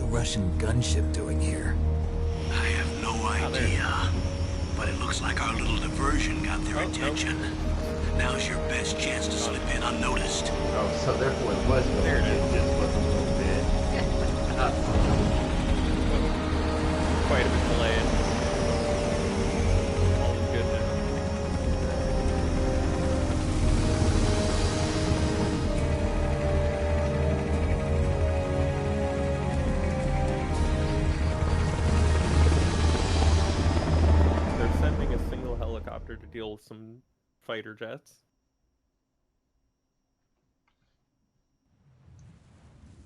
Russian gunship doing here? I have no idea. But it looks like our little diversion got their attention. Now's your best chance to slip in unnoticed. Oh, so therefore it was going There it to is. just was a little bit. Quite a bit delayed. All is good now. They're sending a single helicopter to deal with some fighter jets.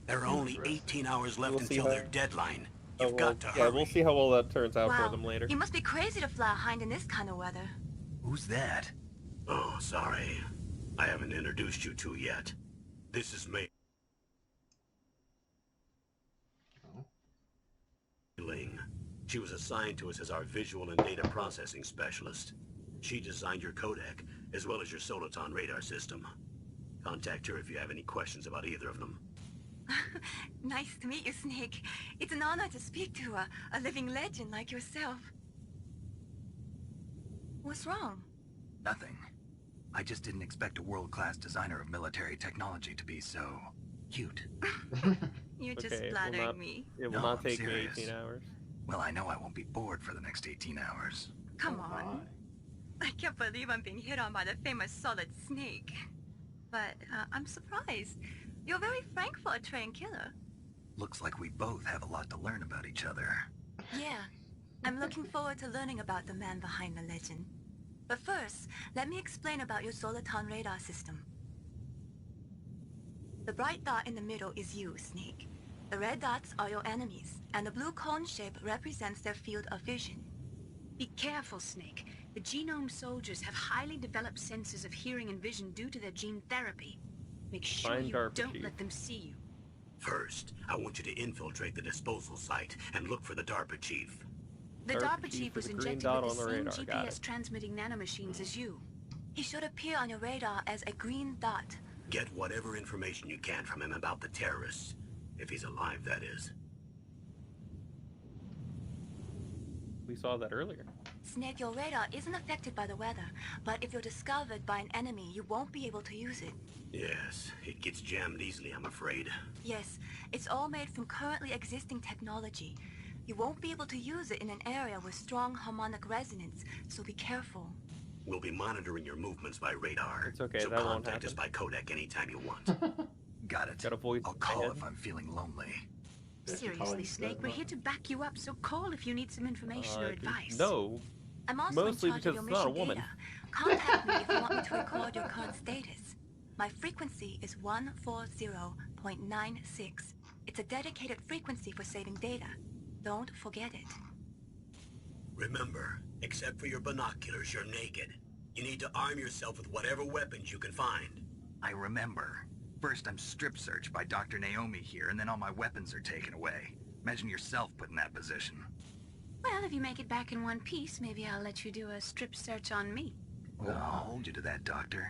There are only 18 hours left We'll see until how- their deadline. Oh, You've got to yeah, hurry. we'll see how well that turns out for Wow, them later. you must be crazy to fly a hind in this kind of weather. Who's that? Oh, sorry. I haven't introduced you two yet. This is Mei Ling. She was assigned to us as our visual and data processing specialist. She designed your codec, as well as your Soliton radar system. Contact her if you have any questions about either of them. Nice to meet you, Snake. It's an honor to speak to a living legend like yourself. What's wrong? Nothing. I just didn't expect a world-class designer of military technology to be so cute. You're just Okay, flattering me. It will No, not I'm take serious. me 18 hours. Well, I know I won't be bored for the next 18 hours. Come Oh, on. I can't believe I'm being hit on by the famous Solid Snake. But I'm surprised. You're very frank for a trained killer. Looks like we both have a lot to learn about each other. Yeah. I'm looking forward to learning about the man behind the legend. But first, let me explain about your Soliton radar system. The bright dot in the middle is you, Snake. The red dots are your enemies, and the blue cone shape represents their field of vision. Be careful, Snake. The genome soldiers have highly developed senses of hearing and vision due to their gene therapy. Make sure Find you DARPA don't chief. let them see you. First, I want you to infiltrate the disposal site and look for the DARPA chief. The DARPA DARPA chief chief was with a green injected dot with the on the same radar, got GPS it. transmitting nanomachines as you. He should appear on your radar as a green dot. Get whatever information you can from him about the terrorists. If he's alive, that is. We saw that earlier. Snake, your radar isn't affected by the weather, but if you're discovered by an enemy, you won't be able to use it. Yes, it gets jammed easily, I'm afraid. Yes, it's all made from currently existing technology. You won't be able to use it in an area with strong harmonic resonance, so be careful. We'll be monitoring your movements by radar. It's okay, so that won't contact us by happen. codec anytime you want. Got it. Got a voice I'll in my call head. if I'm feeling lonely. Guess you call Seriously, it Snake, that we're much. here to back you up, so call if you need some information or advice. No. I'm also Mostly in charge because of it's your not a mission woman. data. Contact me if you want me to record your current status. My frequency is 140.96. It's a dedicated frequency for saving data. Don't forget it. Remember, except for your binoculars, you're naked. You need to arm yourself with whatever weapons you can find. I remember. First I'm strip searched by Dr. Naomi here, and then all my weapons are taken away. Imagine yourself put in that position. Well, if you make it back in one piece, maybe I'll let you do a strip search on me. Well, I'll hold you to that, Doctor.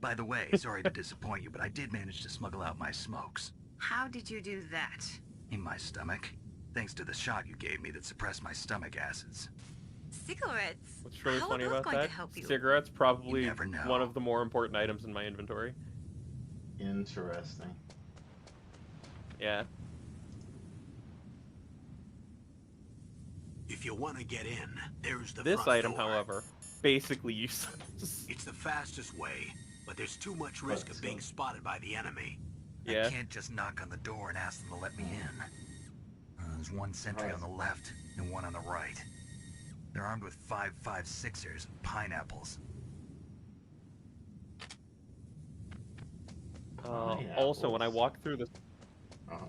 By the way, sorry to disappoint you, but I did manage to smuggle out my smokes. How did you do that? In my stomach. Thanks to the shot you gave me that suppressed my stomach acids. Cigarettes. What's really How funny are those about going that? to help you? Cigarettes, probably You never know. one of the more important items in my inventory. Interesting. Yeah. If you want to get in, there's the This front item, door. however, basically useless. It's the fastest way, but there's too much risk of being spotted by the enemy. Yeah. I can't just knock on the door and ask them to let me in. There's one sentry on the left and one on the right. They're armed with 5.56ers and pineapples. Also, when I walk through the Uh-huh.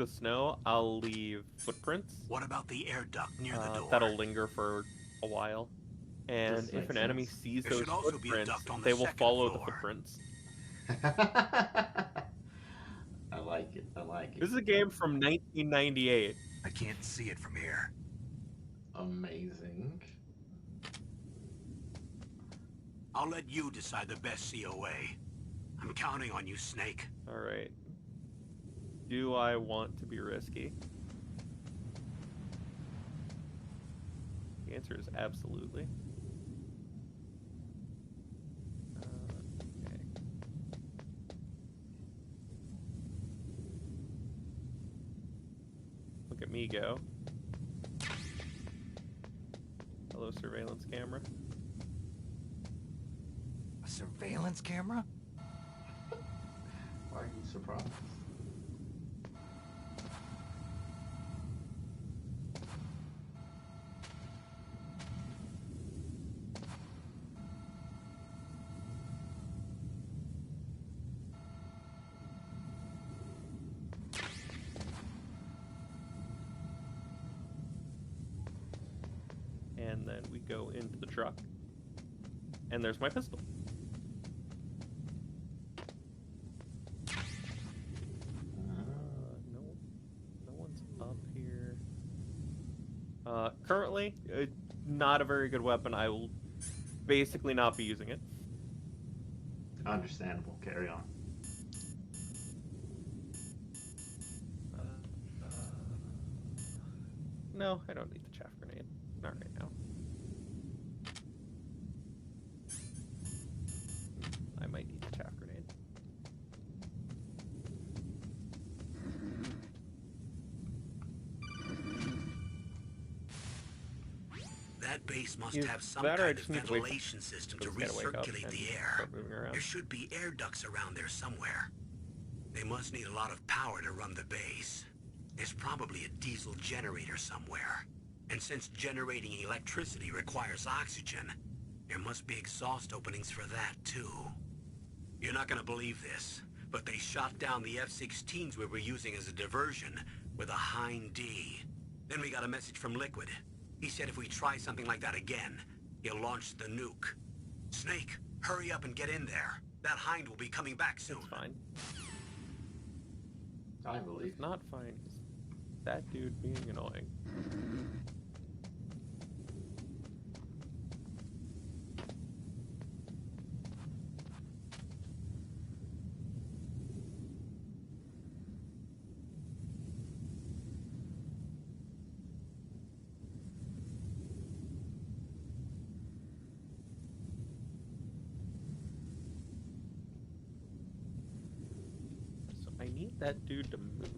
snow, I'll leave footprints. What about the air duct near the door? That'll linger for a while. And This if makes an enemy sense. sees There those should also be a footprints, duct on the they will second follow the floor. footprints. I like it. I like it. This is a game from 1998. I can't see it from here. Amazing. I'll let you decide the best COA. I'm counting on you, Snake. All right. Do I want to be risky? The answer is absolutely. Okay. Look at me go. Hello, surveillance camera. A surveillance camera? Why are you surprised? And then we go into the truck. And there's my pistol. No one's up here. Currently, not a very good weapon. I will basically not be using it. Understandable. Carry on. No, I don't need the chaff grenade. Not right now. I might need the chaff grenade. That base must Either have some that or I kind of just need to wait for ventilation system to those guys to wake up recirculate and the air. start moving around. There should be air ducts around there somewhere. They must need a lot of power to run the base. There's probably a diesel generator somewhere. And since generating electricity requires oxygen, there must be exhaust openings for that too. You're not gonna believe this, but they shot down the F-16s we were using as a diversion with a Hind D. Then we got a message from Liquid. He said if we try something like that again, he'll launch the nuke. Snake, hurry up and get in there. That Hind will be coming back soon. It's fine. I believe. It's not fine. It's that dude being annoying. So I need that dude to move.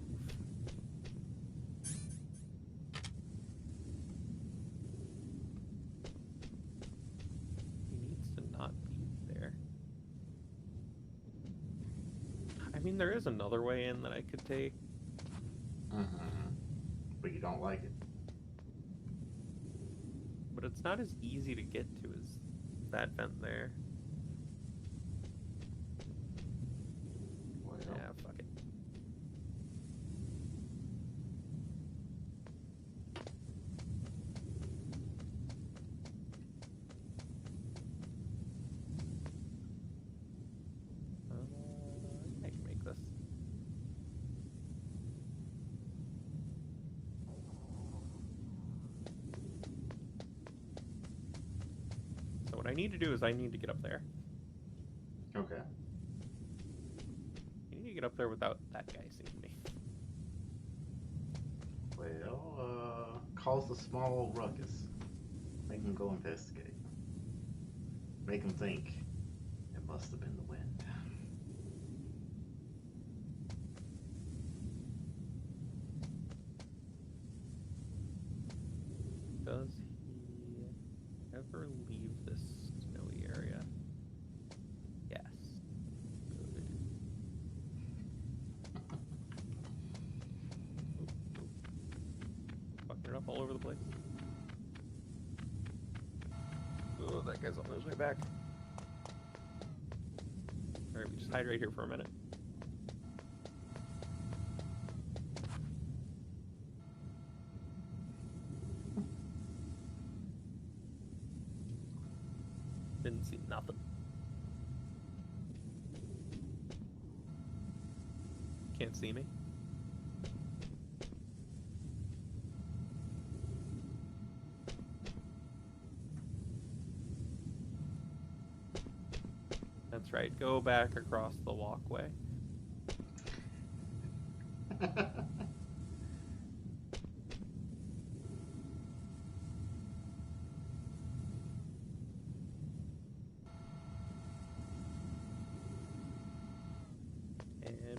He needs to not be there. I mean, there is another way in that I could take. But you don't like it. But it's not as easy to get to as that vent there. Well, Yeah, fuck it. I can make this. So what I need to do is I need to get up there. Okay. You need to get up there without that guy seeing me. Well, cause a small ruckus. Make him go investigate. Make him think it must have been the wind. Does he ever leave this snowy area? Yes. Good. Fucking it up all over the place. Oh, that guy's on his way back. Alright, we just hide right here for a minute. Didn't see nothing. Can't see me. That's right. Go back across the walkway. And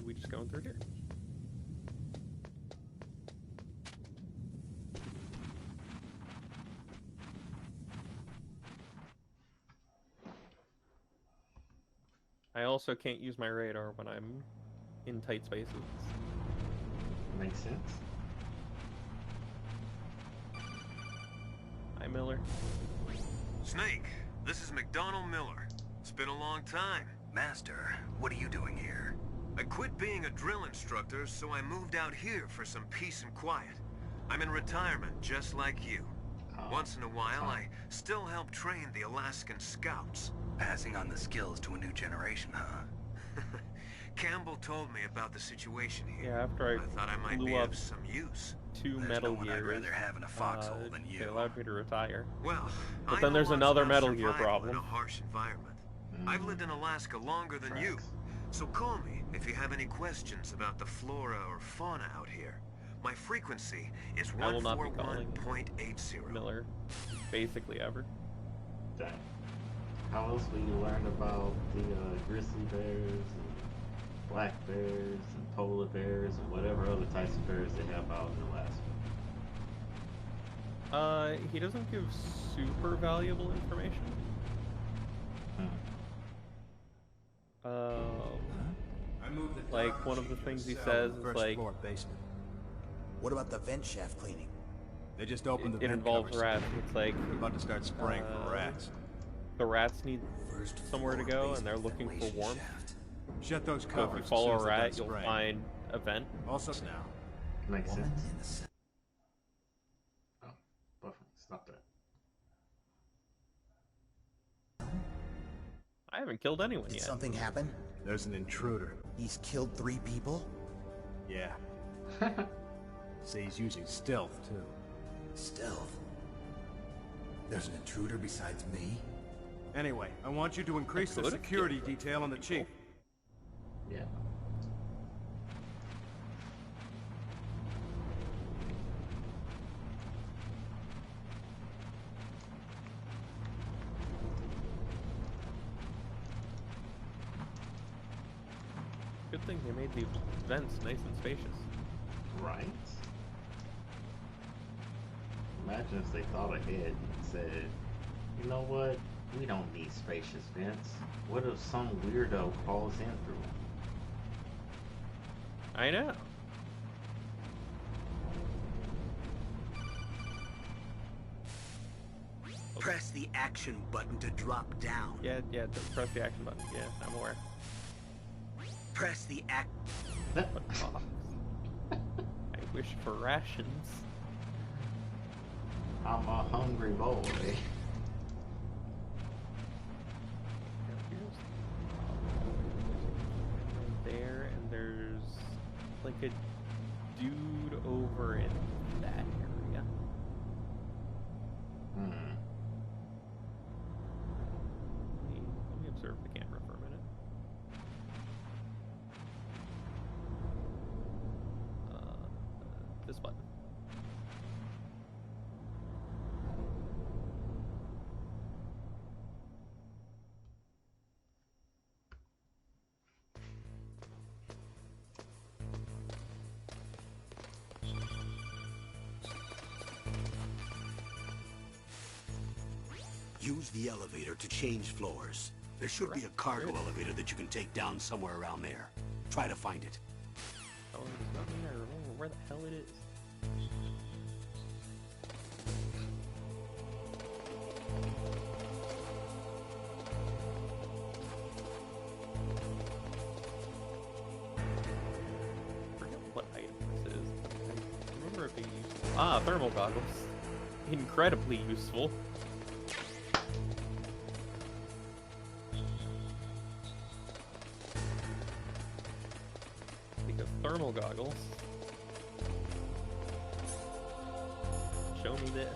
we just going through here. I also can't use my radar when I'm in tight spaces. Makes sense. Hi, Miller. Snake, this is McDonald Miller. It's been a long time. Master, what are you doing here? I quit being a drill instructor, so I moved out here for some peace and quiet. I'm in retirement, just like you. Once in a while, I still help train the Alaskan Scouts. Passing on the skills to a new generation, huh? Campbell told me about the situation here. Yeah, after I thought I might blew be up of some use. two There's Metal no one I'd Gears, rather have in a foxhole than they you. allowed me to retire. Well, But I then know there's lots another about Metal Gear survival problem. in a harsh environment. I've lived in Alaska longer than you. Tracks. So call me if you have any questions about the flora or fauna out here. My frequency is I will not be calling 141.80. Miller, basically ever. Dang. How else will you learn about the grizzly bears and black bears and polar bears and whatever other types of bears they have out in Alaska? He doesn't give super valuable information. I moved the Like, dark one of the machine things he cell says in the is first like, floor basement. What about the vent shaft cleaning? They just opened the it vent involves covers. rats. It's like, They're about to start spraying for rats. the rats need First somewhere to floor go, and they're basement looking for ventilation warmth. shaft. Shut those So covers. if you as follow soon a as they're rat, done you'll spraying. find a vent. Also now. Makes Woman sense. in the center. Oh, buffer. Stop that. I haven't killed anyone Did yet. something happen? There's an intruder. He's killed 3 people? Yeah. Say he's using stealth too. Stealth. There's an intruder besides me? Anyway, I want you to increase the Could've security killed detail on the people. chief. Yeah. Good thing they made these vents nice and spacious. Right? Imagine if they thought ahead and said, you know what? We don't need spacious vents. What if some weirdo crawls in through them? I know. Press the action button to drop down. Yeah, just press the action button. Yeah, I'm aware. Press the But box. I wish for rations. I'm a hungry boy. There, and there's like a dude over in that area. Hmm. Let me observe the camera for a minute. This button. Use the elevator to change floors. There should be a cargo elevator that you can take down somewhere around there. Try to find it. Oh, there's nothing there. I remember where the hell it is. I forget what item this is. I remember it being useful. Ah, thermal goggles. Incredibly useful. Because thermal goggles show me this.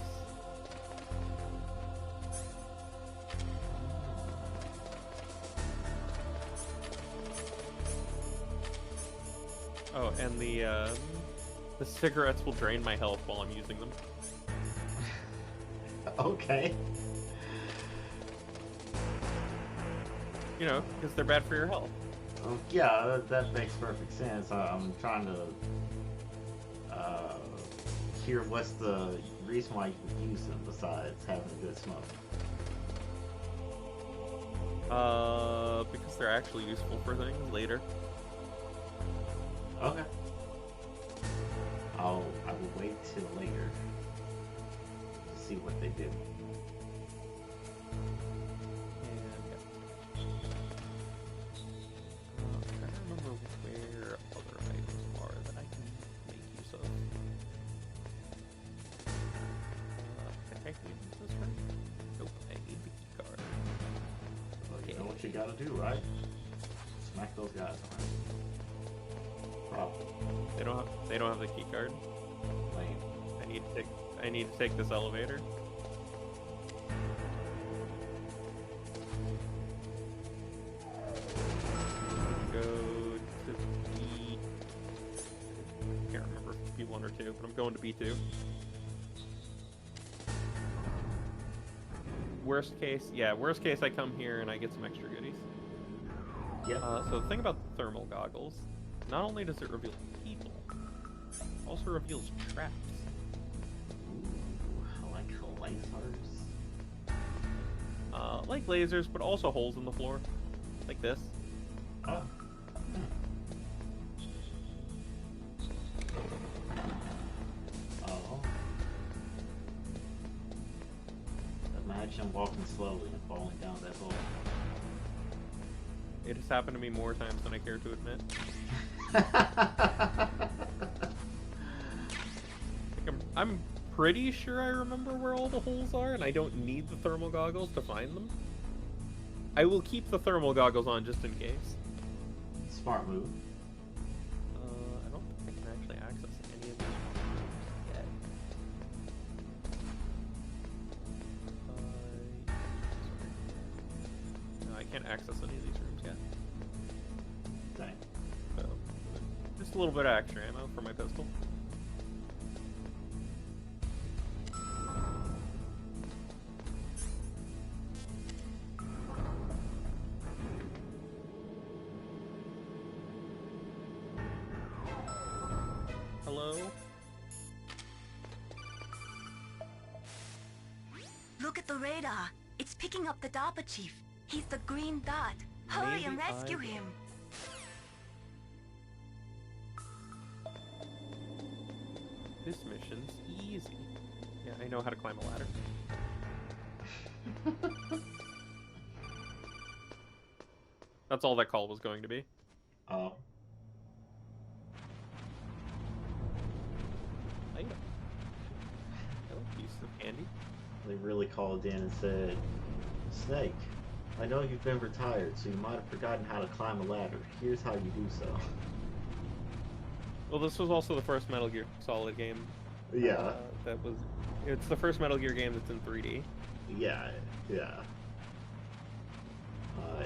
Oh, and the cigarettes will drain my health while I'm using them. Okay. You know, because they're bad for your health. Yeah, that makes perfect sense. I'm trying to hear what's the reason why you would use them besides having a good smoke. Because they're actually useful for things later. Okay. I will wait till later to see what they do. I'm trying to remember where other items are that I can make use of. Can I use this right? Nope, I need the key card. Well, you know what you gotta do, right? Smack those guys around. Probably. They don't have the key card. Lame. I need to take this elevator. Go to B. Can't remember if it's B1 or 2, but I'm going to B2. Worst case I come here and I get some extra goodies. Yeah. So the thing about the thermal goggles, not only does it reveal people, it also reveals traps. Ooh, like lasers. Like lasers, but also holes in the floor, like this. Oh. Oh. Imagine walking slowly and falling down that hole. It has happened to me more times than I care to admit. I'm pretty sure I remember where all the holes are, and I don't need the thermal goggles to find them. I will keep the thermal goggles on just in case. Smart move. I don't think I can actually access any of these yet. No, I can't access any of these rooms yet. Dang. So, just a little bit of extra ammo for my pistol. Hello? Look at the radar. It's picking up the DARPA chief. He's the green dot. Hurry and Maybe rescue I- him. This mission's easy. Yeah, I know how to climb a ladder. That's all that call was going to be. Oh. Item. I like pieces of candy. They really called in and said, Snake, I know you've been retired, so you might have forgotten how to climb a ladder. Here's how you do so. Well, this was also the first Metal Gear Solid game. Yeah. It's the first Metal Gear game that's in 3D. Yeah, yeah.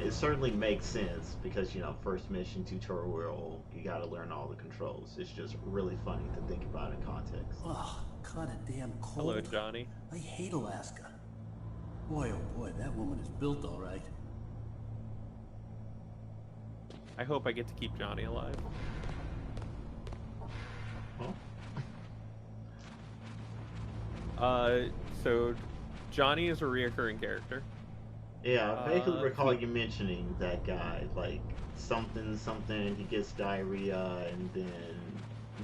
It certainly makes sense because, you know, first mission tutorial, you gotta learn all the controls. It's just really funny to think about in context. Oh, kinda damn cold. Hello, Johnny. I hate Alaska. Boy, oh boy, that woman is built all right. I hope I get to keep Johnny alive. Huh? So Johnny is a reoccurring character. Yeah, I vaguely recall you mentioning that guy, like, something, he gets diarrhea and then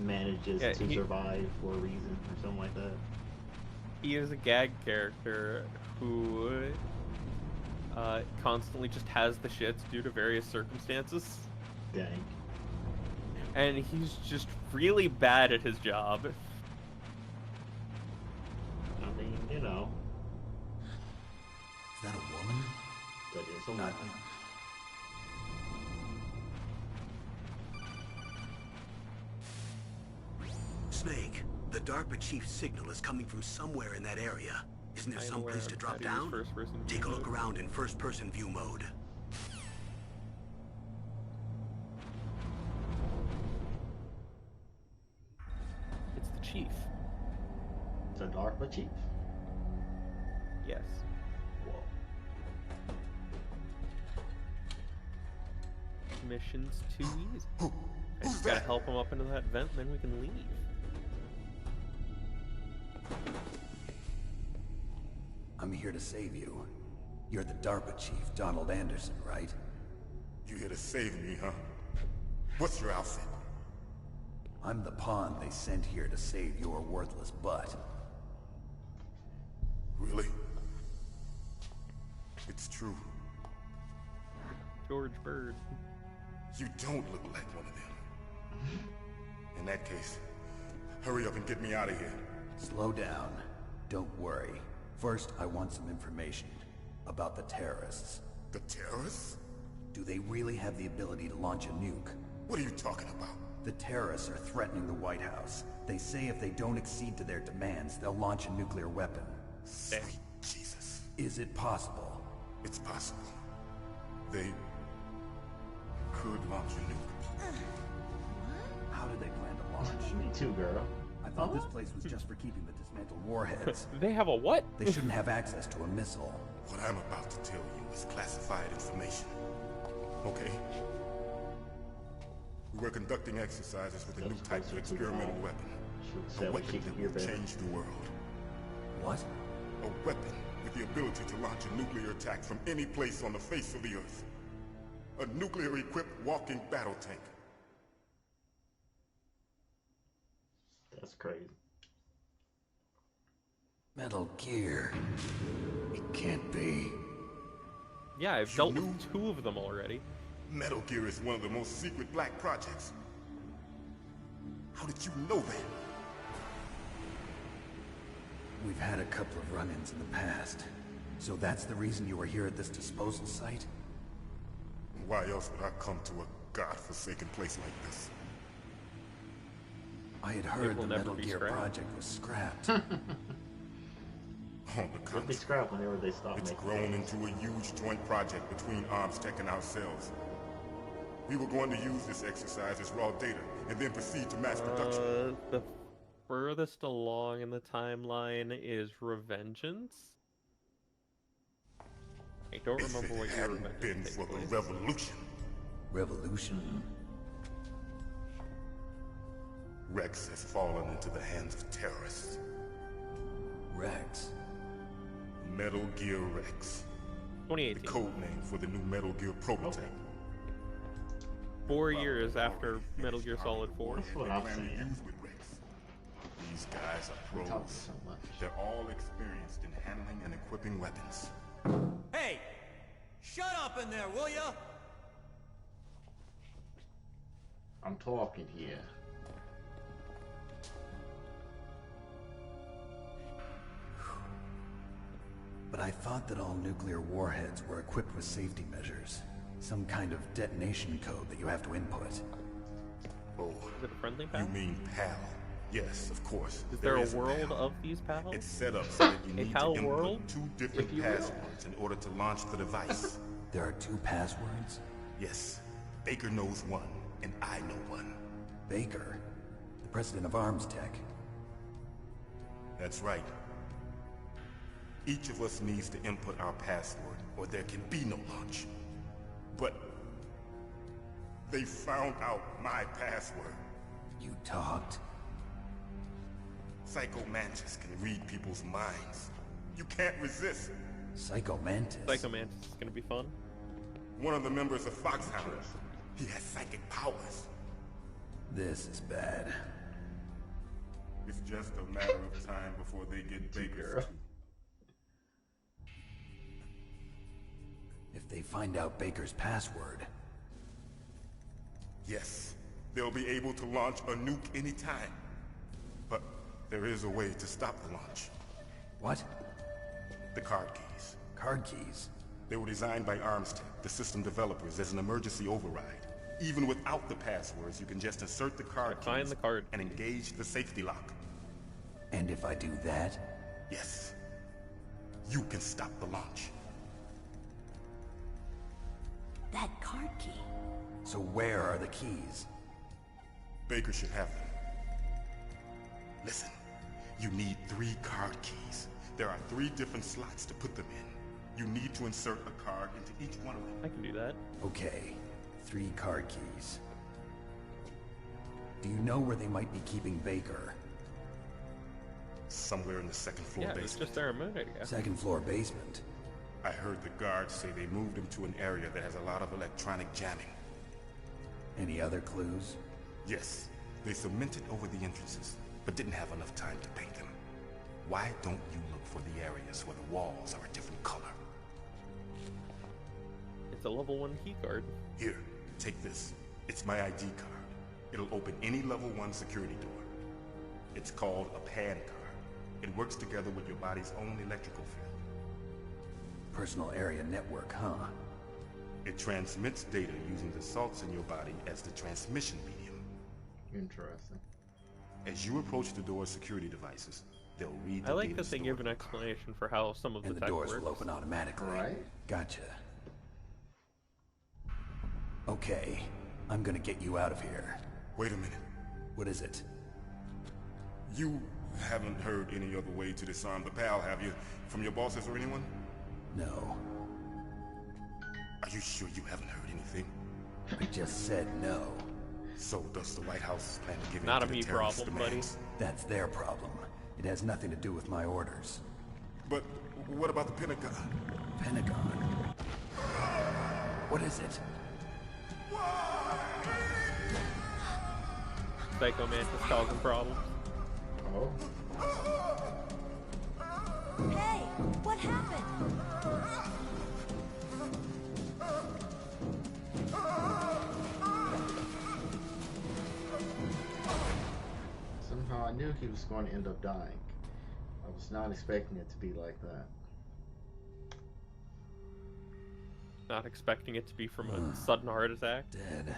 manages to survive for a reason or something like that. He is a gag character who constantly just has the shits due to various circumstances. Dang. And he's just really bad at his job. I mean, you know. Is that a woman? That is a Not woman. Snake, the DARPA chief's signal is coming from somewhere in that area. Isn't there some place to drop down? Take a look around in first-person view mode. chief. The DARPA chief? Yes. Whoa. Mission's too easy. I just gotta help him up into that vent, and then we can leave. I'm here to save you. You're the DARPA chief, Donald Anderson, right? You here to save me, huh? What's your outfit? I'm the pawn they sent here to save your worthless butt. Really? It's true. George Bird. You don't look like one of them. In that case, hurry up and get me out of here. Slow down. Don't worry. First, I want some information about the terrorists. The terrorists? Do they really have the ability to launch a nuke? What are you talking about? The terrorists are threatening the White House. They say if they don't accede to their demands, they'll launch a nuclear weapon. Sweet Jesus. Is it possible? It's possible. They could launch a nuke. How do they plan to launch? Me too, girl. I thought this place was just for keeping the dismantled warheads. They have a what? They shouldn't have access to a missile. What I'm about to tell you is classified information. Okay? We were conducting exercises with a new type of experimental weapon. A weapon that will change the world. What? A weapon with the ability to launch a nuclear attack from any place on the face of the Earth. A nuclear-equipped walking battle tank. That's crazy. Metal Gear. It can't be. Yeah, I've dealt with 2 of them already. Metal Gear is one of the most secret black projects. How did you know that? We've had a couple of run-ins in the past. So that's the reason you were here at this disposal site? Why else would I come to a godforsaken place like this? I had heard the Metal Gear project was scrapped. On the What they scrap whenever they stop it's making grown things. into a huge joint project between ArmsTech and ourselves. We were going to use this exercise as raw data and then proceed to mass production. The furthest along in the timeline is Revengeance. I don't remember what If it your hadn't been Revengeance for the takes place. revolution, Revolution? Rex has fallen into the hands of terrorists. Rex? Metal Gear Rex. The 2018. code name for the new Metal Gear prototype. 4 years after Metal Gear Solid 4. That's what I'm Plan to saying. use with Rex. These guys are They talk pros. so much. They're all experienced in handling and equipping weapons. Hey! Shut up in there, will ya? I'm talking here. But I thought that all nuclear warheads were equipped with safety measures. Some kind of detonation code that you have to input. Oh, Is it a friendly you pal? mean PAL? Yes, of course. Is there a is world PAL. of these pals? It's set up so that you need to PAL input world, 2 different if you will? passwords in order to launch the device. There are 2 passwords? Yes, Baker knows one, and I know one. Baker, the president of ArmsTech. That's right. Each of us needs to input our password, or there can be no launch. But they found out my password. You talked? Psycho Mantis can read people's minds. You can't resist. Psycho Mantis? Psycho Mantis is gonna be fun. One of the members of Foxhound. He has psychic powers. This is bad. It's just a matter of time before they get Baker's. If they find out Baker's password... Yes, they'll be able to launch a nuke anytime. But there is a way to stop the launch. What? The card keys. Card keys? They were designed by ArmsTech, the system developers, as an emergency override. Even without the passwords, you can just insert the card keys Find the card and engage the safety lock. And if I do that? Yes. You can stop the launch. That card key. So where are the keys? Baker should have them. Listen, you need 3 card keys. There are 3 different slots to put them in. You need to insert a card into each one of them. I can do that. Okay, 3 card keys. Do you know where they might be keeping Baker? Somewhere in the second floor Yeah, basement. it's just there a minute ago. Second floor basement. I heard the guards say they moved him to an area that has a lot of electronic jamming. Any other clues? Yes, they cemented over the entrances, but didn't have enough time to paint them. Why don't you look for the areas where the walls are a different color? It's a level 1 keycard. Here, take this. It's my ID card. It'll open any level 1 security door. It's called a PAN card. It works together with your body's own electrical field. Personal area network, huh? It transmits data using the salts in your body as the transmission medium. Interesting. As you approach the door's security devices, they'll read the I like data that they stored give an in the card. explanation for how some of And the the tech doors works. will open automatically. Right. Gotcha. Okay, I'm gonna get you out of here. Wait a minute. What is it? You haven't heard any other way to disarm the PAL, have you? From your bosses or anyone? No. Are you sure you haven't heard anything? I just said no. So does the White House plan to give in Not to a the me terrorist problem, buddy. demands? That's their problem. It has nothing to do with my orders. But what about the Pentagon? Pentagon? What is it? Psycho Mantis causing problems. Oh. Hey, what happened? Somehow I knew he was going to end up dying. I was not expecting it to be like that. Not expecting it to be from a sudden heart attack. Dead.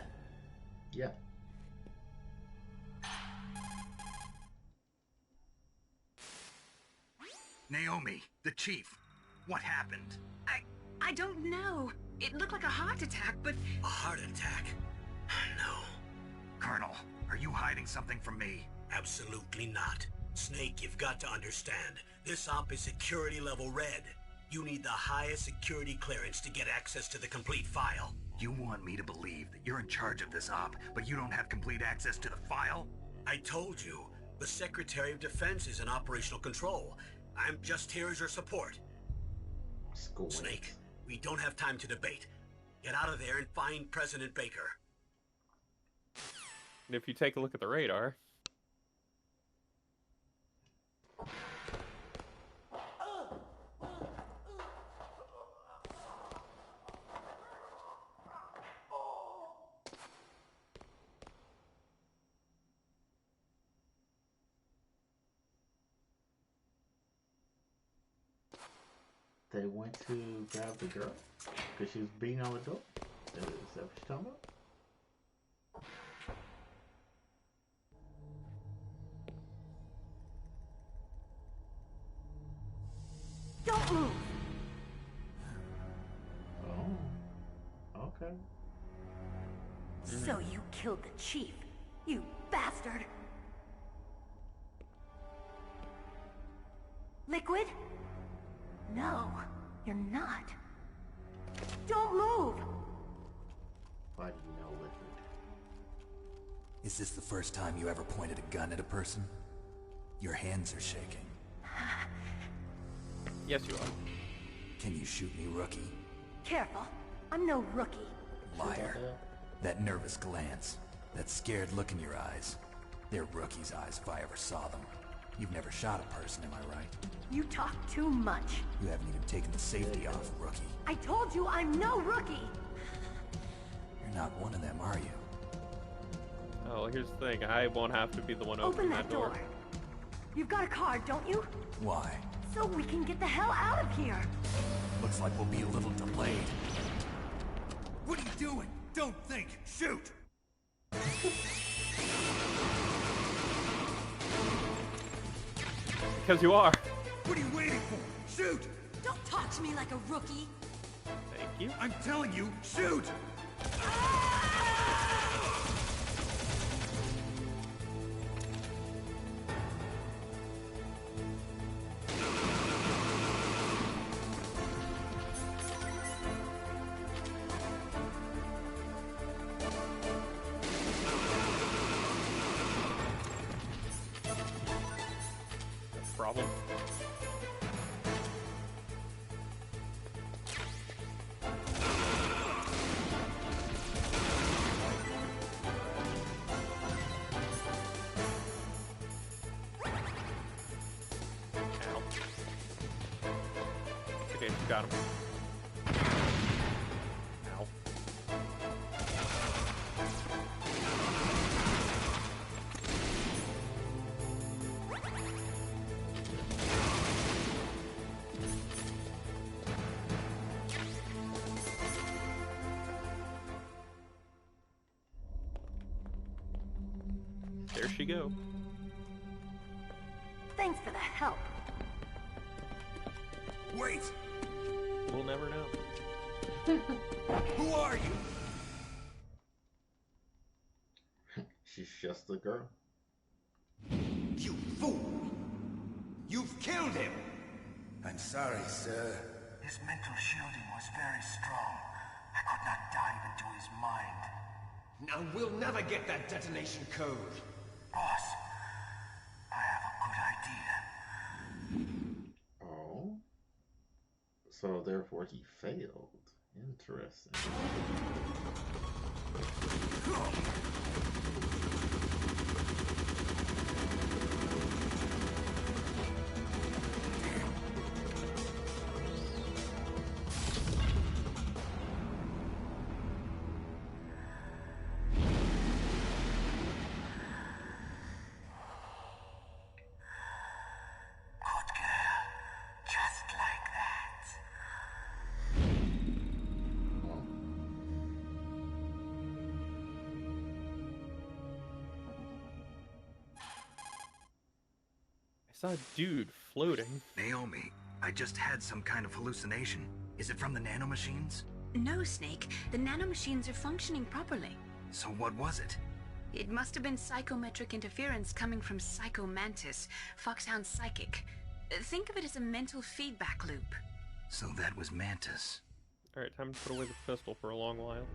Yeah. Naomi, the chief. What happened? I don't know. It looked like a heart attack, but... A heart attack? No, Colonel, are you hiding something from me? absolutely not. Snake, you've got to understand. This op is security level red. You need the highest security clearance to get access to the complete file. You want me to believe that you're in charge of this op, but you don't have complete access to the file? I told you, the Secretary of Defense is in operational control. I'm just here as your support. School. Snake, we don't have time to debate. Get out of there and find President Baker. And if you take a look at the radar, They went to grab the girl because she was beating on the door. Is that what you're talking about? Don't move! Oh. Okay. So you killed the chief, you bastard! Liquid? No, you're not. Don't move! Why do you know Liquid? Is this the first time you ever pointed a gun at a person? Your hands are shaking. yes, you are. Can you shoot me, rookie? Careful, I'm no rookie. Liar. That nervous glance, that scared look in your eyes. They're rookies' eyes if I ever saw them. You've never shot a person, am I right? You talk too much. You haven't even taken the safety off, rookie. I told you I'm no rookie! You're not one of them, are you? Oh, here's the thing. I won't have to be the one Open opening that door. You've got a card, don't you? Why? So we can get the hell out of here! Looks like we'll be a little delayed. What are you doing? Don't think! Shoot! Because you are. What are you waiting for? Shoot! Don't talk to me like a rookie! Thank you. I'm telling you, shoot! problem. Ow. Okay, she got him. Ow. There she go. Thanks for the help. Wait! We'll never know. Who are you? She's just a girl. You fool! You've killed him! I'm sorry, sir. His mental shielding was very strong. I could not dive into his mind. Now we'll never get that detonation code. Boss, I have a good idea. Oh. So therefore he failed. Interesting. Good girl. Just like that. I saw a dude floating. Naomi, I just had some kind of hallucination. Is it from the nanomachines? No, Snake. The nanomachines are functioning properly. So what was it? It must have been psychometric interference coming from Psycho Mantis, Foxhound's psychic. Think of it as a mental feedback loop. So that was Mantis. Alright, time to put away the pistol for a long while.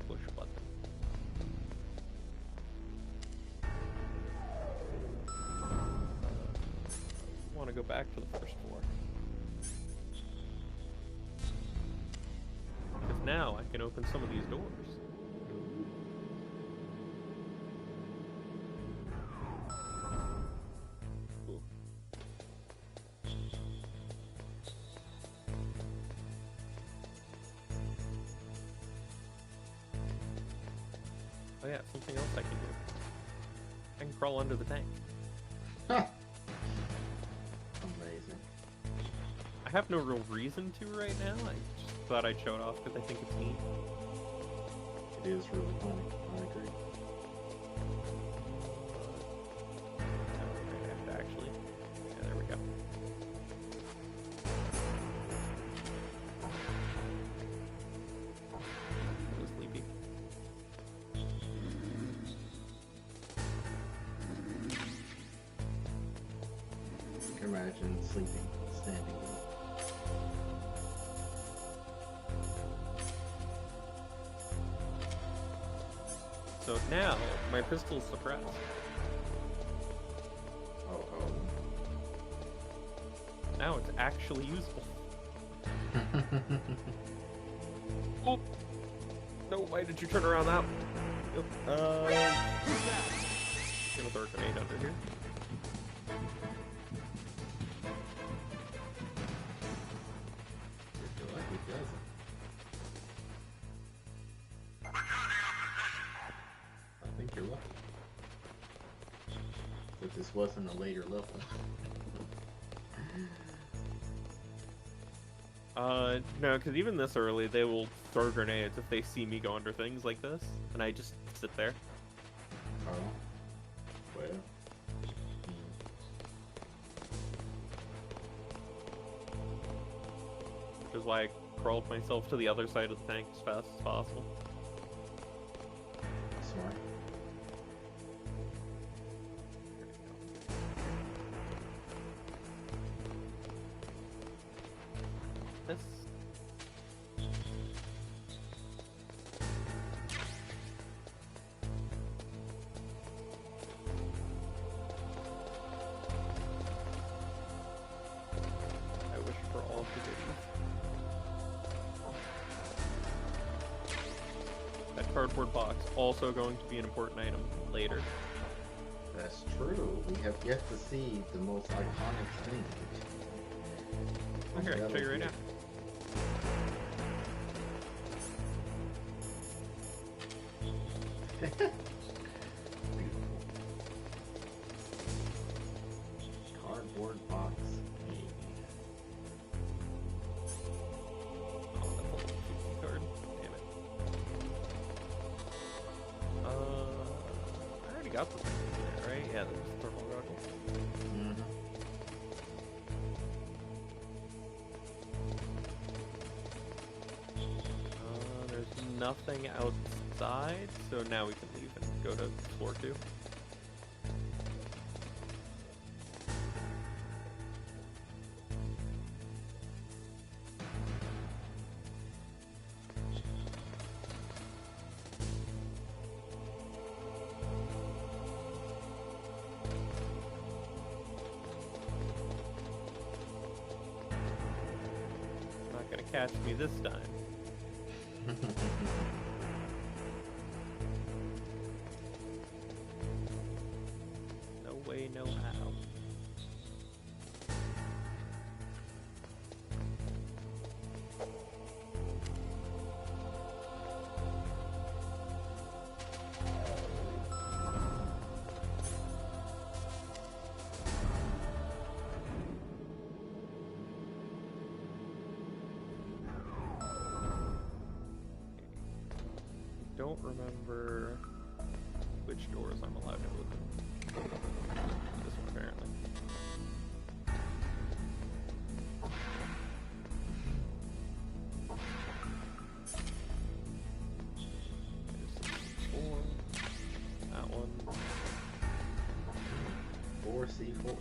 Push button. I want to go back to the first floor. Because now I can open some of these doors. Ooh. Oh yeah, something else I can do. I can crawl under the tank. Amazing. I have no real reason to right now. I just thought I'd show it off because I think it's neat. It is really funny. I agree. Actually, yeah, there we go. A little sleepy. Imagine sleeping, standing up. So now my pistol's suppressed. Oh. Now it's actually useful. Oh! No, why did you turn around that? Yep. Gonna throw a grenade under here. I feel like it doesn't. I think you're lucky. That this wasn't a later level. No, because even this early, they will throw grenades if they see me go under things like this, and I just sit there. Oh. Well. Which is why I crawled myself to the other side of the tank as fast as possible. Smart. This. That cardboard box also going to be an important item later. That's true. We have yet to see the most iconic thing. Oh, here, I can show you right now. Cardboard box. Oh, that's a little cheeky card. Damn it. I already got the thing there, right? Yeah, there's thermal goggles. Mm-hmm. There's nothing outside, so now we can leave and go to floor 2. Not gonna catch me this time. No way, no how. Don't remember which doors I'm allowed to open. This one, apparently. There's 4. That one. 4C4.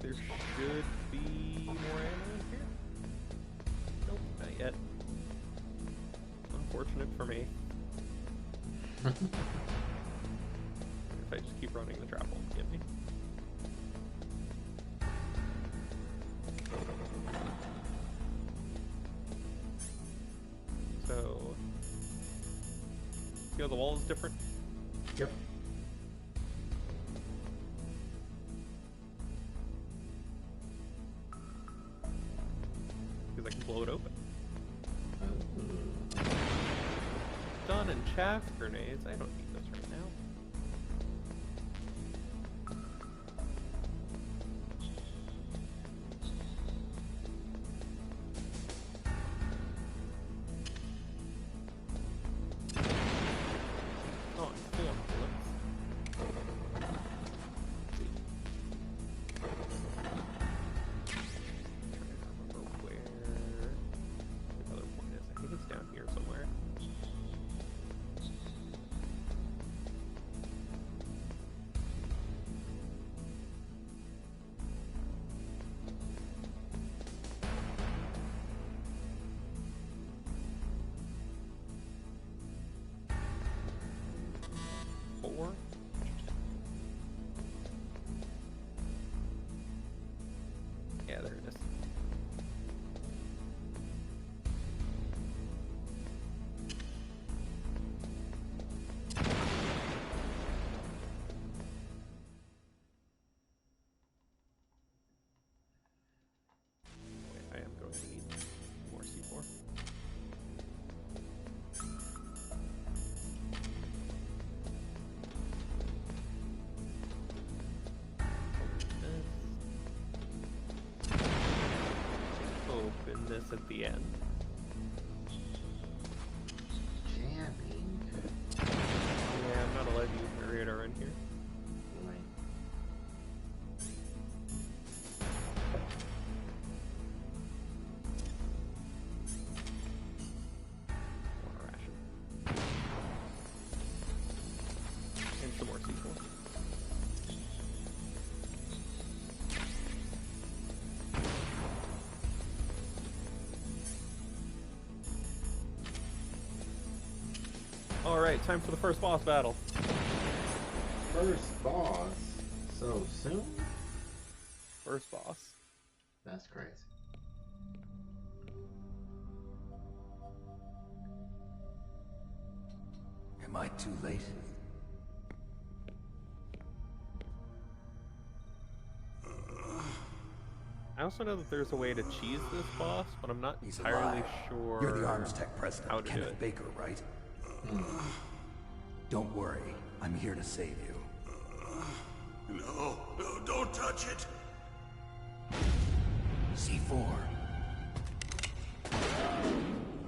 There should be more ammo in here. Nope, not yet. Unfortunate for me. If I just keep running, the trap won't get me. So, see how the wall is different? Yep. Because I can blow it open. Stun and chaff grenades. I don't need those right now. Oh, and form bullets. Down here somewhere. Four. Yeah, there it is. I am going to need more C4. Open this at the end. Jamming. Yeah, I'm not allowed to use my radar in here. Right. Water ration. And some more C4. Alright, time for the first boss battle. First boss? So soon? First boss. That's crazy. Am I too late? I also know that there's a way to cheese this boss, but I'm not He's entirely alive. sure. You're the Arms Tech how president, to do Kenneth it. Baker, right? Don't worry, I'm here to save you. No, don't touch it. C4.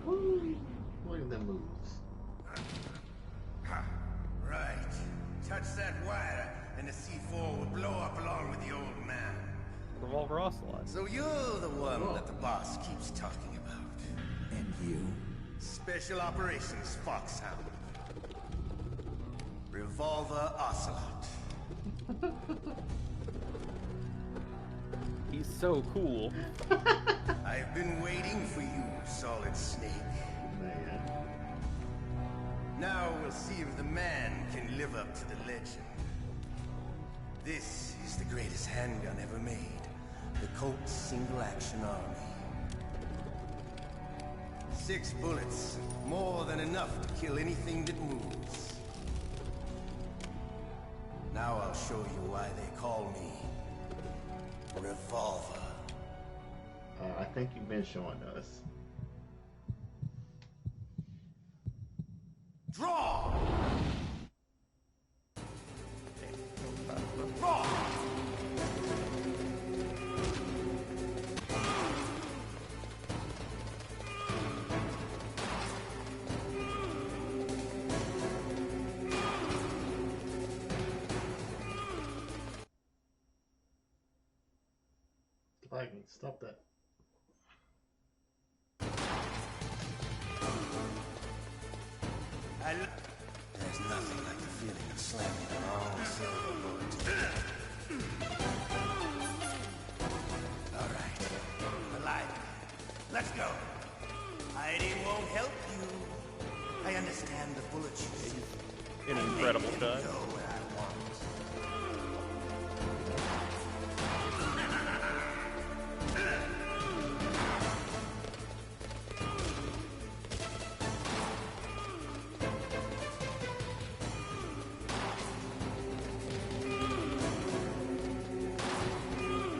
Woo. Look at them moves. Right. Touch that wire, and the C4 will blow up along with the old man. Revolver Ocelot. So you're the one that the boss keeps talking about. And you? Special Operations Foxhound. Revolver Ocelot. He's so cool. I've been waiting for you, Solid Snake. Man. Now we'll see if the man can live up to the legend. This is the greatest handgun ever made. The Colt Single Action Army. 6 bullets, more than enough to kill anything that moves. Now I'll show you why they call me Revolver. I think you've been showing us. Draw! Draw! Lightning, stop that. There's nothing like the feeling of slamming a long silver bullet. All right, alive. Let's go. Hiding won't help you. I understand the bullet you see. An incredible shot. Go where I want.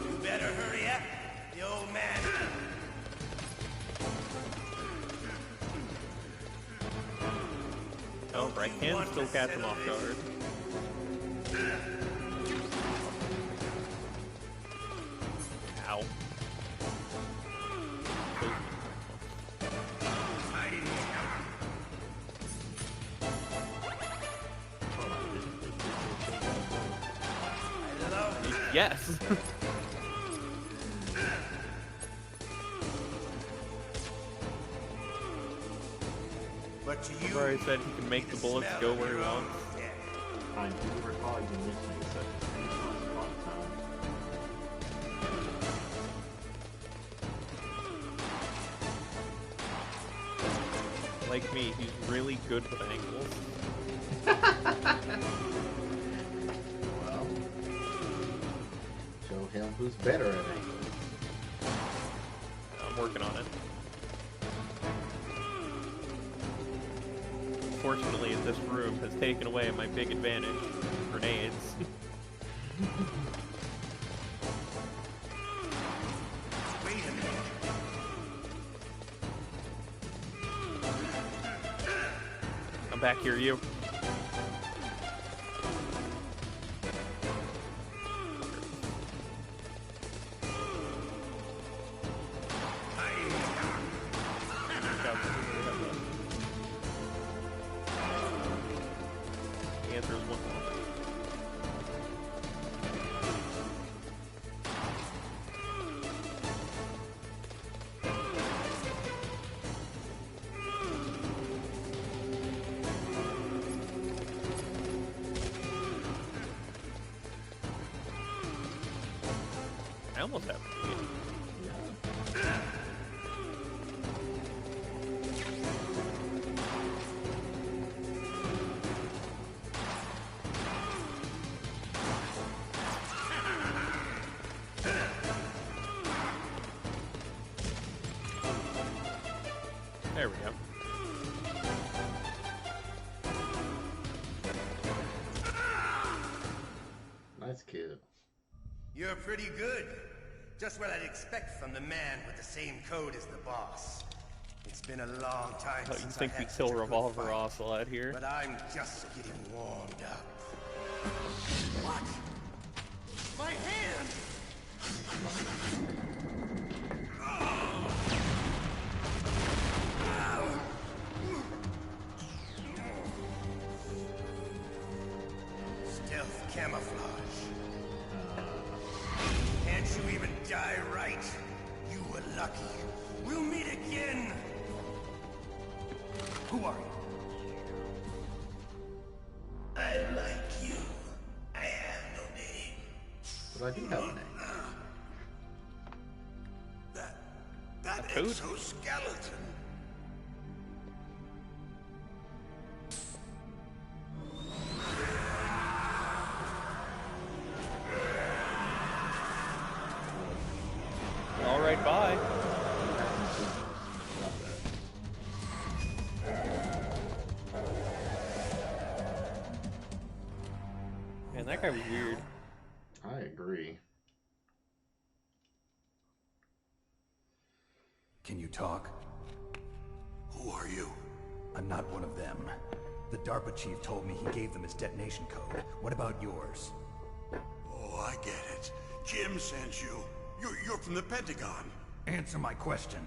You better hurry up. The old man. Oh, I can still catch him off guard. Ow. Yes! But to you, Remember I said he can make the bullets go where he wants? I do recall you mentioning such a thing once upon a time. Like me, he's really good with angles. Well, show him who's better at angles. I'm working on it. Fortunately, this room has taken away my big advantage, grenades. wait a minute. I'm back here, you. The answer is one more. I almost have to beat. You're pretty good. Just what I'd expect from the man with the same code as the boss. It's been a long time Oh, you since think I we had kill such a good Revolver fight, Ocelot here? but I'm just getting warmed up. What? My hand! Stealth camouflage. Can't you even die right? You were lucky. We'll meet again! Who are you? I like you. I have no name. But I do have a name. That exoskeleton. All right, bye. Man, that guy was weird. I agree. Can you talk? Who are you? I'm not one of them. The DARPA chief told me he gave them his detonation code. What about yours? Oh, I get it. Jim sent you. You're from the Pentagon. Answer my question.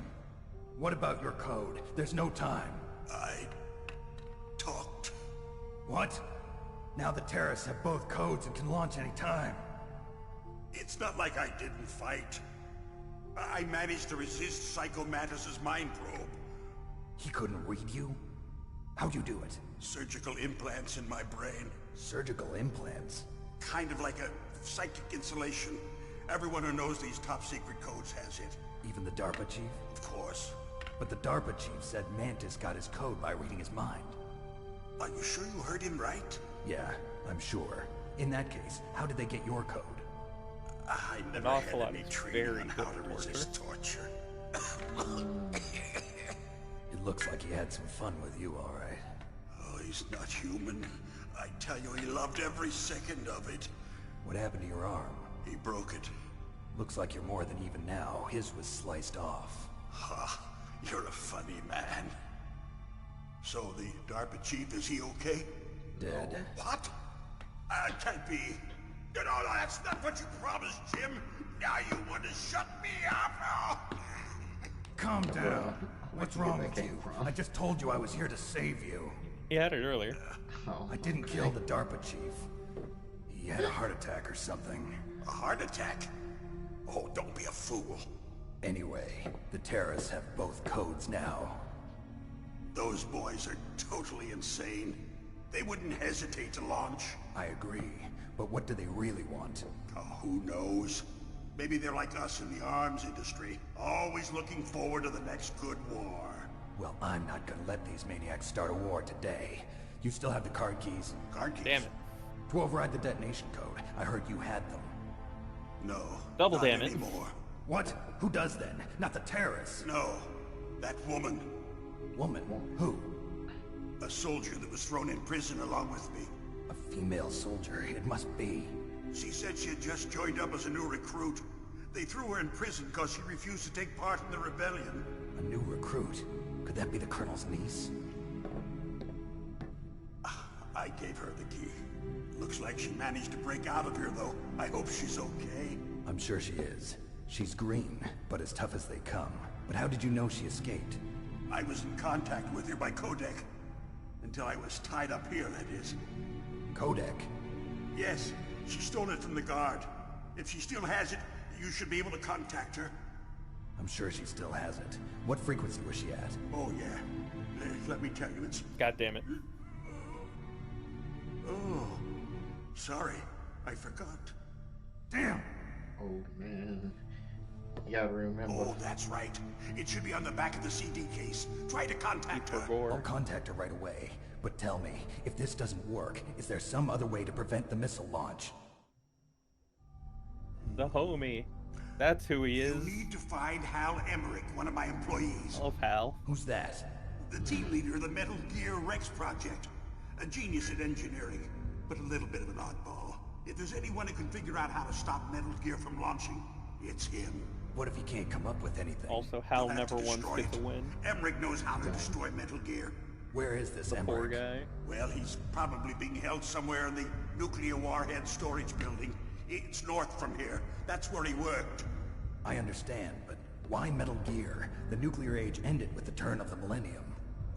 What about your code? There's no time. I talked. What? Now the terrorists have both codes and can launch any time. It's not like I didn't fight. I managed to resist Psycho Mantis's mind probe. He couldn't read you? How'd you do it? Surgical implants in my brain. Surgical implants? Kind of like a psychic insulation. Everyone who knows these top secret codes has it. Even the DARPA chief? Of course. But the DARPA chief said Mantis got his code by reading his mind. Are you sure you heard him right? Yeah, I'm sure. In that case, how did they get your code? I never had any training on how to resist torture. It looks like he had some fun with you, all right. Oh, he's not human. I tell you, he loved every second of it. What happened to your arm? He broke it. Looks like you're more than even now. His was sliced off. Ha, you're a funny man. So the DARPA chief, is he okay? Dead. What? Can't be. No, that's not what you promised, Jim. Now you want to shut me up? Calm down. What's wrong with you? I just told you I was here to save you. He had it earlier. I didn't kill the DARPA chief. He had a heart attack or something. A heart attack? Oh, don't be a fool. Anyway, the terrorists have both codes now. Those boys are totally insane. They wouldn't hesitate to launch. I agree, but what do they really want? Oh, who knows? Maybe they're like us in the arms industry, always looking forward to the next good war. Well, I'm not gonna let these maniacs start a war today. You still have the card keys? Card keys? Damn it. To override the detonation code. I heard you had them. No. Double not damn it. anymore. What? Who does then? Not the terrorists. No. That woman. Woman? Who? A soldier that was thrown in prison along with me. A female soldier. It must be. She said she had just joined up as a new recruit. They threw her in prison because she refused to take part in the rebellion. A new recruit? Could that be the Colonel's niece? I gave her the key. Looks like she managed to break out of here, though. I hope she's okay. I'm sure she is. She's green, but as tough as they come. But how did you know she escaped? I was in contact with her by codec. Until I was tied up here, that is. Codec? Yes, she stole it from the guard. If she still has it, you should be able to contact her. I'm sure she still has it. What frequency was she at? Oh, yeah. Let me tell you, it's... God damn it. Oh, sorry. I forgot. Damn! Oh, man. You gotta remember. Oh, that's right. It should be on the back of the CD case. Try to contact her. I'll contact her right away. But tell me, if this doesn't work, is there some other way to prevent the missile launch? The homie. That's who he is. You need to find Hal Emmerich, one of my employees. Hello, Hal. Who's that? The team leader of the Metal Gear Rex project. A genius at engineering, but a little bit of an oddball. If there's anyone who can figure out how to stop Metal Gear from launching, it's him. What if he can't come up with anything? Also, Hal never once gets a win. Emmerich knows how to destroy Metal Gear. Where is this The poor guy. Well, he's probably being held somewhere in the nuclear warhead storage building. It's north from here. That's where he worked. I understand, but why Metal Gear? The nuclear age ended with the turn of the millennium.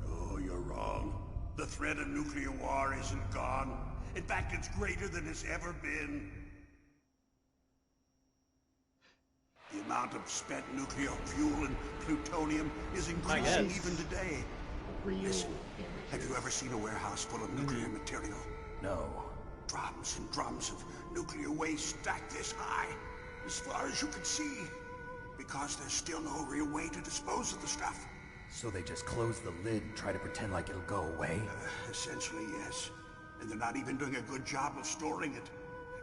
Oh, you're wrong. The threat of nuclear war isn't gone. In fact, it's greater than it's ever been. The amount of spent nuclear fuel and plutonium is increasing even today. Listen, have you ever seen a warehouse full of nuclear material? No. Drums and drums of nuclear waste stacked this high, as far as you can see, because there's still no real way to dispose of the stuff. So they just close the lid and try to pretend like it'll go away? Essentially, yes. And they're not even doing a good job of storing it.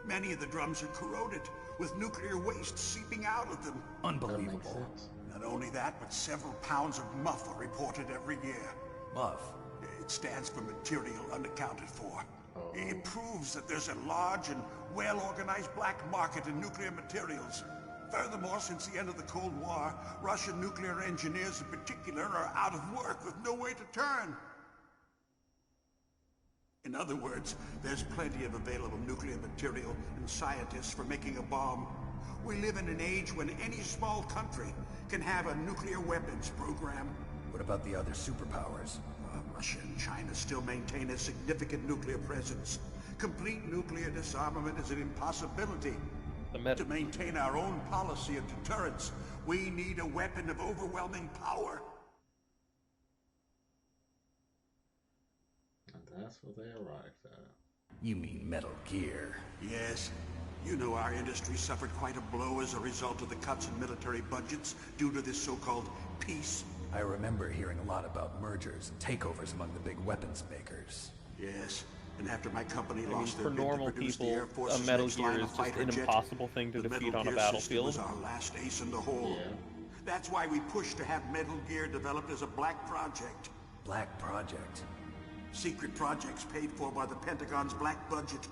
Many of the drums are corroded, with nuclear waste seeping out of them. Unbelievable. Not only that, but several pounds of MUF are reported every year. MUF? It stands for material unaccounted for. It proves that there's a large and well-organized black market in nuclear materials. Furthermore, since the end of the Cold War, Russian nuclear engineers in particular are out of work with no way to turn. In other words, there's plenty of available nuclear material and scientists for making a bomb. We live in an age when any small country can have a nuclear weapons program. What about the other superpowers? Russia and China still maintain a significant nuclear presence. Complete nuclear disarmament is an impossibility. To maintain our own policy of deterrence, we need a weapon of overwhelming power. And that's what they arrived at. You mean Metal Gear? Yes. You know our industry suffered quite a blow as a result of the cuts in military budgets due to this so-called peace. I remember hearing a lot about mergers and takeovers among the big weapons makers. Yes. And after my company lost their for bid to normal produce the people, Air a Force's Metal next Gear line is of just fighter an jet, impossible thing to the defeat Metal on a Gear battlefield. system was our last ace in the hole. That's why we pushed to have Metal Gear developed as a black project. Black project? Secret projects paid for by the Pentagon's black budget.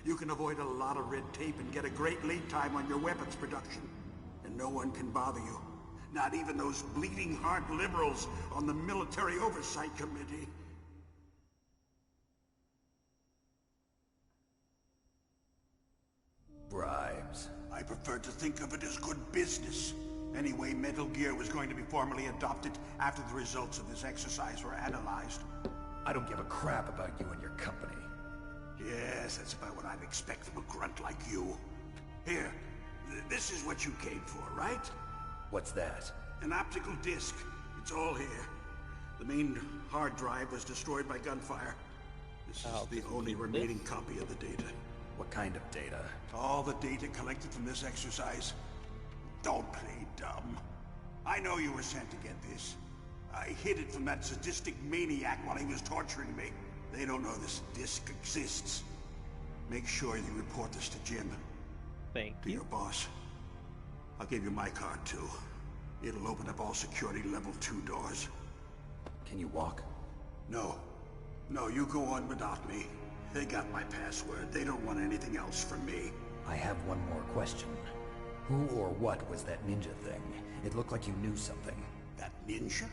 You can avoid a lot of red tape and get a great lead time on your weapons production. And no one can bother you. Not even those bleeding heart liberals on the Military Oversight Committee. Bribes. I prefer to think of it as good business. Anyway, Metal Gear was going to be formally adopted after the results of this exercise were analyzed. I don't give a crap about you and your company. Yes, that's about what I'd expect from a grunt like you. Here, this is what you came for, right? What's that? An optical disc. It's all here. The main hard drive was destroyed by gunfire. This is the only remaining copy of the data. What kind of data? All the data collected from this exercise. Don't play dumb. I know you were sent to get this. I hid it from that sadistic maniac while he was torturing me. They don't know this disc exists. Make sure you report this to Jim. Thank you. To your boss. I'll give you my card too. It'll open up all security level 2 doors. Can you walk? No. No, you go on without me. They got my password. They don't want anything else from me. I have one more question. Who or what was that ninja thing? It looked like you knew something. That ninja?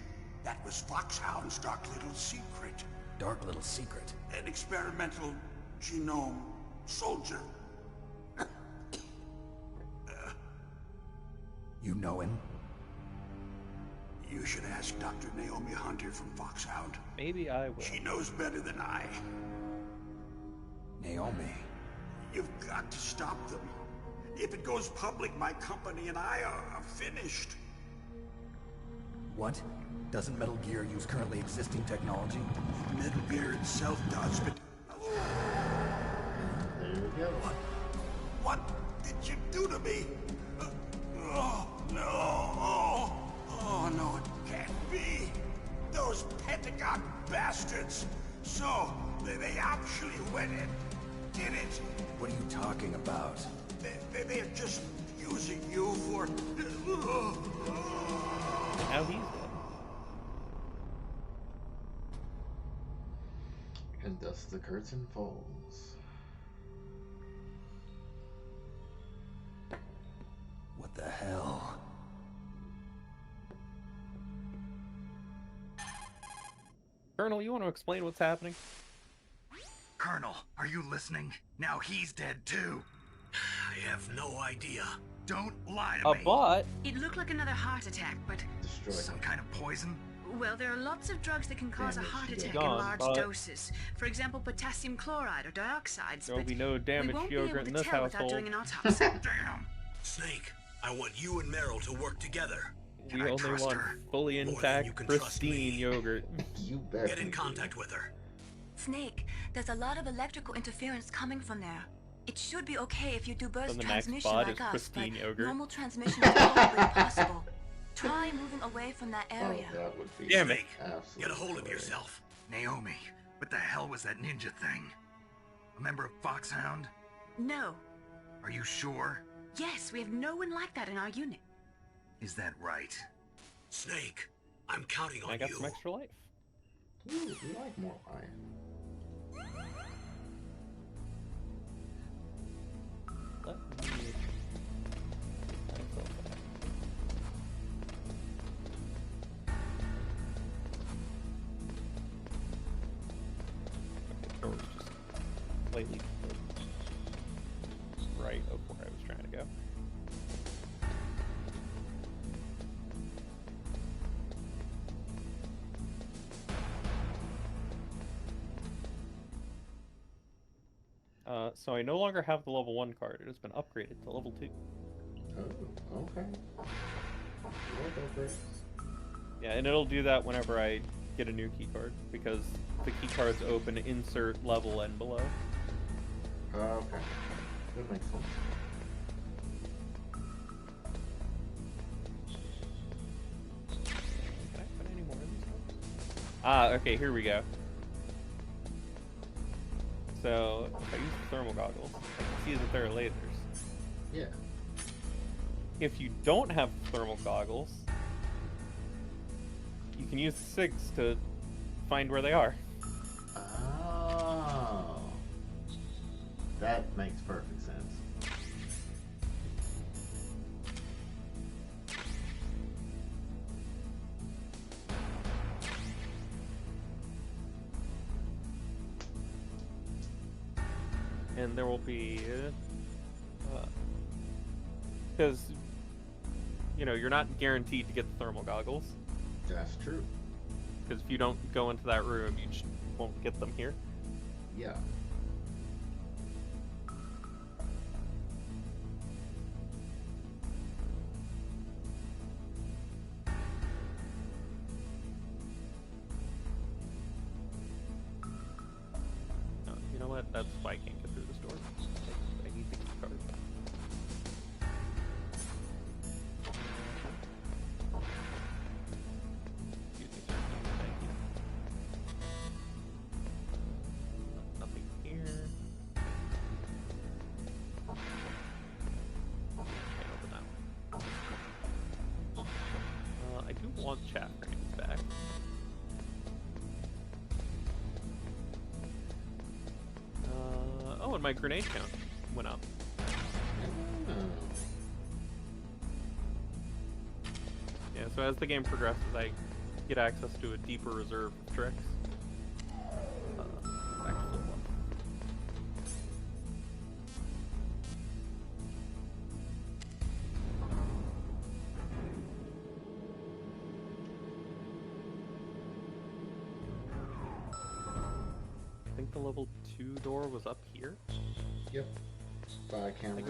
That was Foxhound's dark little secret. Dark little secret? An experimental genome soldier. You know him? You should ask Dr. Naomi Hunter from Foxhound. Maybe I will. She knows better than I. Naomi. You've got to stop them. If it goes public, my company and I are finished. What? Doesn't Metal Gear use currently existing technology? Metal Gear itself does, but... There we go. What did you do to me? Oh, no. Oh, no, it can't be. Those Pentagon bastards. So, they actually went and did it. What are you talking about? They're just using you for... Now he's dead. And thus the curtain falls. Colonel, you want to explain what's happening? Colonel, are you listening? Now he's dead too. I have no idea. Don't lie to me. But It looked like another heart attack, but... Some kind of poison? Well, there are lots of drugs that can cause a heart attack in large doses. For example, potassium chloride or dioxides. There'll be no damaged yogurt in this household. Doing an autopsy. Damn. Snake, I want you and Meryl to work together. We only want fully intact, pristine yogurt. You better get in contact with her. Snake, there's a lot of electrical interference coming from there. It should be okay if you do burst transmission like us, but normal transmission is probably possible. Try moving away from that area. Oh, that would be Damn it! Get a hold of yourself. Naomi, what the hell was that ninja thing? A member of Foxhound? No. Are you sure? Yes, we have no one like that in our unit. Is that right? Snake, I'm counting on you. I got some extra life. Ooh, you like more iron. Let me... Or just slightly right of where I was trying to go. So I no longer have the level 1 card. It has been upgraded to level 2. Oh, okay. Yeah, and it'll do that whenever I get a new key card, because the key cards open insert level and below. Okay. That makes sense. Can I put any more in this one? Okay, here we go. So, if I use the thermal goggles, I can see that there are lasers. Yeah. If you don't have thermal goggles, you can use the SIGs to find where they are. Oh. That makes perfect sense. And there will be... because, you know, you're not guaranteed to get the thermal goggles. That's true. Because if you don't go into that room, you just won't get them here. Yeah. No, you know what? That's why I can't get through this door. I need the key card. Excuse me, sir. Thank you. Nothing here. Can't open that one. I do want chaff grenades back. Oh, and my grenade count went up. Yeah, so as the game progresses, I get access to a deeper reserve of tricks. Back to full one. I think the level 2 door was up here. Yep. By camera.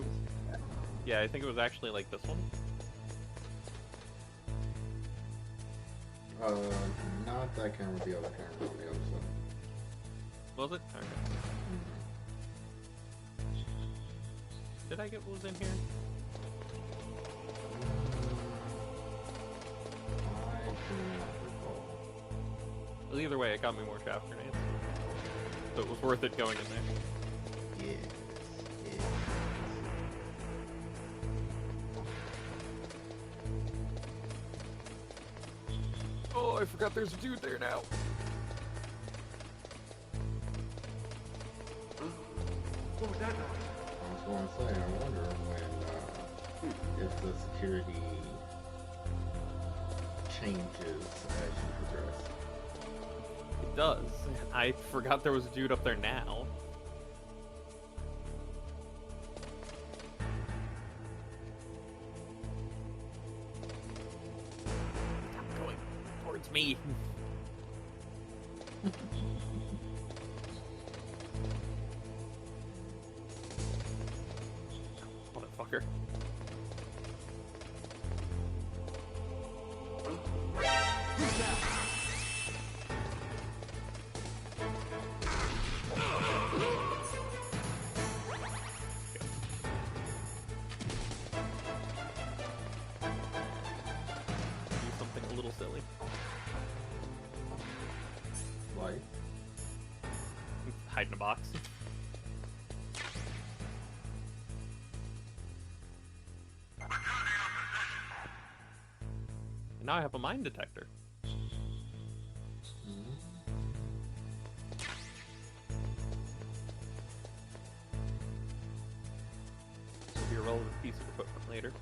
Yeah, I think it was actually like this one. Not that camera, the other camera on the other side. Was it? Okay. Did I get what was in here? I do not recall. Well, either way, it got me more chaff grenades. So it was worth it going in there. Yes. Yes. Oh, I forgot there's a dude there now. What was that? I was going to say, I wonder when, if the security changes as you progress. does. I forgot there was a dude up there now. Stop going towards me. Motherfucker. Silly. Why? Hide in a box. And now I have a mine detector. This will be a relevant piece of equipment later.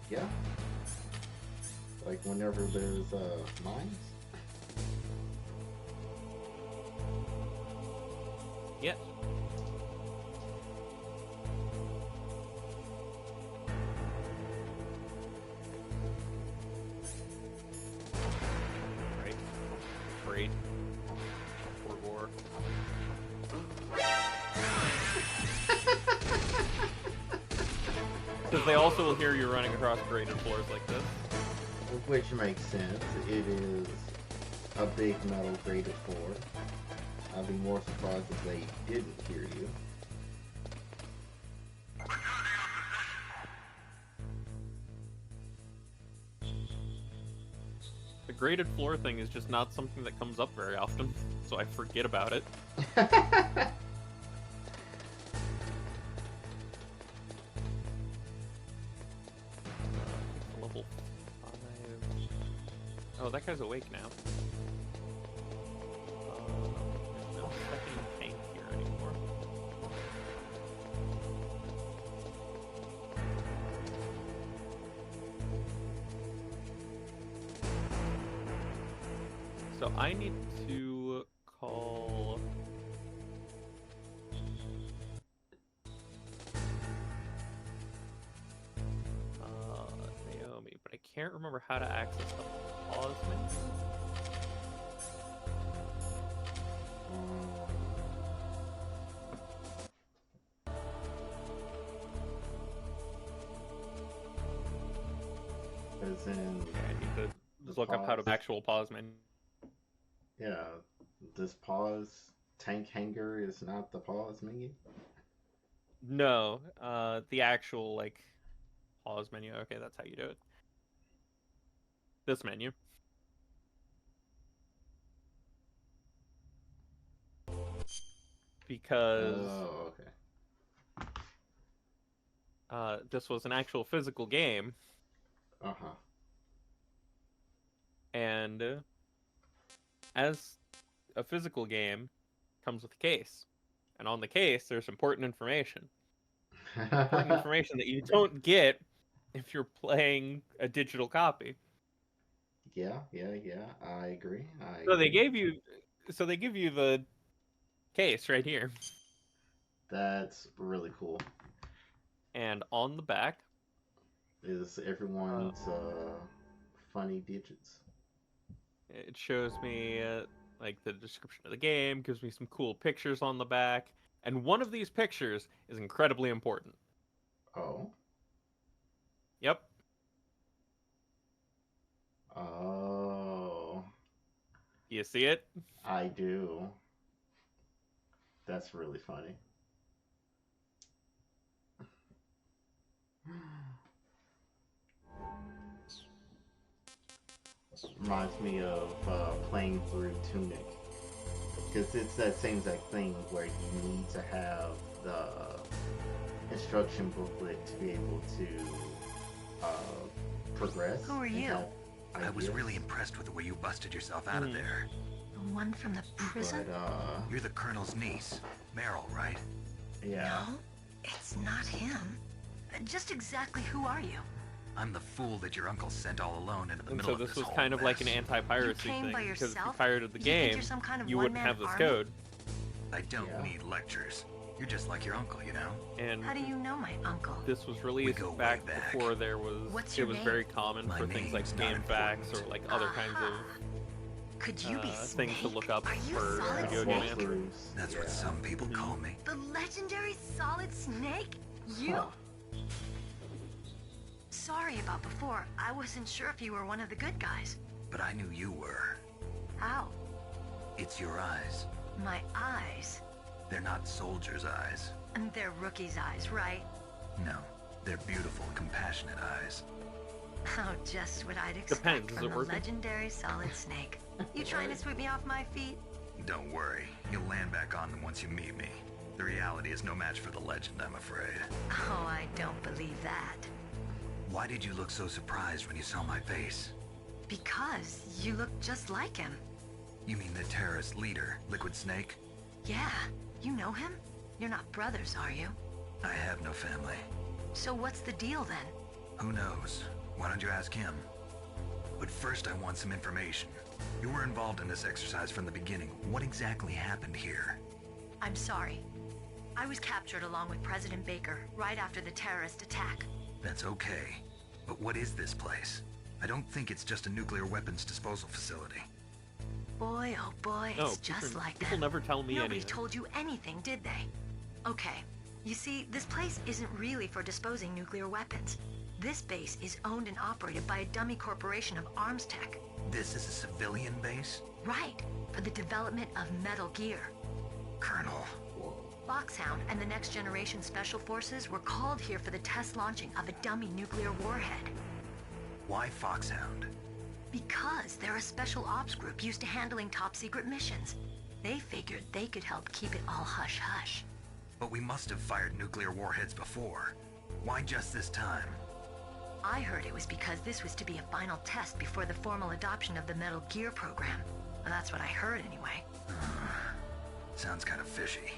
Yeah. Like whenever there's mines? Yeah. Right. Great. World War. Because they also will hear you running across graded floors like this. Which makes sense. It is a big metal graded floor. I'd be more surprised if they didn't hear you. The graded floor thing is just not something that comes up very often, so I forget about it. Level 5. Oh, that guy's awake now. There's no second tank here anymore. So I need to call... Naomi, but I can't remember how to access the pause menu. As in... Okay, I need to just look up how to actual pause menu. Yeah, this pause tank hanger is not the pause menu? No, the actual, like, pause menu. Okay, that's how you do it. This menu. Because... Oh, okay. This was an actual physical game. Uh-huh. And as a physical game comes with a case. And on the case, there's important information. Important information that you don't get if you're playing a digital copy. Yeah, I agree. So they give you the case right here. That's really cool. And on the back is everyone's funny digits. It shows me like the description of the game, gives me some cool pictures on the back, and one of these pictures is incredibly important. Oh. Yep. Oh. You see it? I do. That's really funny. Reminds me of playing through Tunic. Because it's that same exact thing where you need to have the instruction booklet to be able to progress. Who are you? I was really impressed with the way you busted yourself out of there. The one from the prison? But, you're the Colonel's niece, Meryl, right? Yeah. No, it's not him. Just exactly who are you? I'm the fool that your uncle sent all alone into the middle of this So this was whole kind of like an mess. anti-piracy thing, by because if you yourself? pirated the You think game, you're some kind of you wouldn't one-man have this army? code. I don't need lectures. You're just like your uncle, you know? And How do you know my uncle? this was released go back way back. before there was. What's It your was name? very common My for things like name's not game facts or important. like other kinds of Could you be things to Snake? look up Are you for Solid video game Snake? answers. That's what some people call me. The legendary Solid Snake? You? Huh. Sorry about before. I wasn't sure if you were one of the good guys. But I knew you were. How? It's your eyes. My eyes. They're not soldiers' eyes. And they're rookie's eyes, right? No, they're beautiful, compassionate eyes. Oh, just what I'd expect Depends, is from it the working? legendary Solid Snake. You trying to sweep me off my feet? Don't worry, you'll land back on them once you meet me. The reality is no match for the legend, I'm afraid. Oh, I don't believe that. Why did you look so surprised when you saw my face? Because you look just like him. You mean the terrorist leader, Liquid Snake? Yeah, you know him? You're not brothers, are you? I have no family. So what's the deal then? Who knows? Why don't you ask him? But first I want some information. You were involved in this exercise from the beginning. What exactly happened here? I'm sorry. I was captured along with President Baker right after the terrorist attack. That's okay. But what is this place? I don't think it's just a nuclear weapons disposal facility. Boy, oh boy, No, it's just like that. people never tell me Nobody anything. told you anything, did they? Okay, you see, this place isn't really for disposing nuclear weapons. This base is owned and operated by a dummy corporation of arms tech. This is a civilian base? Right, for the development of Metal Gear. Colonel. Foxhound and the Next Generation Special Forces were called here for the test launching of a dummy nuclear warhead. Why Foxhound? Because they're a special ops group used to handling top-secret missions. They figured they could help keep it all hush-hush. But we must have fired nuclear warheads before. Why just this time? I heard it was because this was to be a final test before the formal adoption of the Metal Gear program. Well, that's what I heard anyway. Sounds kind of fishy.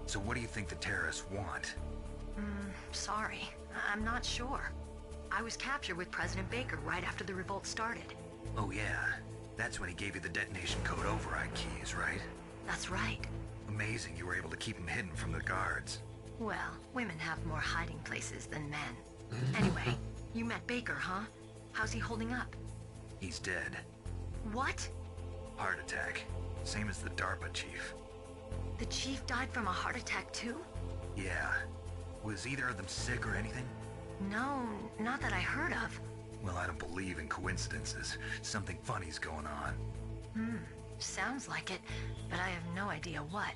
So what do you think the terrorists want? Sorry. I'm not sure. I was captured with President Baker right after the revolt started. Oh yeah, that's when he gave you the detonation code override keys, right? That's right. Amazing you were able to keep him hidden from the guards. Well, women have more hiding places than men. Anyway, you met Baker, huh? How's he holding up? He's dead. What? Heart attack. Same as the DARPA chief. The chief died from a heart attack too? Yeah. Was either of them sick or anything? No, not that I heard of. Well, I don't believe in coincidences. Something funny's going on. Sounds like it, but I have no idea what.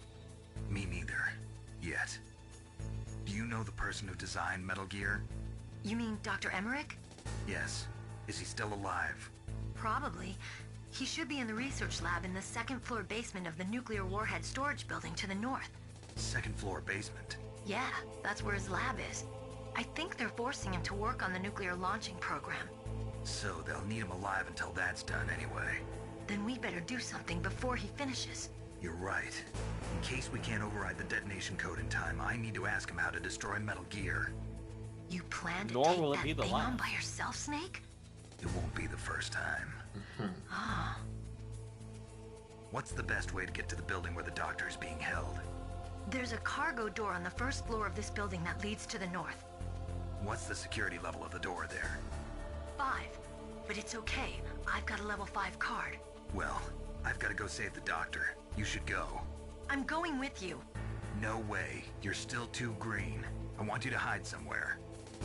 Me neither. Yet. Do you know the person who designed Metal Gear? You mean Dr. Emmerich? Yes. Is he still alive? Probably. He should be in the research lab in the second-floor basement of the nuclear warhead storage building to the north. Second floor basement. Yeah, that's where his lab is. I think they're forcing him to work on the nuclear launching program. So they'll need him alive until that's done anyway. Then we better do something before he finishes. You're right. In case we can't override the detonation code in time, I need to ask him how to destroy Metal Gear. You plan to Nor take will it that be the thing on last. by yourself, Snake? It won't be the first time. Ah, What's the best way to get to the building where the doctor is being held? there's a cargo door on the first floor of this building that leads to the north. What's the security level of the door there? 5. But it's okay. I've got a level 5 card. Well, I've got to go save the doctor. You should go. I'm going with you. No way. You're still too green. I want you to hide somewhere.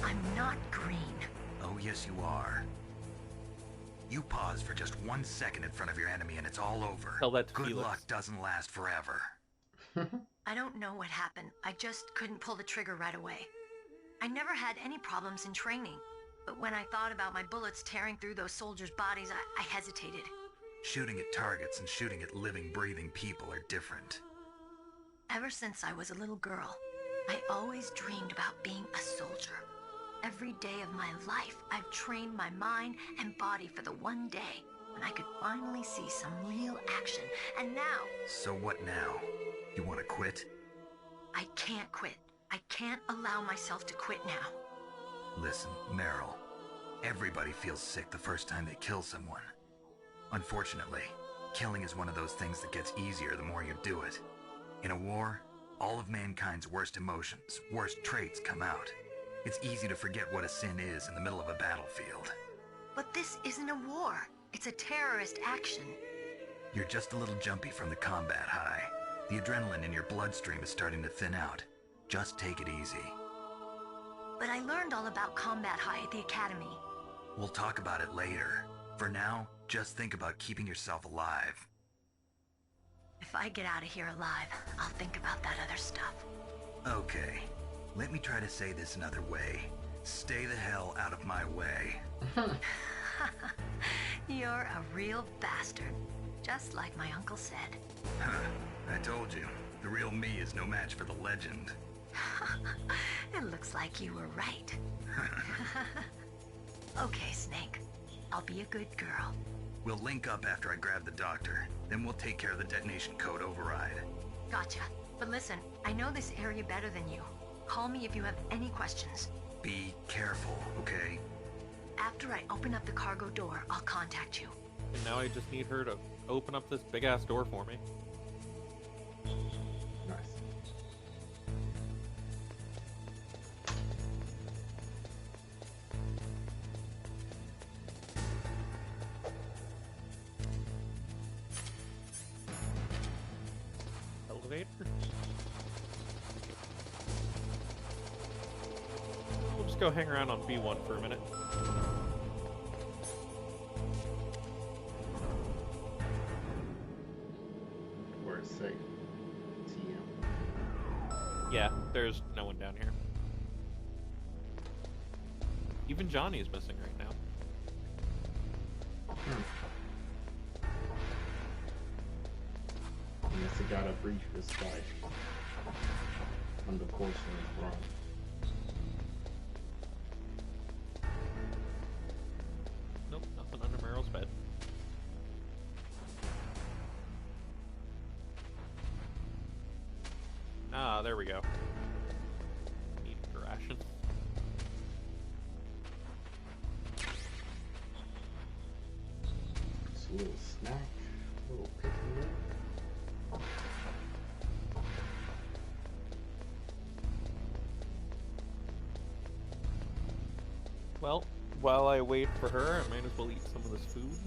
I'm not green. Oh, yes, you are. You pause for just 1 second in front of your enemy and it's all over. Tell that to Good Felix. luck doesn't last forever. I don't know what happened. I just couldn't pull the trigger right away. I never had any problems in training. But when I thought about my bullets tearing through those soldiers' bodies, I hesitated. Shooting at targets and shooting at living, breathing people are different. Ever since I was a little girl, I always dreamed about being a soldier. Every day of my life, I've trained my mind and body for the one day when I could finally see some real action. And now, So what now? You want to quit? I can't quit. I can't allow myself to quit now. Listen, Meryl. Everybody feels sick the first time they kill someone. Unfortunately, killing is one of those things that gets easier the more you do it. In a war, all of mankind's worst emotions, worst traits come out. It's easy to forget what a sin is in the middle of a battlefield. But this isn't a war. It's a terrorist action. You're just a little jumpy from the combat high. The adrenaline in your bloodstream is starting to thin out. Just take it easy. But I learned all about combat high at the academy. We'll talk about it later. For now, just think about keeping yourself alive. If I get out of here alive, I'll think about that other stuff. Okay. Let me try to say this another way. Stay the hell out of my way. You're a real bastard. Just like my uncle said. I told you. The real me is no match for the legend. It looks like you were right. Okay, Snake. I'll be a good girl. We'll link up after I grab the doctor. Then we'll take care of the detonation code override. Gotcha. But listen, I know this area better than you. Call me if you have any questions. Be careful, okay? After I open up the cargo door, I'll contact you. And now I just need her to open up this big-ass door for me. Nice. Elevator? We'll just go hang around on B1 for a minute. Where it's safe. TM. Yeah, there's no one down here. Even Johnny is missing right now. Unless he got a breach this fight. And the course was wrong. Nope, nothing under Meryl's bed. Ah, there we go. Need a ration. It's a little snack, a little pick me up. Well, while I wait for her, I might as well eat some of this food.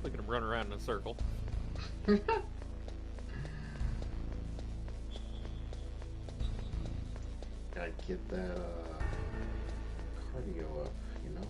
Look at him run around in a circle. Gotta get that cardio up, you know?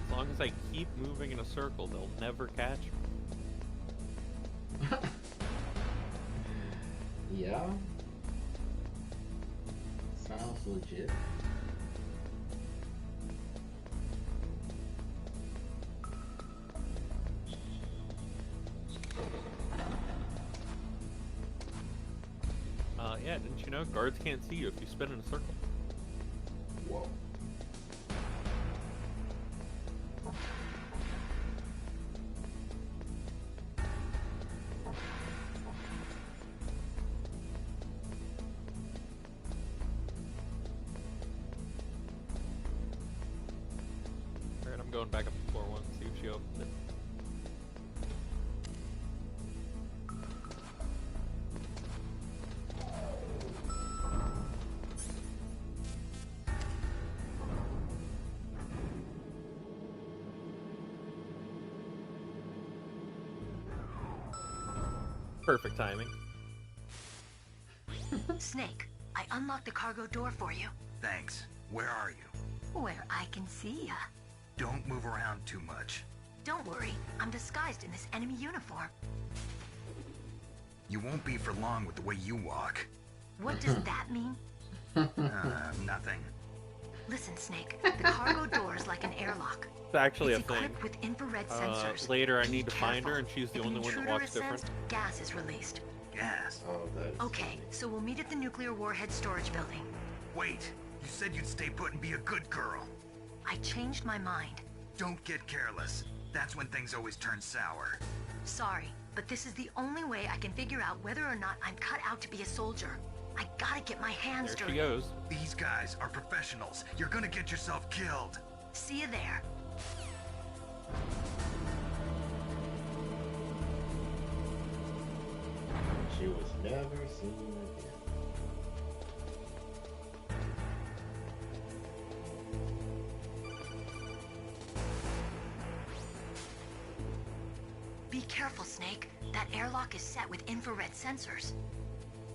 As long as I keep moving in a circle, they'll never catch me. Yeah. Sounds legit. Yeah, didn't you you know, guards can't see you if you spin in a circle. Whoa. Alright, I'm going back up to floor 1 to see if she opens it. Perfect timing. Snake, I unlocked the cargo door for you. Thanks. Where are you? Where I can see ya. Don't move around too much. Don't worry, I'm disguised in this enemy uniform. You won't be for long with the way you walk. What does that mean? Nothing. Listen, Snake, the cargo door is like an airlock. It's actually It's a thing. equipped with infrared sensors. Later I Be need to find her, and she's the If only an one that intruder walks is different. sensed, gas is released. Gas. Oh, that's Okay, so we'll meet at the nuclear warhead storage building. Wait. You said you'd stay put and be a good girl. I changed my mind. Don't get careless. That's when things always turn sour. Sorry, but this is the only way I can figure out whether or not I'm cut out to be a soldier. I gotta get my hands There dirty. she goes. These guys are professionals. You're gonna get yourself killed. See you there. She was never seen again. Be careful, Snake. That airlock is set with infrared sensors.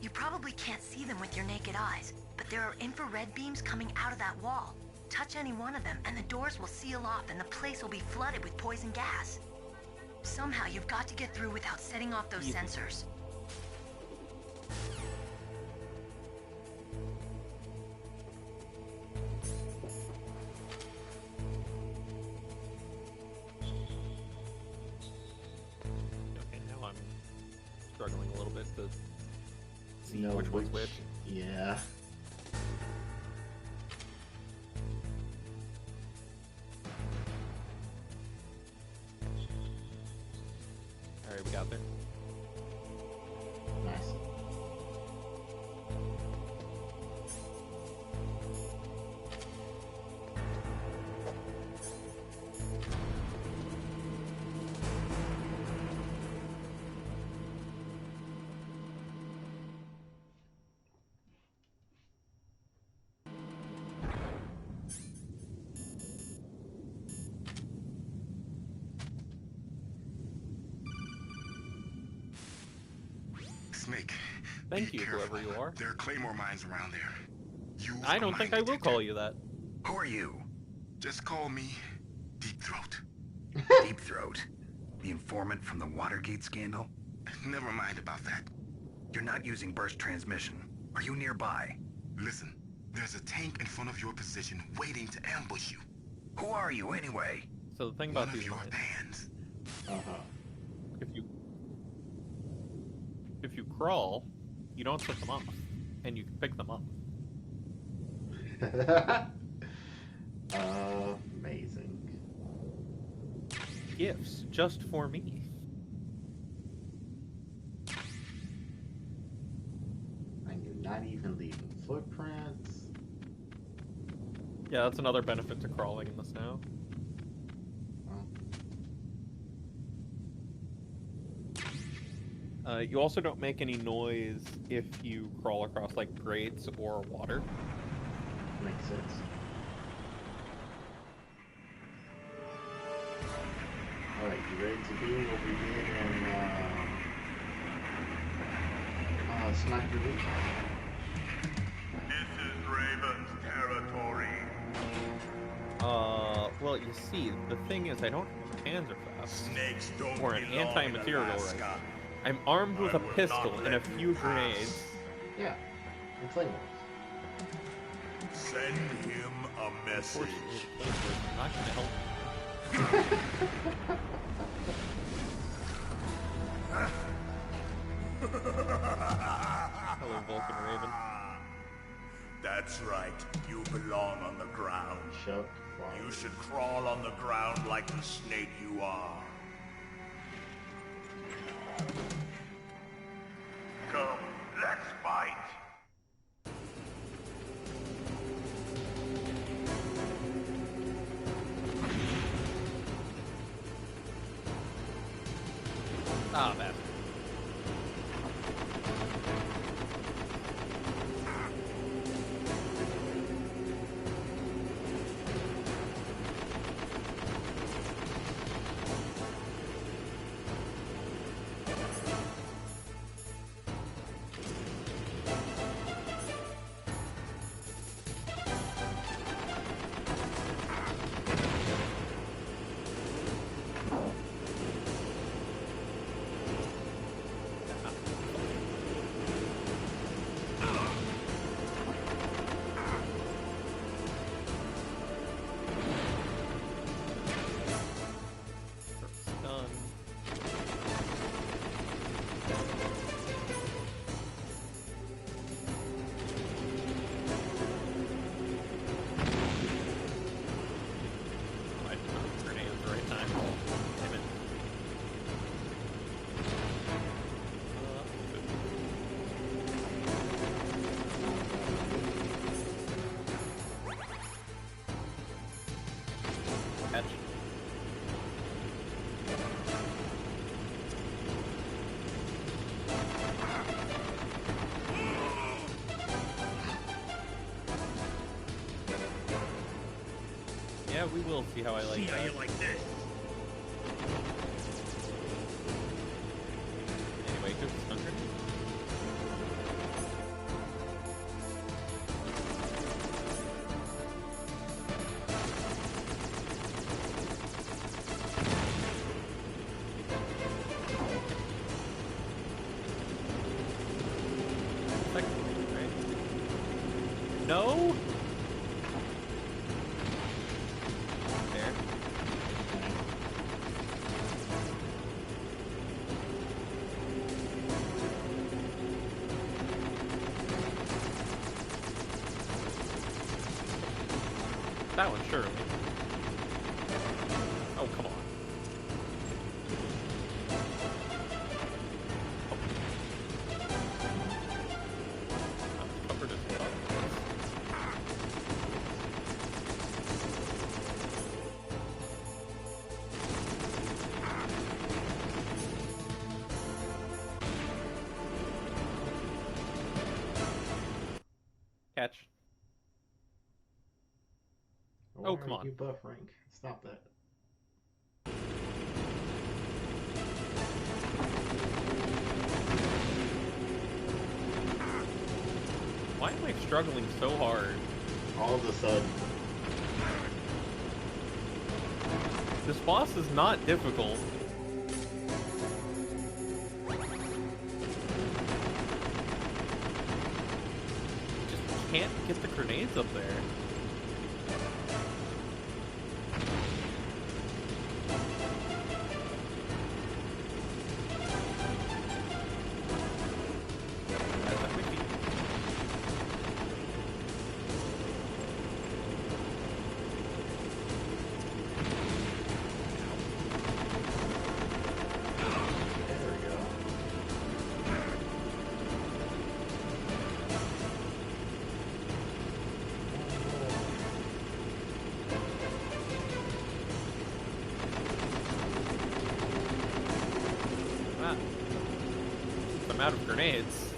You probably can't see them with your naked eyes, but there are infrared beams coming out of that wall. Touch any one of them, and the doors will seal off, and the place will be flooded with poison gas. Somehow, you've got to get through without setting off those sensors. Okay, now I'm struggling a little bit to see No, which one's which. Yeah. Alright, we got there. Nice. Snake. Thank be you, careful. whoever you are. There are claymore mines around there. Use I a don't think mine I will detector. call you that. Who are you? Just call me Deep Throat. Deep Throat. The informant from the Watergate scandal? Never mind about that. You're not using burst transmission. Are you nearby? Listen, there's a tank in front of your position waiting to ambush you. Who are you anyway? So the thing about One of these your mines, fans. if you crawl, you don't set them off, and you can pick them up. Amazing. Gifts just for me. And you're not even leaving footprints. Yeah, that's another benefit to crawling in the snow. You also don't make any noise if you crawl across like grates or water. Makes sense. Alright, you ready to do what we did in Sniper League? This is Raven's territory. Well, you see, the thing is, I don't have Panzerfaust Snakes don't or an belong in anti-material Alaska. rifle. I'm armed with I a will pistol not and a let few you pass. grenades. Yeah, and claymores. Send him a message. I'm not gonna help. Hello, Vulcan Raven. Chuck. You should crawl on the ground like the snake you are. Come, let's fight. Ah, bad. Yeah, we will see how I like that. How you like this? Anyway, just stun grenade. No? There. That one, surely. Oh, come on. I'm covered as fuck. Catch. Oh, come on. You buffering. Stop that. Why am I struggling so hard? All of a sudden. This boss is not difficult. Just can't get the grenades up there. I'm out of grenades.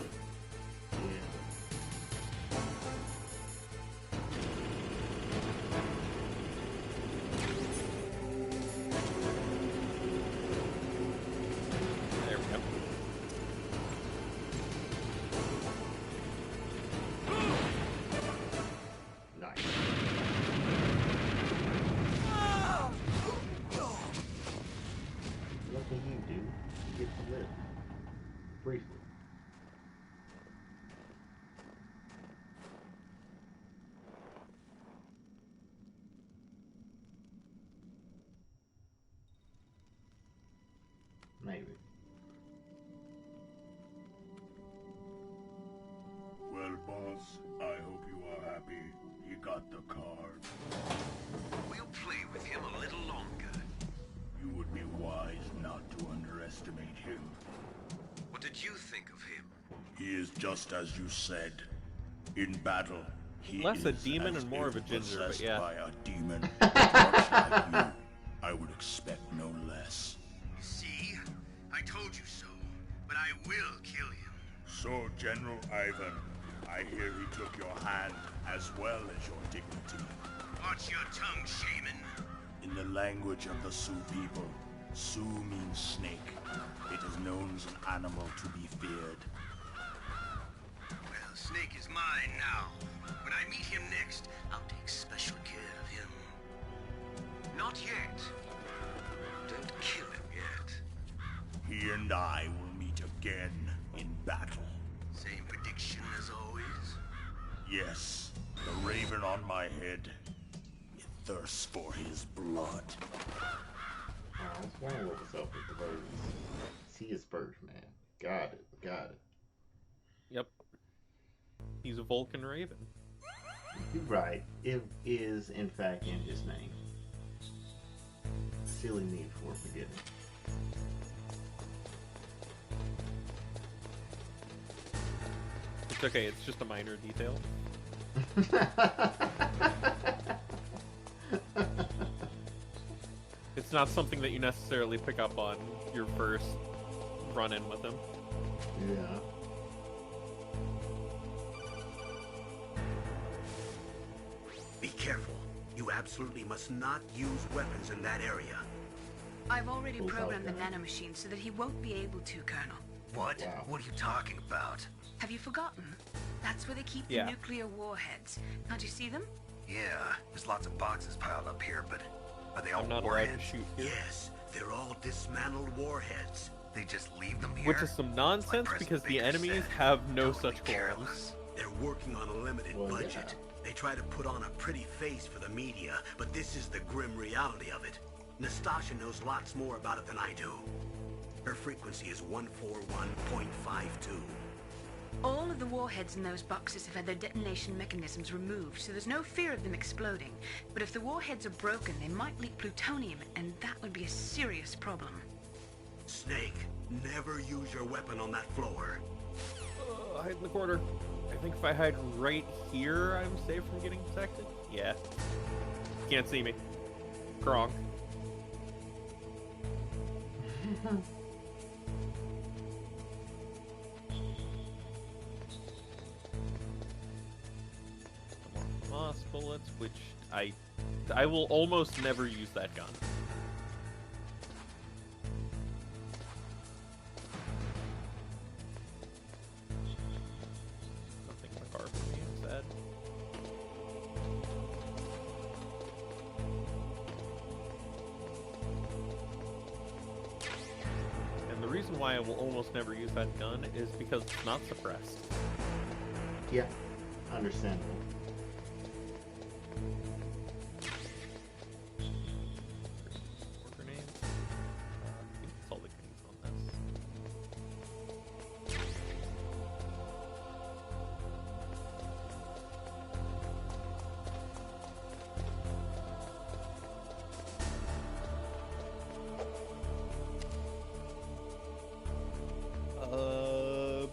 There we go. Nice. What can you do to get to live? Briefly. Maybe. Well, boss, I hope you are happy. It got the card. We'll play with him a little longer. You would be wise not to underestimate him. What did you think of him? He is just as you said. In battle, he less is a demon and more of a ginger, but possessed yeah. by a demon. Much like you, I would expect no less. See? I told you so, but I will kill him. So, General Ivan, I hear he took your hand as well as your dignity. Watch your tongue, shaman. In the language of the Sioux people, Sioux means snake. It is known as an animal to be feared. Well, Snake is mine now. When I meet him next, I'll take special care of him. Not yet. Don't kill him yet. He and I will meet again in battle. Same prediction as always? Yes, the raven on my head. It thirsts for his blood. I was wondering what was up with the birds. See his bird, man. Got it. Yep. He's a Vulcan Raven. You're right. It is, in fact, in his name. Silly me for forgetting. It's okay, it's just a minor detail. It's not something that you necessarily pick up on your first run-in with him. Yeah. Be careful. You absolutely must not use weapons in that area. I've already programmed the nanomachine so that he won't be able to, Colonel. What? Wow. What are you talking about? Have you forgotten? That's where they keep the nuclear warheads. Can't you see them? Yeah, there's lots of boxes piled up here, but are they all not warheads? allowed to shoot here. Yes, they're all dismantled warheads. They just leave them here? Which is some nonsense because the enemies have no such careless. They're working on a limited budget. They try to put on a pretty face for the media, but this is the grim reality of it. Nastasha knows lots more about it than I do. Her frequency is 141.52. All of the warheads in those boxes have had their detonation mechanisms removed, so there's no fear of them exploding. But if the warheads are broken, they might leak plutonium, and that would be a serious problem. Snake, never use your weapon on that floor. Hide in the corner. I think if I hide right here, I'm safe from getting detected. Yeah. Can't see me. Wrong. Moss bullets, which I will almost never use that gun. Nothing in the car for me instead. And the reason why I will almost never use that gun is because it's not suppressed. Yeah, understandable.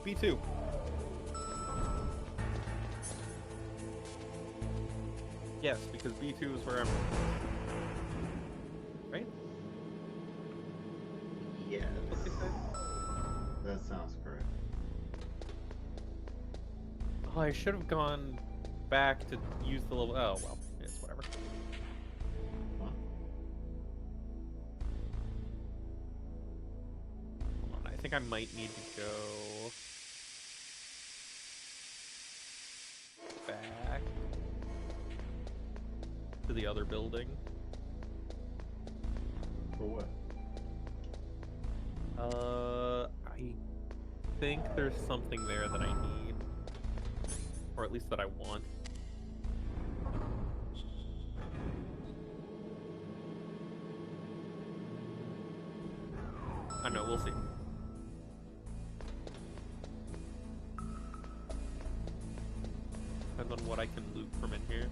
B2. Yes, because B2 is where I'm... Right? Yes. That sounds correct. Oh, I should have gone back to use the little... Oh, well, it's whatever. What? Hold on, I think I might need to go... back to the other building. For what? I think there's something there that I need. Or at least that I want. I don't know, we'll see. Depends on what I can loot from in here.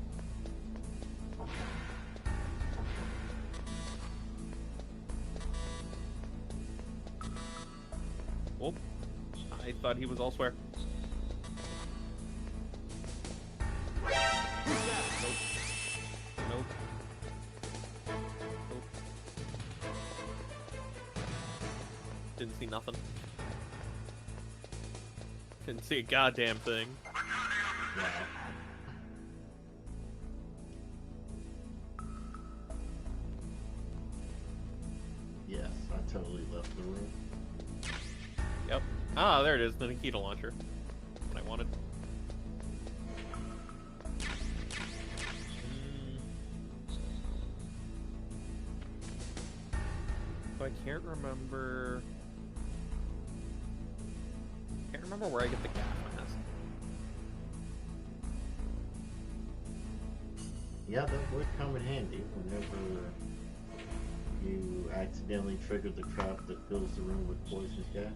Oh, I thought he was elsewhere. Nope. Nope. Nope. Didn't see nothing. Didn't see a goddamn thing. Wow. Yes, I totally left the room. Yep. Ah, there it is, the Nikita launcher. What I wanted. So I can't remember... where I get the gas mask. Yeah, that would come in handy whenever you accidentally trigger the trap that fills the room with poisonous gas.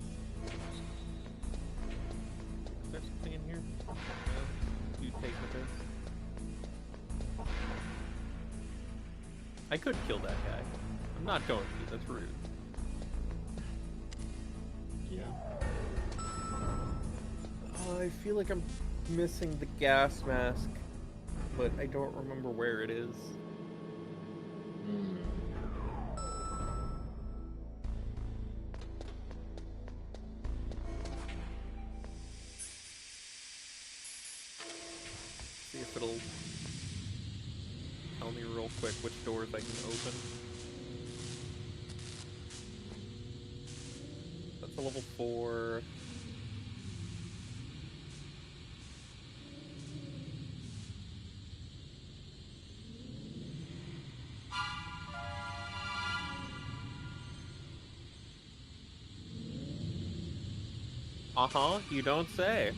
Is there something in here? No. You take the piss. I could kill that guy. I'm not going to. That's rude. Yeah. I feel like I'm missing the gas mask, but I don't remember where it is. See if it'll tell me real quick which doors I can open. That's a level 4. Uh-huh, you don't say.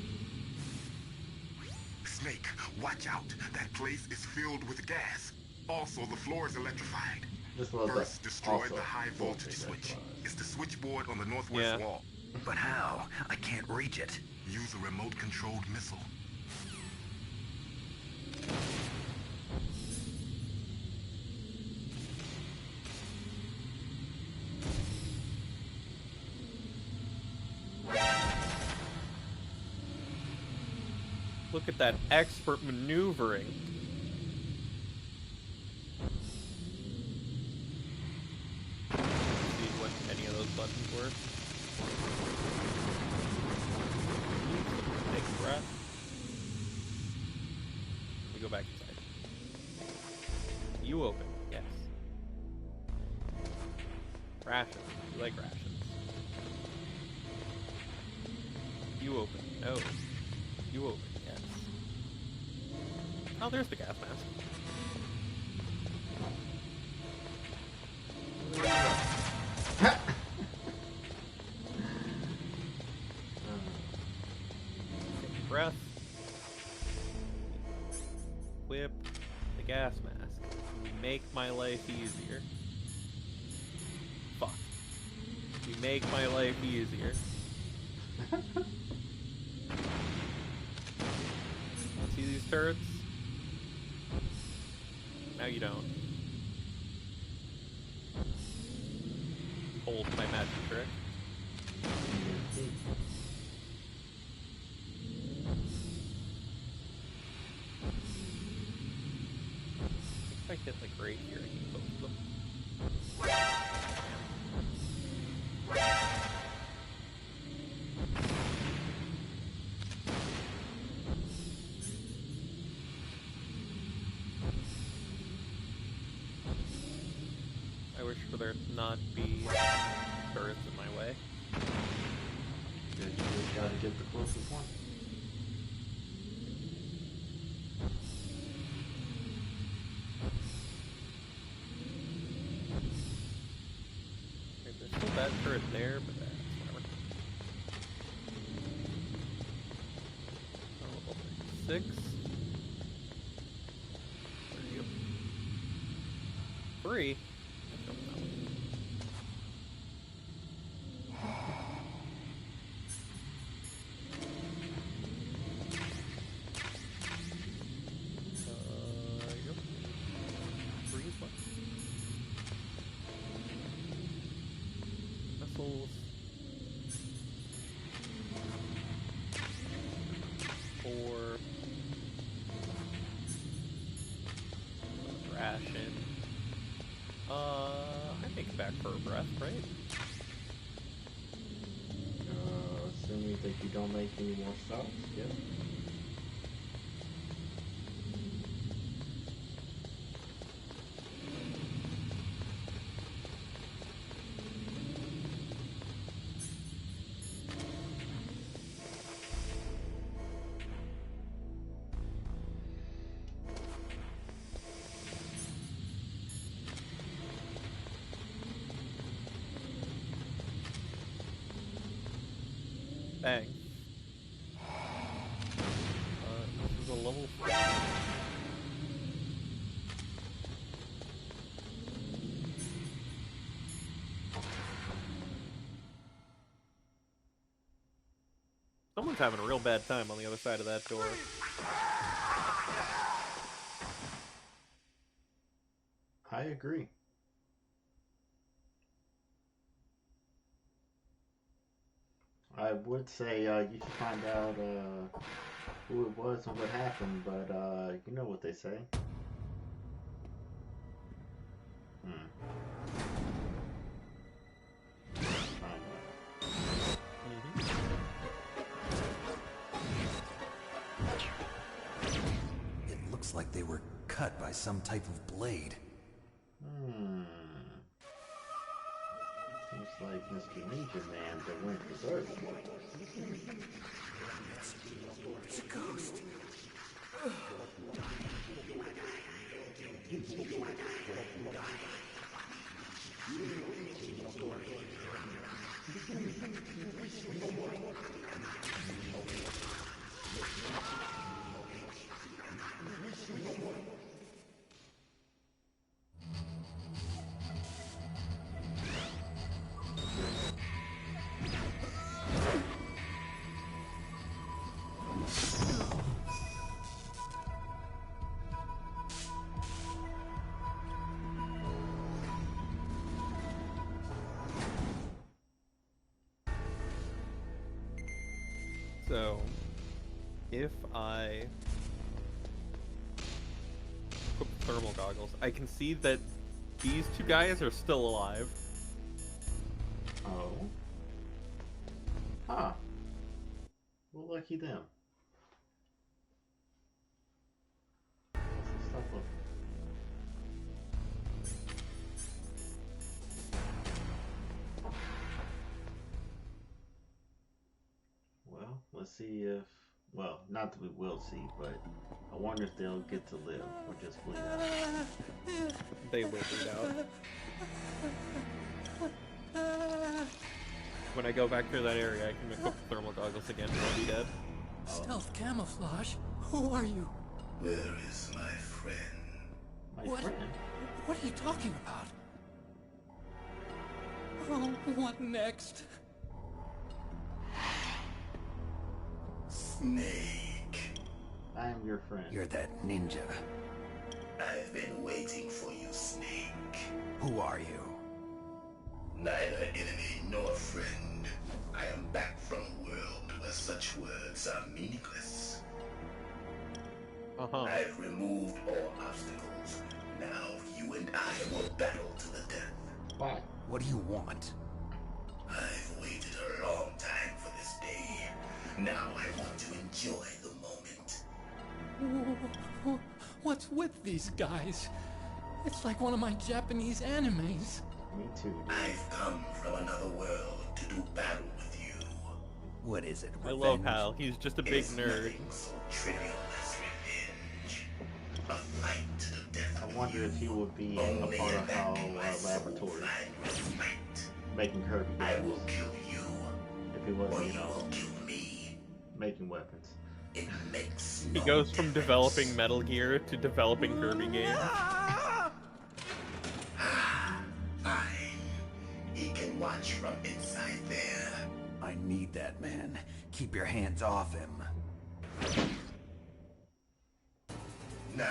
Snake, watch out. That place is filled with gas. Also, the floor is electrified. First, destroy the high voltage switch. It's the switchboard on the northwest wall. But how? I can't reach it. Use a remote-controlled missile. Look at that expert maneuvering. See what any of those buttons were. Take a breath. We go back inside. You open, yes. Rations. You like rations. You open, no. You open. Oh, there's the gas mask. Take a breath. Whip the gas mask. Make my life easier. Fuck. You make my life easier. See these turrets? Now you don't. Hold my magic trick. If I hit like right here, I can both of them. I wish for there to not be turrets in my way. You just gotta get the closest one. Okay, there's still that turret there, but that's whatever. Oh, level 6. There you go. 3. missiles. 4. Ration. I think back for a breath, right? Assuming that you don't make any more stops, yeah. Bang. This is a level 4. Someone's having a real bad time on the other side of that door. I agree. I would say you should find out who it was and what happened, but you know what they say. It looks like they were cut by some type of blade. Seems like Mr. Ninja Man that went berserk. It's a ghost. So, if I put the thermal goggles, I can see that these two guys are still alive. Oh. Huh. Well, lucky them. What's this stuff look? Well, let's see if... Well, not that we will see, but I wonder if they'll get to live or just bleed out. They will bleed out. When I go back through that area, I can equip the thermal goggles again and they'll be dead. Stealth camouflage? Who are you? Where is my friend? My friend? What are you talking about? Oh, what next? Snake. I am your friend. You're that ninja. I've been waiting for you, Snake. Who are you? Neither enemy nor friend. I am back from a world where such words are meaningless. I've removed all obstacles. Now you and I will battle to the death. Why? What do you want? I've waited a long time for this day. Now I want to enjoy the moment. What's with these guys? It's like one of my Japanese animes. Me too. I've come from another world to do battle with you. What is it? I love Hal. He's just a big nerd. Nothing so trivial as revenge. A fight to the death. I wonder if he would be a part of Hal Laboratory, making Kirby games. I will kill you. If he wasn't, you will kill me. Making weapons. It makes He goes from developing Metal Gear to developing Kirby games. Fine. He can watch from inside there. I need that man. Keep your hands off him. Now,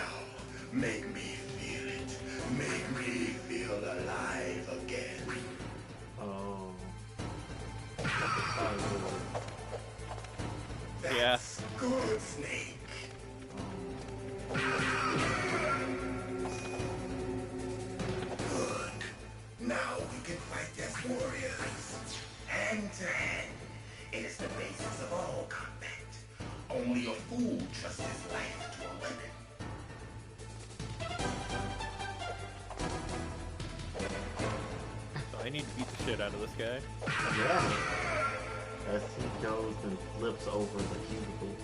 make me feel it. Make me feel alive again. Oh. Yeah. Good, Snake. Good. Now we can fight as warriors. Hand to hand. It is the basis of all combat. Only a fool trusts his life to a weapon. So I need to beat the shit out of this guy. Yeah. As he goes and flips over the cubicles.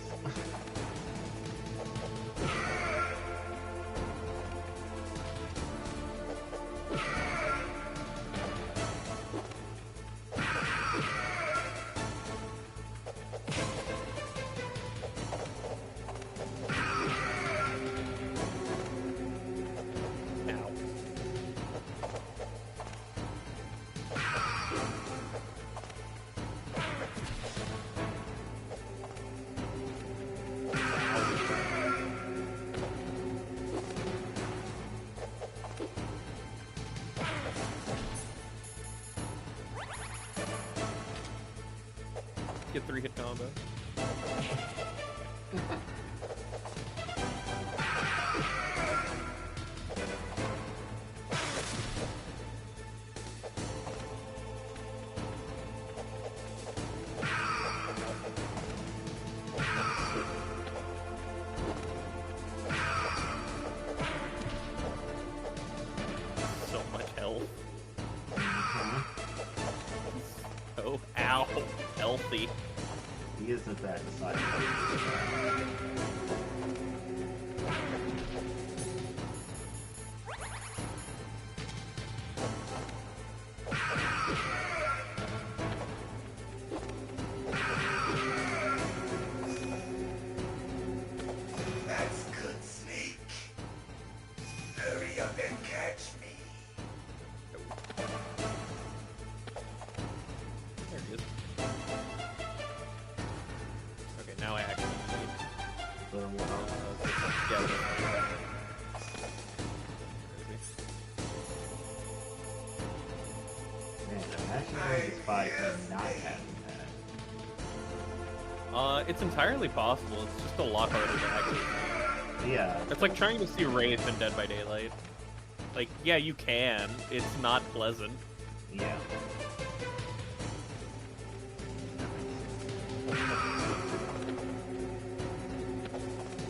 Get 3-hit combo. So much health. Oh, ow, healthy. He isn't that decided. That's good, Snake. Hurry up and catch me. There he is. Okay, now I actually need yeah, Man, imagine this fight and not having that. It's entirely possible. It's just a lot harder to actually. Yeah. It's like trying to see Wraith in Dead by Daylight. Like, yeah, you can. It's not pleasant. Yeah.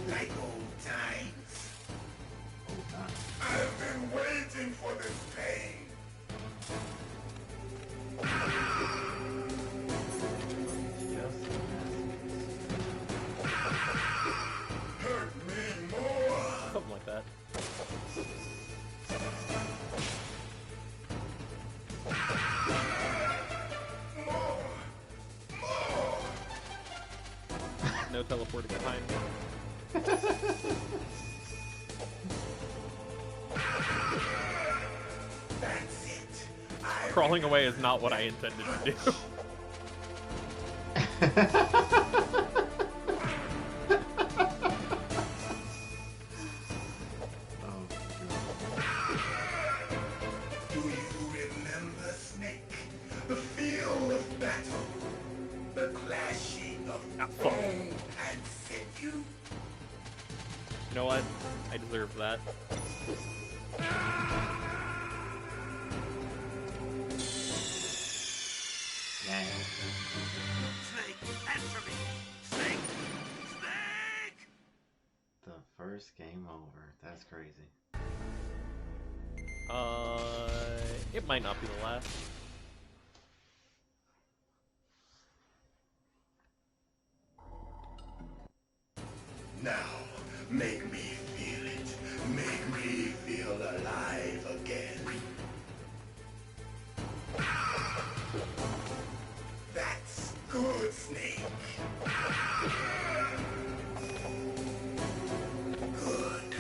Like old times. I've been waiting for this pain. Hurt me more. Something like that. No teleporting behind me. That's it. Crawling away is not what I intended to do. Do you remember, Snake? The field of battle. The clashing of foe and sinew. You know what? I deserve that. Snake, answer me! Snake! Snake! The first game over. That's crazy. It might not be the last. Now, make me feel it. Make me feel alive again. That's good, Snake. Good.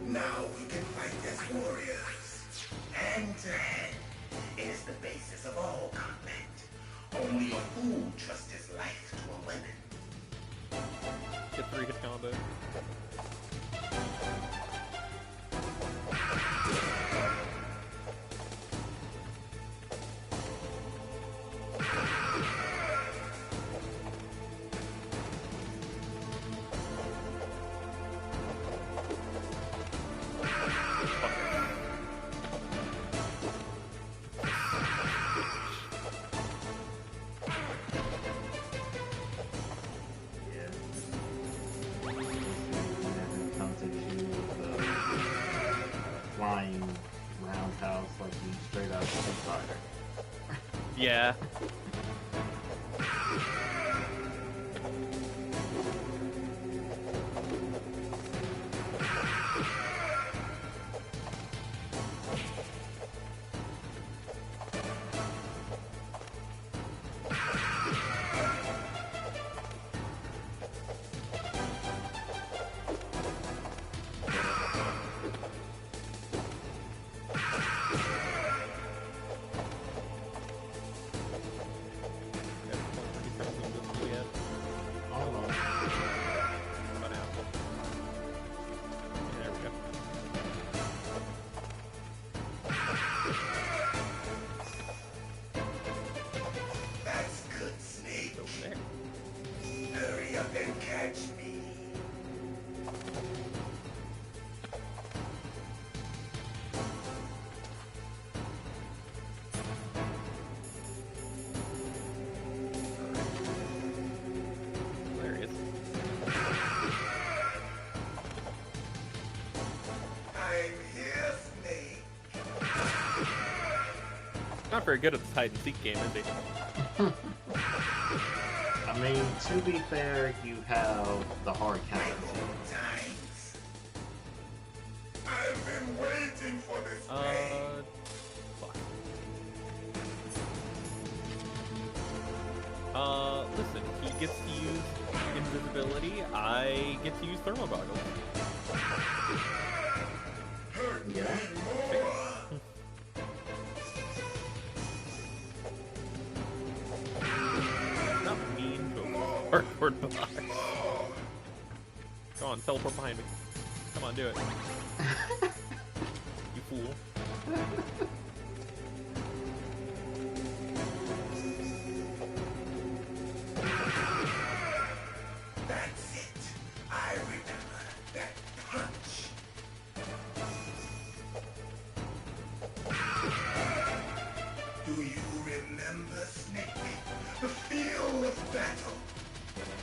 Now we can fight as warriors. Hand to hand. It is the basis of all combat. Only a fool trusts his life to a weapon. Get 3-hit combo. Yeah. Not very good at this hide-and-seek game, is he? I mean, to be fair, you have the hard counter. I've been waiting for this day. Fuck. Listen, he gets to use invisibility, I get to use thermal goggles. Yeah. Hardcore box. Go on, teleport behind me. Come on, do it. You fool. That's it. I remember that punch. Do you remember, Snake? The feel of battle.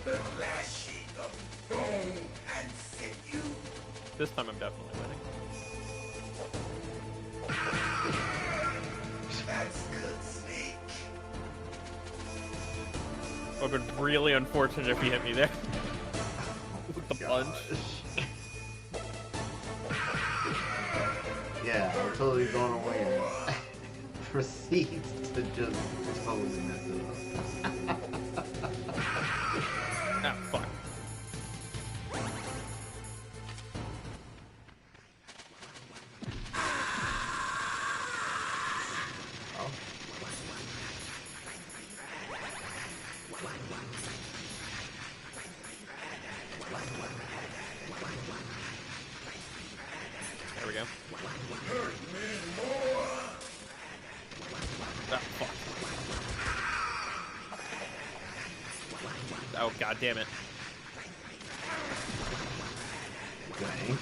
The clashing of bone and sinew. This time I'm definitely winning. That's good, Snake. It would have been really unfortunate if he hit me there. With the punch. Yeah, I'm totally going away and proceeds to just totally mess it up. Ah, fuck. There we go. Ah, fuck. Oh, god damn it. Dang.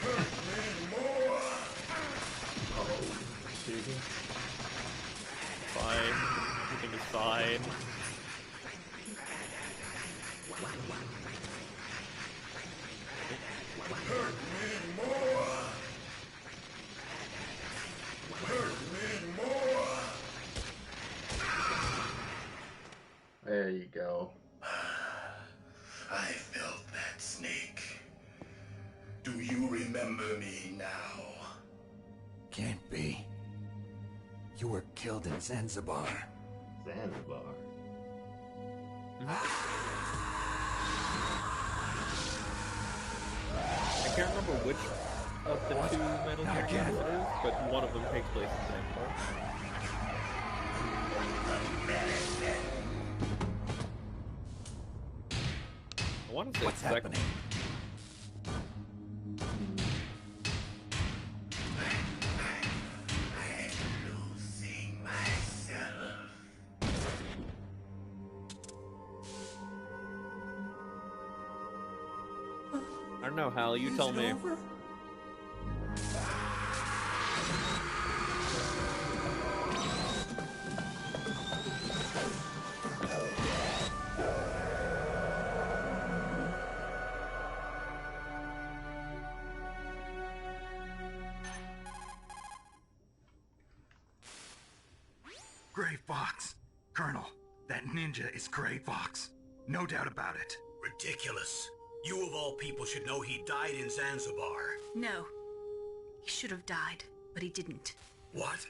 Fine. Everything is fine. There you go. I felt that, Snake. Do you remember me now? Can't be. You were killed in Zanzibar. Zanzibar. I can't remember which of the two Metal Gear games it is, but one of them takes place in Zanzibar. I want to say What's happening? Losing myself. I don't know, Hal, you tell me. Gray Fox, That ninja is Gray Fox. No doubt about it. Ridiculous. You of all people should know he died in Zanzibar. No. He should have died, but he didn't. What?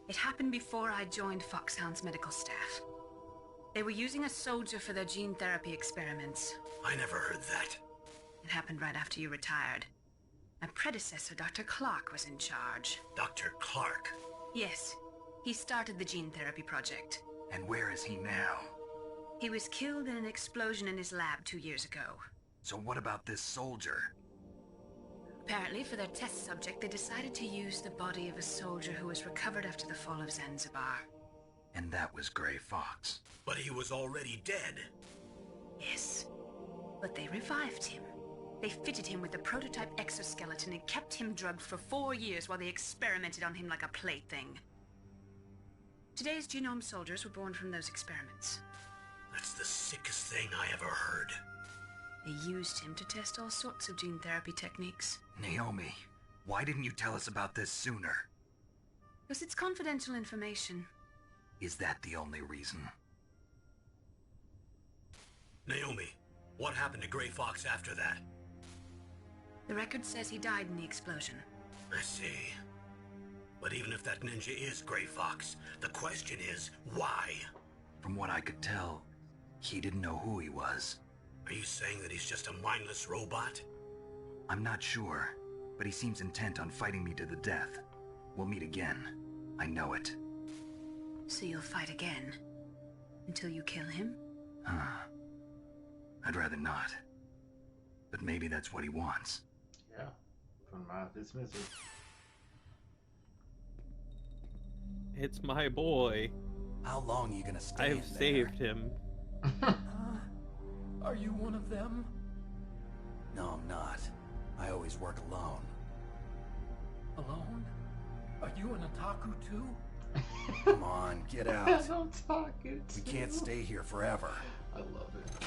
It happened before I joined Foxhound's medical staff. They were using a soldier for their gene therapy experiments. I never heard that. It happened right after you retired. My predecessor, Dr. Clark, was in charge. Dr. Clark? Yes. He started the gene therapy project. And where is he now? He was killed in an explosion in his lab 2 years ago. So what about this soldier? Apparently, for their test subject, they decided to use the body of a soldier who was recovered after the fall of Zanzibar. And that was Gray Fox. But he was already dead. Yes. But they revived him. They fitted him with a prototype exoskeleton and kept him drugged for 4 years while they experimented on him like a plaything. Today's genome soldiers were born from those experiments. That's the sickest thing I ever heard. They used him to test all sorts of gene therapy techniques. Naomi, why didn't you tell us about this sooner? Because it's confidential information. Is that the only reason? Naomi, what happened to Gray Fox after that? The record says he died in the explosion. I see. But even if that ninja is Gray Fox, the question is, why? From what I could tell, he didn't know who he was. Are you saying that he's just a mindless robot? I'm not sure, but he seems intent on fighting me to the death. We'll meet again. I know it. So you'll fight again? Until you kill him? I'd rather not. But maybe that's what he wants. Yeah, from my dismissal. It's my boy. How long are you gonna stay I've saved him. Are you one of them? No, I'm not. I always work alone. Alone? Are you an otaku too? Come on, get out. Otaku too. We can't stay here forever. I love it.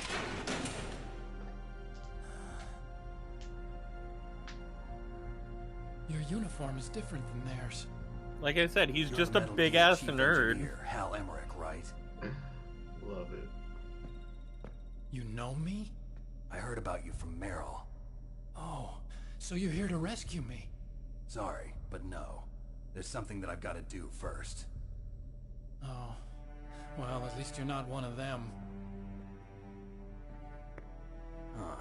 Your uniform is different from theirs. Like I said, he's You're just the a Metal big Gear ass Chief nerd. Engineer, Hal Emmerich, right? Love it. You know me? I heard about you from Meryl. Oh, so you're here to rescue me? Sorry, but no. There's something that I've got to do first. Oh, well, at least you're not one of them. Huh.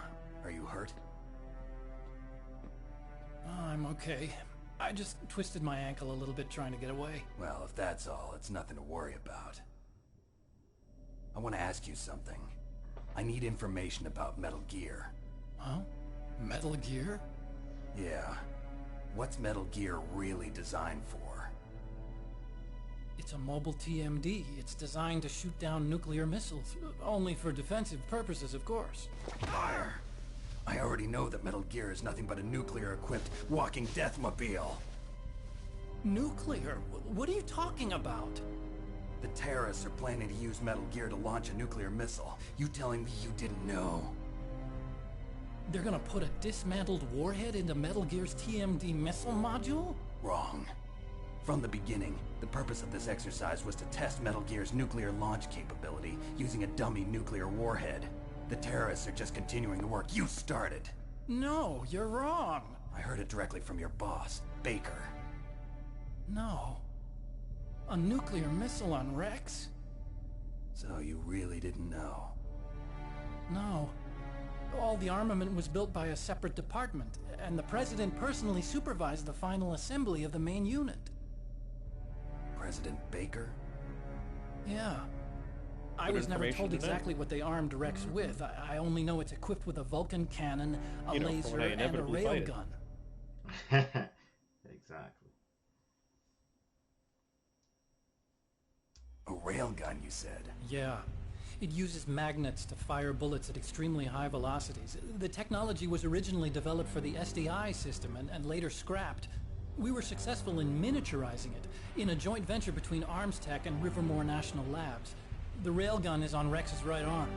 Are you hurt? I'm okay. I just twisted my ankle a little bit trying to get away. Well, if that's all, it's nothing to worry about. I want to ask you something. I need information about Metal Gear. Huh? Metal Gear? Yeah. What's Metal Gear really designed for? It's a mobile TMD. It's designed to shoot down nuclear missiles. Only for defensive purposes, of course. Fire! I already know that Metal Gear is nothing but a nuclear-equipped walking deathmobile. Nuclear? What are you talking about? The terrorists are planning to use Metal Gear to launch a nuclear missile. You telling me you didn't know? They're gonna put a dismantled warhead into Metal Gear's TMD missile module? Wrong. From the beginning, the purpose of this exercise was to test Metal Gear's nuclear launch capability using a dummy nuclear warhead. The terrorists are just continuing the work you started. No, you're wrong. I heard it directly from your boss, Baker. No. A nuclear missile on Rex? So you really didn't know? No. All the armament was built by a separate department, and the President personally supervised the final assembly of the main unit. President Baker? Yeah. I was never told exactly what they armed Rex with. I only know it's equipped with a Vulcan cannon, a laser, and a railgun. Exactly. A railgun, you said? Yeah. It uses magnets to fire bullets at extremely high velocities. The technology was originally developed for the SDI system and later scrapped. We were successful in miniaturizing it in a joint venture between Arms Tech and Rivermore National Labs. The railgun is on Rex's right arm.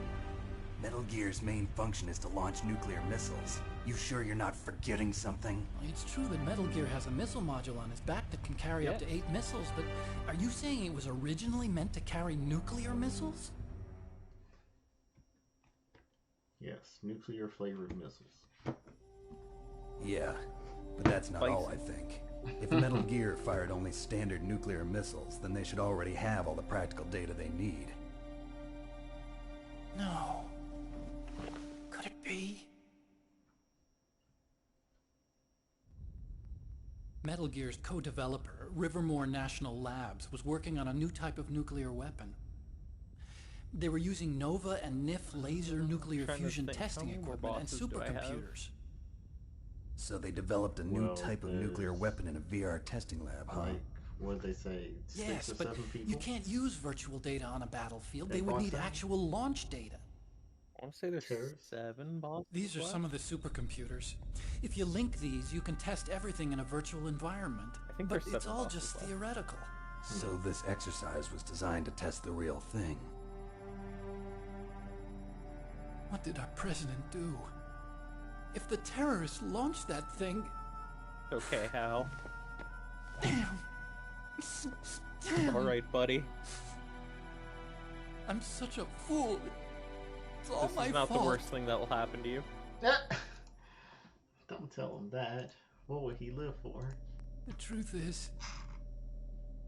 Metal Gear's main function is to launch nuclear missiles. You sure you're not forgetting something? It's true that Metal Gear has a missile module on its back that can carry up to 8 missiles, but are you saying it was originally meant to carry nuclear missiles? Yes, nuclear-flavored missiles. Yeah, but that's not all, I think. If Metal Gear fired only standard nuclear missiles, then they should already have all the practical data they need. No. Could it be? Metal Gear's co-developer, Rivermore National Labs, was working on a new type of nuclear weapon. They were using Nova and NIF laser nuclear fusion testing equipment and supercomputers. So they developed a new type of nuclear weapon in a VR testing lab, huh? Like, what did they say? Yes, 6 or but 7 people? you can't use virtual data on a battlefield. They would boss need that? actual launch data. I want to say there's 7 bosses. These are some of the supercomputers. If you link these, you can test everything in a virtual environment. I think but there's it's 7 all bosses just left. theoretical. So this exercise was designed to test the real thing. What did our president do? If the terrorists launched that thing... Okay, Hal. Damn. Damn. Alright, buddy. I'm such a fool. It's all This my is not fault. the worst thing that will happen to you. Don't tell him that. What would he live for? The truth is,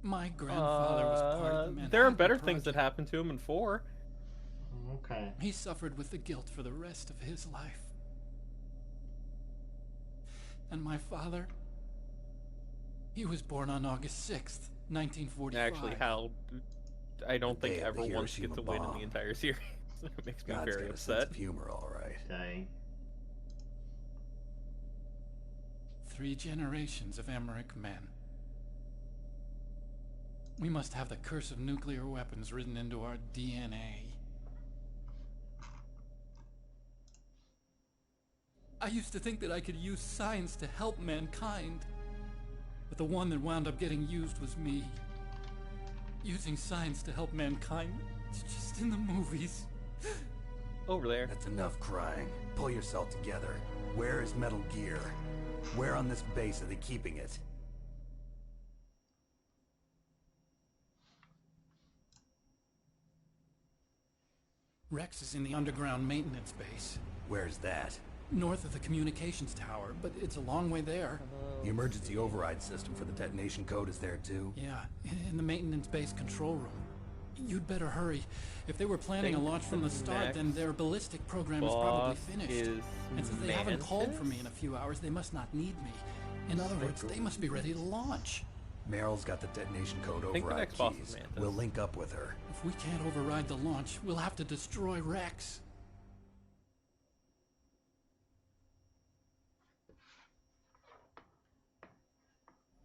my grandfather was part of the Manhattan there are better Project. things that happened to him in 4. Okay. He suffered with the guilt for the rest of his life. And my father, he was born on August 6th, 1945. Actually, Hal, I don't think Day of the ever once gets Hiroshima to win in bomb. the entire series. It makes me God's very got a sense upset. of humor, all right. Dang. 3 generations of Emmerich men. We must have the curse of nuclear weapons written into our DNA. I used to think that I could use science to help mankind, but the one that wound up getting used was me. Using science to help mankind, it's just in the movies. Over there. That's enough crying. Pull yourself together. Where is Metal Gear? Where on this base are they keeping it? Rex is in the underground maintenance base. Where's that? North of the communications tower, but it's a long way there. The emergency override system for the detonation code is there too? Yeah, in the maintenance base control room. You'd better hurry. If they were planning a launch from the start, then their ballistic program is probably finished. And since they haven't called for me in a few hours, they must not need me. In other words, they must be ready to launch. Meryl's got the detonation code think the override next boss is keys. Mantis. We'll link up with her. If we can't override the launch, we'll have to destroy Rex.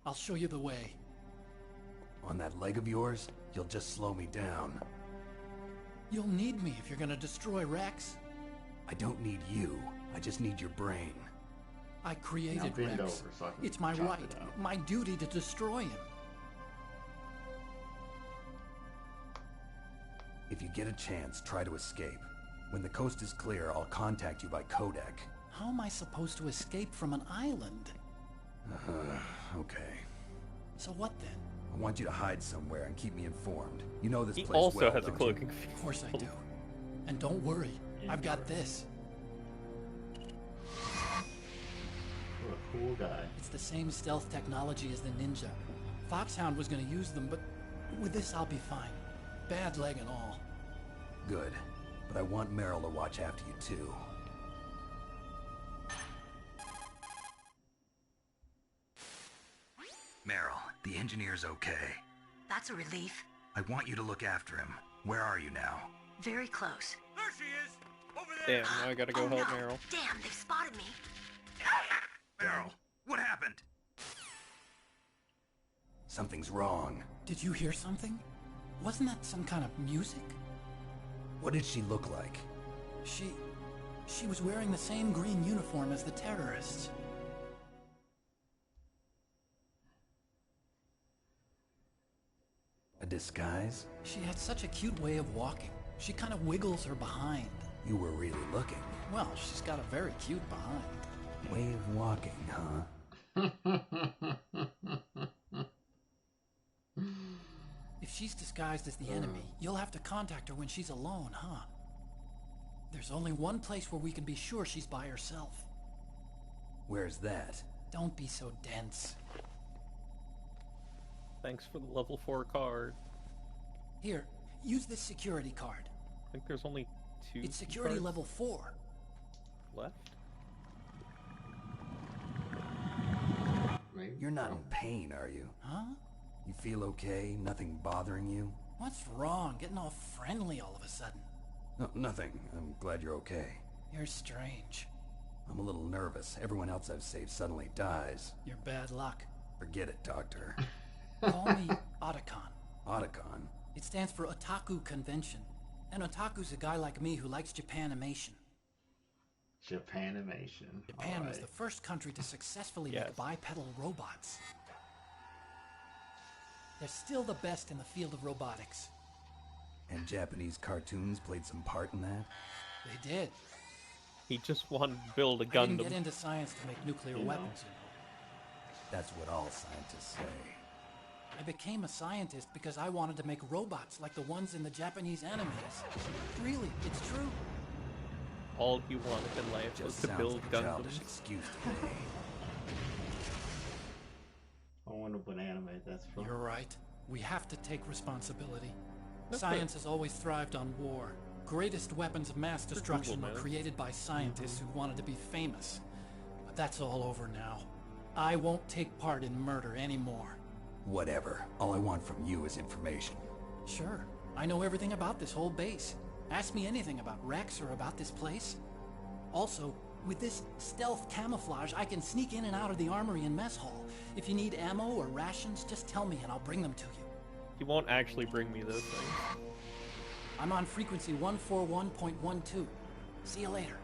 I'll show you the way. On that leg of yours, you'll just slow me down. You'll need me if you're gonna destroy Rex. I don't need you. I just need your brain. I created Now bend Rex. over so I can It's my chop right, it out. my duty to destroy him. If you get a chance, try to escape. When the coast is clear, I'll contact you by codec. How am I supposed to escape from an island? Okay. So what then? I want you to hide somewhere and keep me informed. You know this He place also well, has a don't cloaking you? field. Of course I do. And don't worry, I've got this. What a cool guy. It's the same stealth technology as the Ninja. Foxhound was gonna use them, but with this I'll be fine. Bad leg and all. Good. But I want Meryl to watch after you too. Meryl, the engineer's okay. That's a relief. I want you to look after him. Where are you now? Very close. There she is! Over there! Damn, now I gotta go Oh, help no. Meryl. Damn, they've spotted me. Meryl, what happened? Something's wrong. Did you hear something? Wasn't that some kind of music? What did she look like? She was wearing the same green uniform as the terrorists. A disguise? She had such a cute way of walking. She kind of wiggles her behind. You were really looking. Well, she's got a very cute behind. Way of walking, huh? If she's disguised as the enemy, you'll have to contact her when she's alone, huh? There's only one place where we can be sure she's by herself. Where's that? Don't be so dense. Thanks for the level 4 card. Here, use this security card. I think there's only 2 It's security cards level 4. left. You're not in pain, are you? Huh? You feel okay? Nothing bothering you? What's wrong? Getting all friendly all of a sudden. No, nothing. I'm glad you're okay. You're strange. I'm a little nervous. Everyone else I've saved suddenly dies. You're bad luck. Forget it, Doctor. Call me Otacon. Otacon? It stands for Otaku Convention. An otaku's a guy like me who likes Japanimation. Japanimation. Japan was the first country to successfully make bipedal robots. They're still the best in the field of robotics. And Japanese cartoons played some part in that? They did. He just wanted to build a Gundam. I didn't get into science to make nuclear weapons, you know. That's what all scientists say. I became a scientist because I wanted to make robots like the ones in the Japanese animes. Really, it's true. All he wanted in life was to build Gundams. Excuse to me. I wonder what anime that's from. You're right. We have to take responsibility. Science has always thrived on war. Greatest weapons of mass destruction were created by scientists who wanted to be famous. But that's all over now. I won't take part in murder anymore. Whatever. All I want from you is information. Sure. I know everything about this whole base. Ask me anything about Rex or about this place. Also, with this stealth camouflage, I can sneak in and out of the armory and mess hall. If you need ammo or rations, just tell me and I'll bring them to you. He won't actually bring me those things. I'm on frequency 141.12. See you later.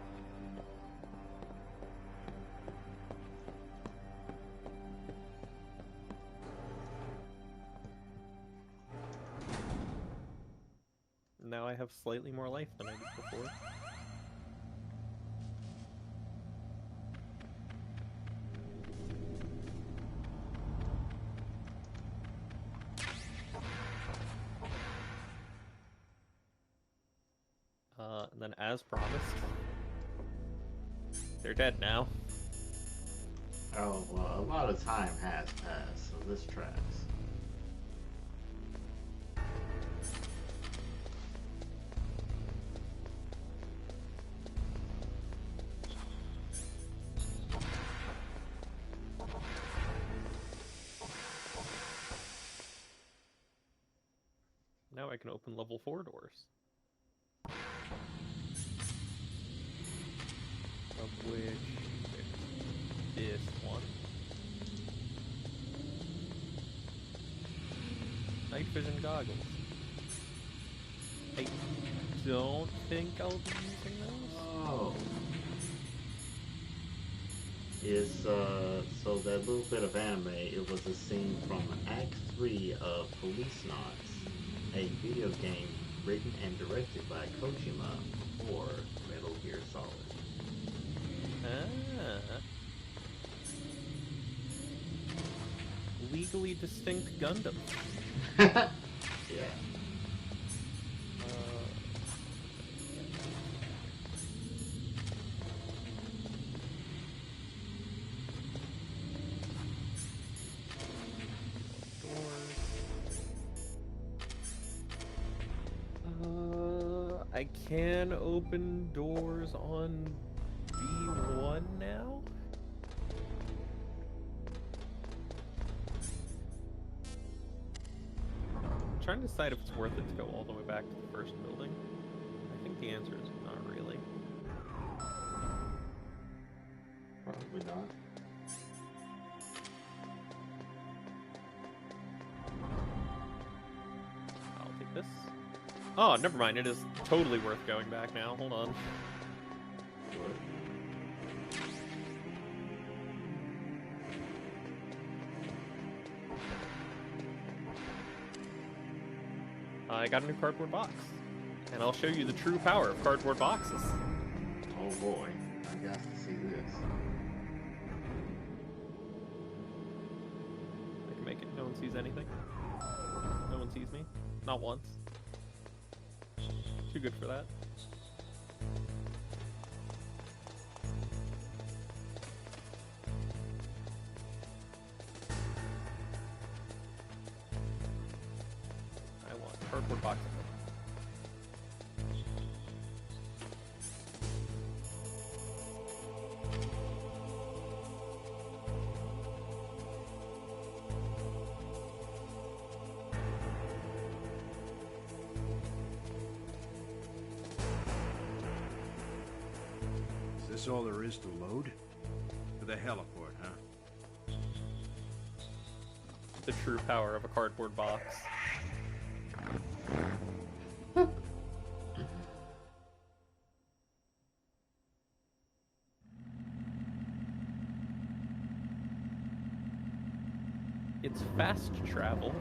Now I have slightly more life than I did before. And then as promised, they're dead now. Oh, well, a lot of time has passed, so this tracks. Now I can open level 4 doors. Of which this one. Night vision goggles. I don't think I'll be using those. Oh. It's, so that little bit of anime, it was a scene from Act 3 of Police Knots, a video game written and directed by Kojima for Metal Gear Solid. Legally distinct Gundam. Yeah. I can open doors on B1 now? I'm trying to decide if it's worth it to go all the way back to the first building. I think the answer is not really. Probably not. I'll take this. Oh, never mind. It is totally worth going back now. Hold on. I got a new cardboard box. And I'll show you the true power of cardboard boxes. Oh boy, I got to see this. I can make it no one sees anything. No one sees me. Not once. Too good for that. I want cardboard boxes. Is this all there is to load? To the heliport, huh? The true power of a cardboard box. It's fast travel.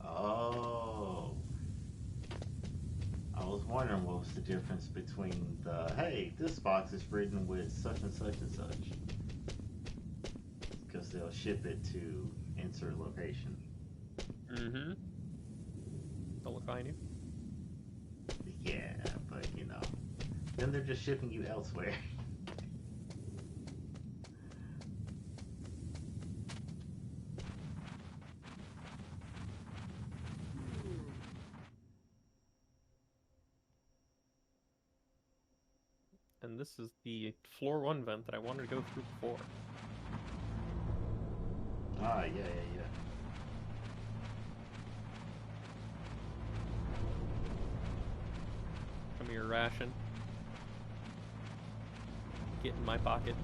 Oh. I was wondering what was the difference between the, hey, this box is written with such and such and such. Because they'll ship it to insert location. Mm-hmm. Don't look behind you. Yeah, but you know, then they're just shipping you elsewhere. And this is the floor 1 vent that I wanted to go through before. Ah, yeah. Come here, ration. Get in my pocket.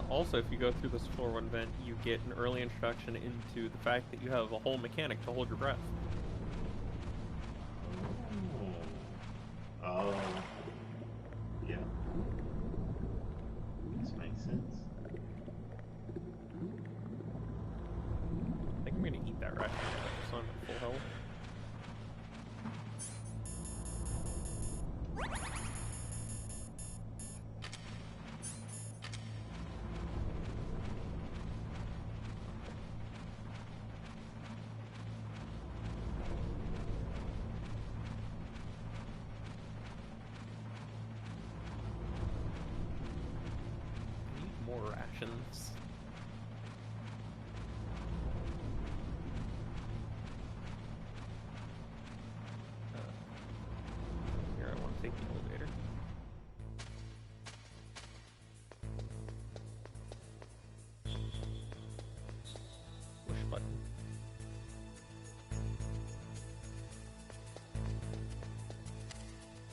Also, if you go through this floor 1 vent, you get an early introduction into the fact that you have a whole mechanic to hold your breath. Oh. Yeah. This makes sense. I think I'm gonna eat that ration just so I'm at full health. More rations. Here, I want to take the elevator. Push button.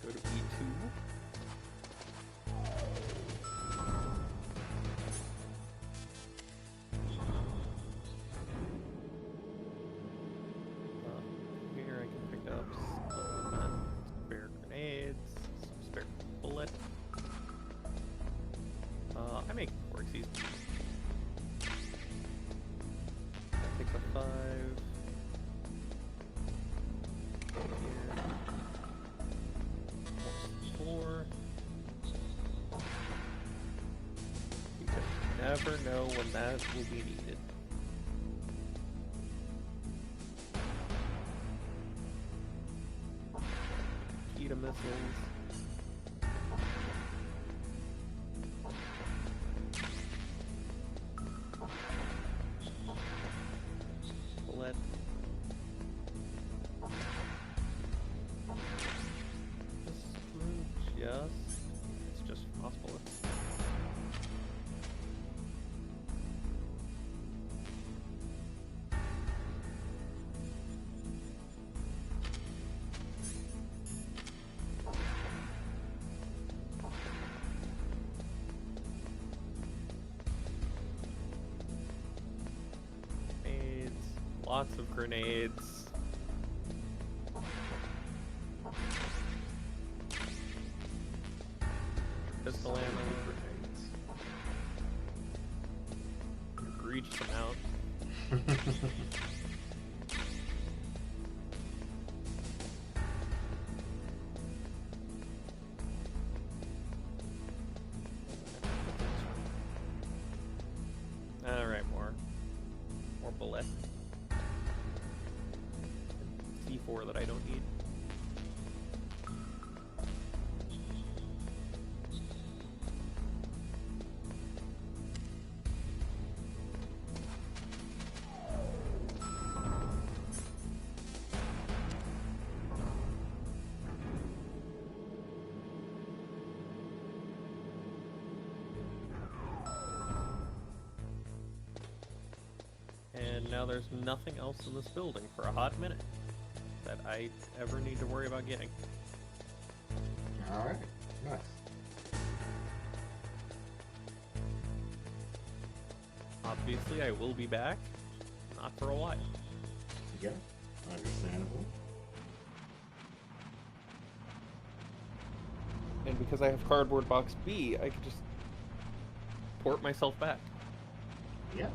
Go to B2. Here I can pick up some spare grenades, some spare bullets. I make works easy. That takes up 5. Here. 4. Because you never know when that will be needed. Kita missiles. Bullet. It's just possible. grenades. Pistol ammo. Egregious amount. Alright, more bullets. C4 that I don't need. And now there's nothing else in this building for a hot minute that I ever need to worry about getting. Alright, nice. Obviously, I will be back, not for a while. Yeah, understandable. And because I have Cardboard Box B, I can just port myself back. Yeah.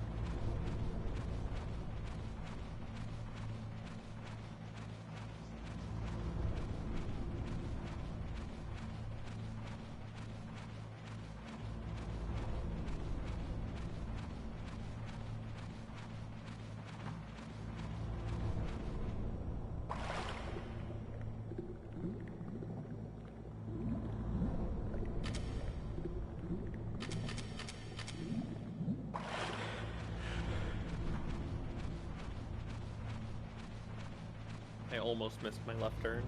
I almost missed my left turn.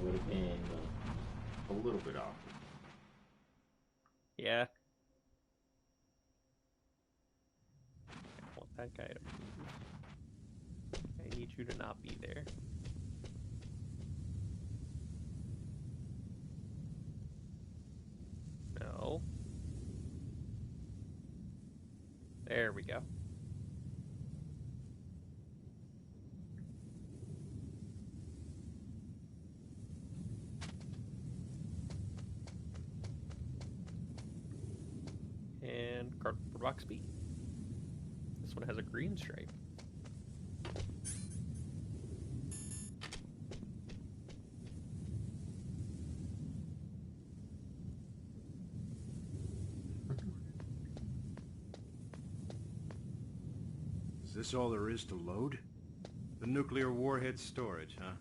Would have been a little bit off. Yeah. I want that guy to move. I need you to not be there. No. There we go. And Cardboard Box B. This one has a green stripe. Is this all there is to load? The nuclear warhead storage, huh?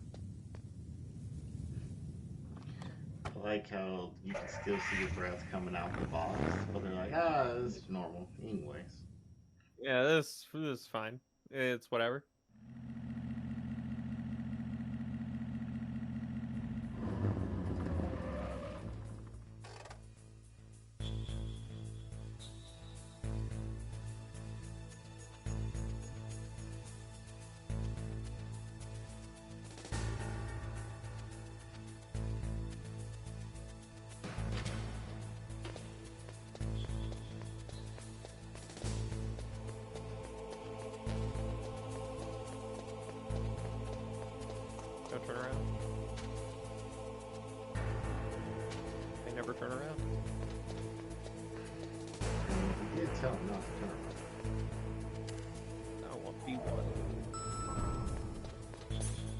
I like how you can still see your breath coming out the box, but they're like, this is normal, anyways. Yeah, this is fine. It's whatever. Don't turn around. They never turn around. You did tell them not to turn around. I want B1.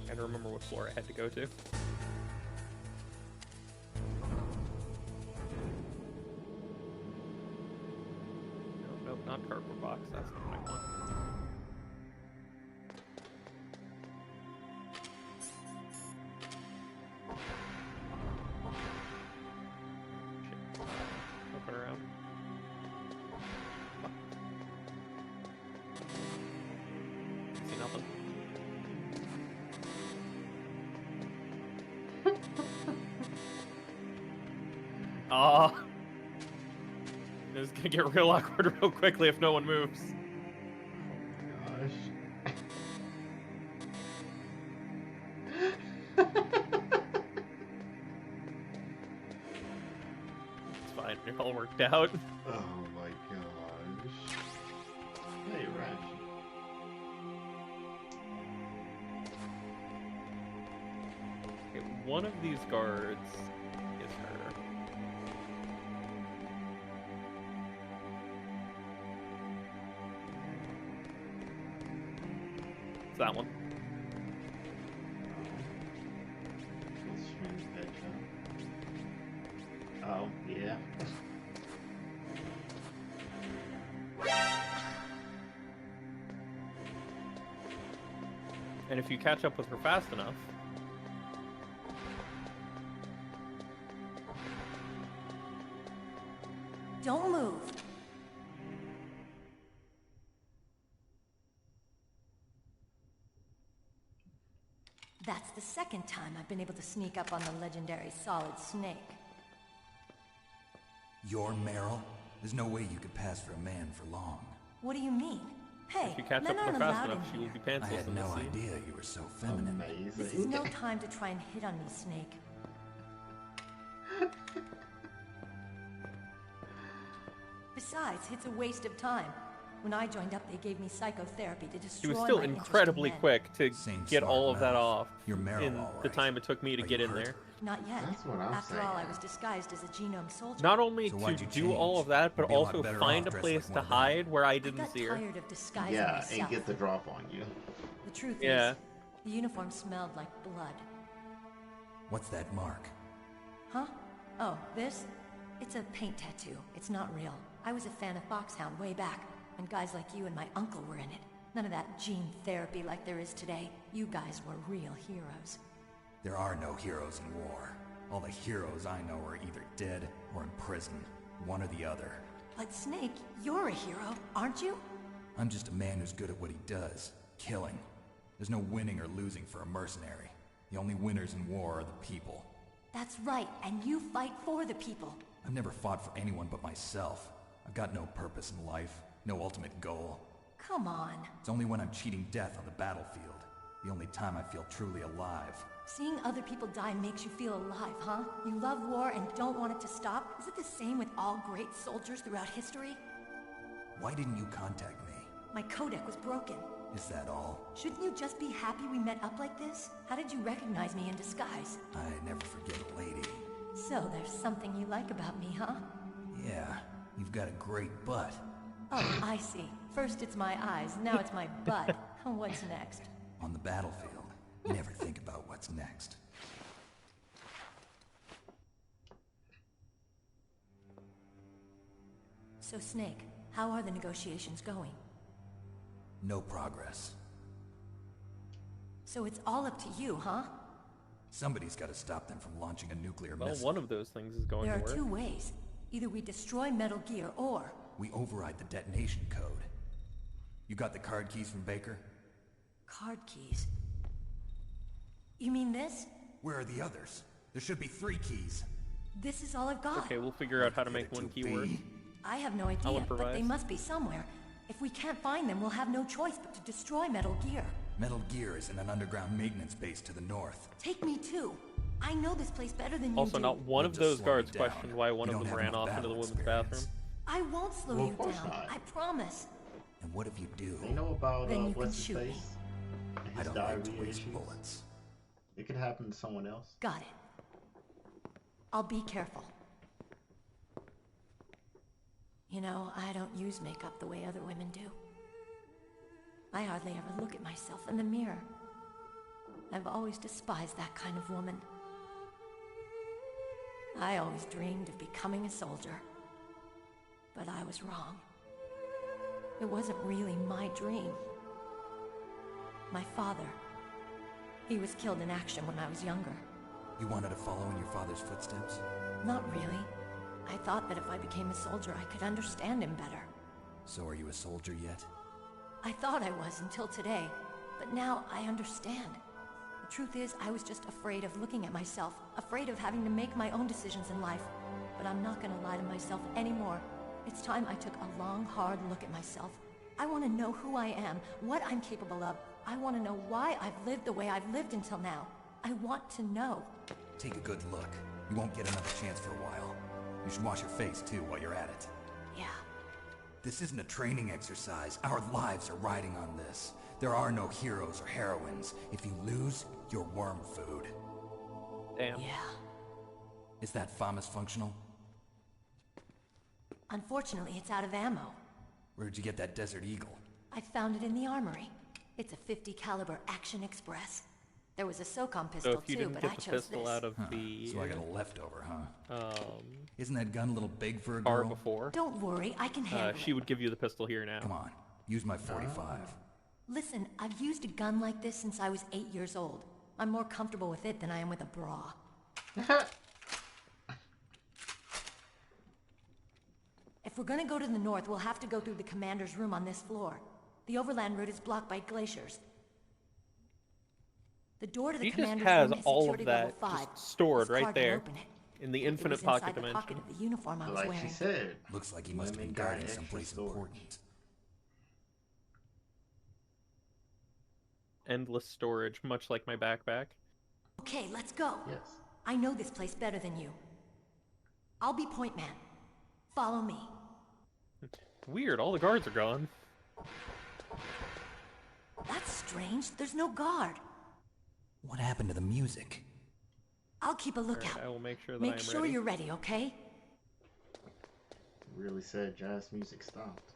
I don't remember what floor I had to go to. Nope, not Cardboard Box. That's not what I want. Open around. See nothing. Oh, this is gonna get real awkward real quickly if no one moves. It's fine. It all works knocked out. Oh my gosh. Hey, Ratchet. Okay, one of these guards is her. It's that one. Oh, yeah. And if you catch up with her fast enough... Don't move. That's the second time I've been able to sneak up on the legendary Solid Snake. You're Meryl? There's no way you could pass for a man for long. What do you mean? Hey, if you catch men up with aren't her fast allowed enough, in she will here. be pantsless. I had no idea you were so feminine. Amazing. This is no time to try and hit on me, Snake. Besides, it's a waste of time. When I joined up, they gave me psychotherapy to destroy She was still my incredibly quick to get all of that off You're Meryl, in the time it took me to get in there. Not yet. That's what I'm After saying. all, I was disguised as a genome soldier. Not only So to why'd you do change? all of that, but You'd be a lot also better find a off dressed place like to one of them. hide where I I didn't got see her. tired of disguising Yeah, myself. and get the drop on you. The truth Yeah. is, the uniform smelled like blood. What's that mark? Huh? Oh, this? It's a paint tattoo. It's not real. I was a fan of Foxhound way back, when guys like you and my uncle were in it. None of that gene therapy like there is today. You guys were real heroes. There are no heroes in war. All the heroes I know are either dead or in prison. One or the other. But Snake, you're a hero, aren't you? I'm just a man who's good at what he does. Killing. There's no winning or losing for a mercenary. The only winners in war are the people. That's right, and you fight for the people. I've never fought for anyone but myself. I've got no purpose in life, no ultimate goal. Come on. It's only when I'm cheating death on the battlefield. The only time I feel truly alive. Seeing other people die makes you feel alive, huh? You love war and don't want it to stop? Is it the same with all great soldiers throughout history? Why didn't you contact me? My codec was broken. Is that all? Shouldn't you just be happy we met up like this? How did you recognize me in disguise? I never forget a lady. So there's something you like about me, huh? Yeah, you've got a great butt. Oh, I see. First it's my eyes, now it's my butt. What's next? On the battlefield, you never think about what's next. So Snake, how are the negotiations going? No progress. So it's all up to you, huh? Somebody's got to stop them from launching a nuclear Well, missile. one of those things is going There to are work. two ways. Either we destroy Metal Gear, or... We override the detonation code. You got the card keys from Baker? Card keys? You mean this? Where are the others? There should be 3 keys. This is all I've got. Okay, we'll figure out how to make one key work. I have no I'll idea, improvise. but they must be somewhere. If we can't find them, we'll have no choice but to destroy Metal Gear. Metal Gear is in an underground maintenance base to the north. Take me too. I know this place better than you Also, do. not one of Just those slow guards me down. questioned why one You of don't them have ran enough off into the battle women's experience. bathroom. I won't slow Well, you of course down. not. I promise. And what if you do? They know about Then you can what's his shoot me. face? I His don't like to diarrhea waste issues. bullets. It could happen to someone else. Got it. I'll be careful. You know, I don't use makeup the way other women do. I hardly ever look at myself in the mirror. I've always despised that kind of woman. I always dreamed of becoming a soldier. But I was wrong. It wasn't really my dream. My father. He was killed in action when I was younger. You wanted to follow in your father's footsteps? Not really. I thought that if I became a soldier, I could understand him better. So are you a soldier yet? I thought I was until today, but now I understand. The truth is, I was just afraid of looking at myself, afraid of having to make my own decisions in life. But I'm not gonna lie to myself anymore. It's time I took a long, hard look at myself. I want to know who I am, what I'm capable of. I want to know why I've lived the way I've lived until now. I want to know. Take a good look. You won't get another chance for a while. You should wash your face, too, while you're at it. Yeah. This isn't a training exercise. Our lives are riding on this. There are no heroes or heroines. If you lose, you're worm food. Damn. Yeah. Is that FAMAS functional? Unfortunately, it's out of ammo. Where'd you get that Desert Eagle? I found it in the armory. It's a .50 caliber Action Express. There was a SOCOM pistol too, but I chose this. So if you didn't get the pistol out of the... So I got a leftover, huh? Isn't that gun a little big for a girl? Car before. Don't worry, I can handle it. She would give you the pistol here now. Come on, use my .45. Listen, I've used a gun like this since I was 8 years old. I'm more comfortable with it than I am with a bra. If we're gonna go to the north, we'll have to go through the commander's room on this floor. The overland route is blocked by glaciers. The door to the commander's room is security level 5. Just stored right there in the infinite pocket dimension. Pocket of the uniform I was Like wearing. she said, looks like he must have been guarding someplace important. Endless storage, much like my backpack. Okay, let's go. Yes. I know this place better than you. I'll be point man. Follow me. Weird, all the guards are gone. That's strange. There's no guard. What happened to the music? I'll keep a lookout. Right, I will make sure that Make sure you're ready, okay? Really sad jazz music stopped.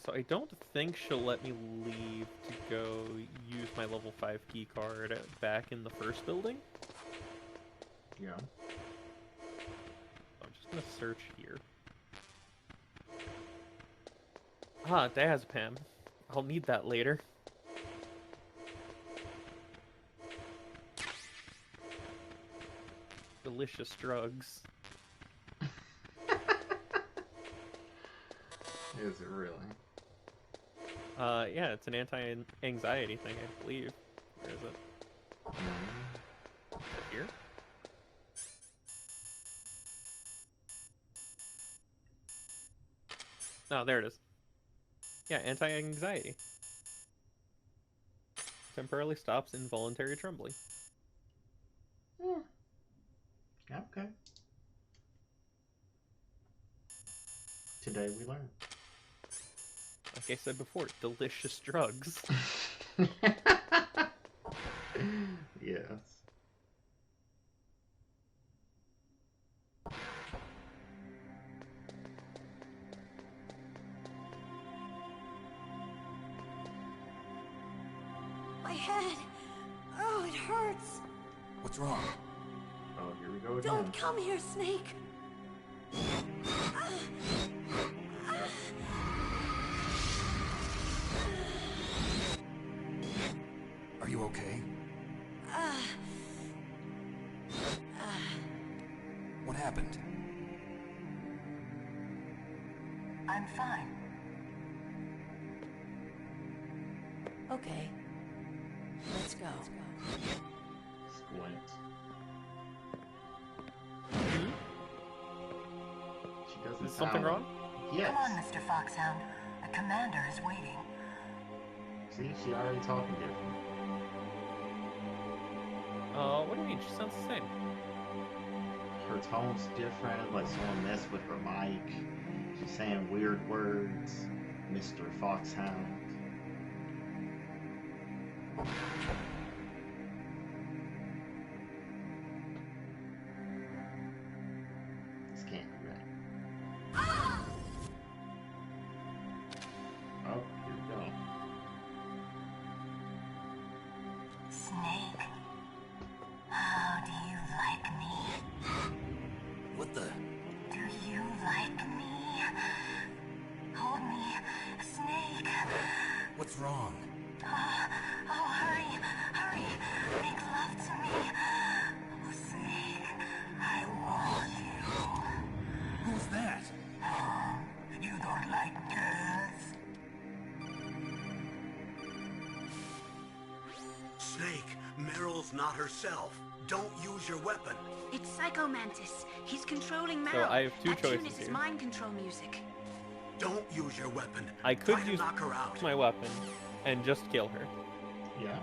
So I don't think she'll let me leave to go use my level 5 key card back in the first building. Yeah. I'm just gonna search here. Ah, Diazepam. I'll need that later. Delicious drugs. Is it really? Yeah, it's an anti-anxiety thing, I believe. Where is it? Is it here? Oh, there it is. Yeah, anti-anxiety. Temporarily stops involuntary trembling. Okay. Today we learned. Like I said before, delicious drugs. Yes. My head. Oh, it hurts. What's wrong? Oh, here we go again. Don't come here, Snake. Are you okay? What happened? I'm fine. Okay. Let's go. Squint. She doesn't Is something wrong? Yes. Come on, Mr. Foxhound. The commander is waiting. See, she already talking different. What do you mean? She sounds the same. Her tone's different, like someone messed with her mic. She's saying weird words. Mr. Foxhound. This can't be right. Oh, here we go. Snake, how do you like me? What the? Do you like me? Hold me, Snake. What's wrong? Oh, hurry, hurry. Make love to me. Oh, Snake, I want you. Who's that? Oh, you don't like girls? Snake, Meryl's not herself. Don't use your weapon. It's Psycho Mantis. He's controlling So Meryl. I have two that tune choices is his here. mind control music. Don't use your weapon. I could Try to use knock her out. my weapon and just kill her. Yeah.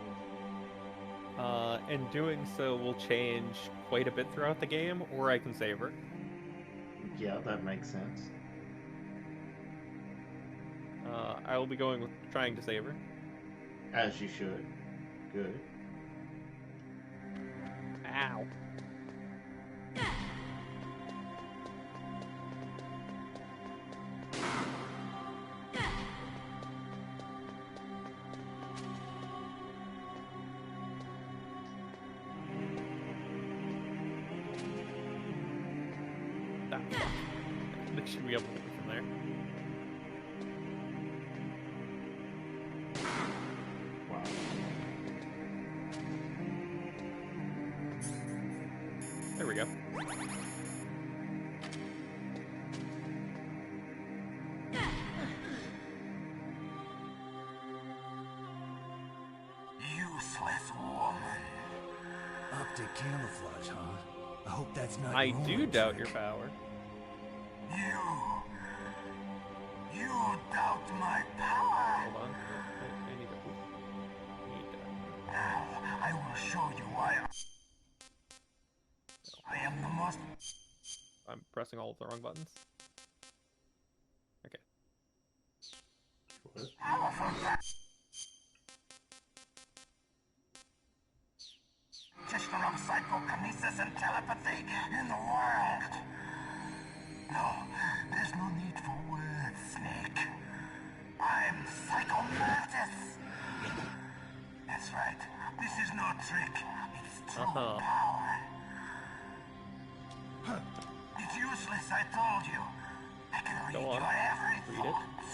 and doing so will change quite a bit throughout the game, or I can save her. Yeah, that makes sense. I will be going with trying to save her. As you should. Good. Ow. They should be able to get from there. Wow. There we go. Useless woman. Optic camouflage, huh? I hope that's not. I do doubt your power. You doubt my power. Hold on. I need to. Now I will show you why I am the most. I'm pressing all of the wrong buttons. Okay. Powerful. System of psychokinesis and telepathy in the world. No, there's no need for words, Snake. I'm Psychomantis. That's right. This is no trick. It's true power. It's useless, I told you. I can read your every thought.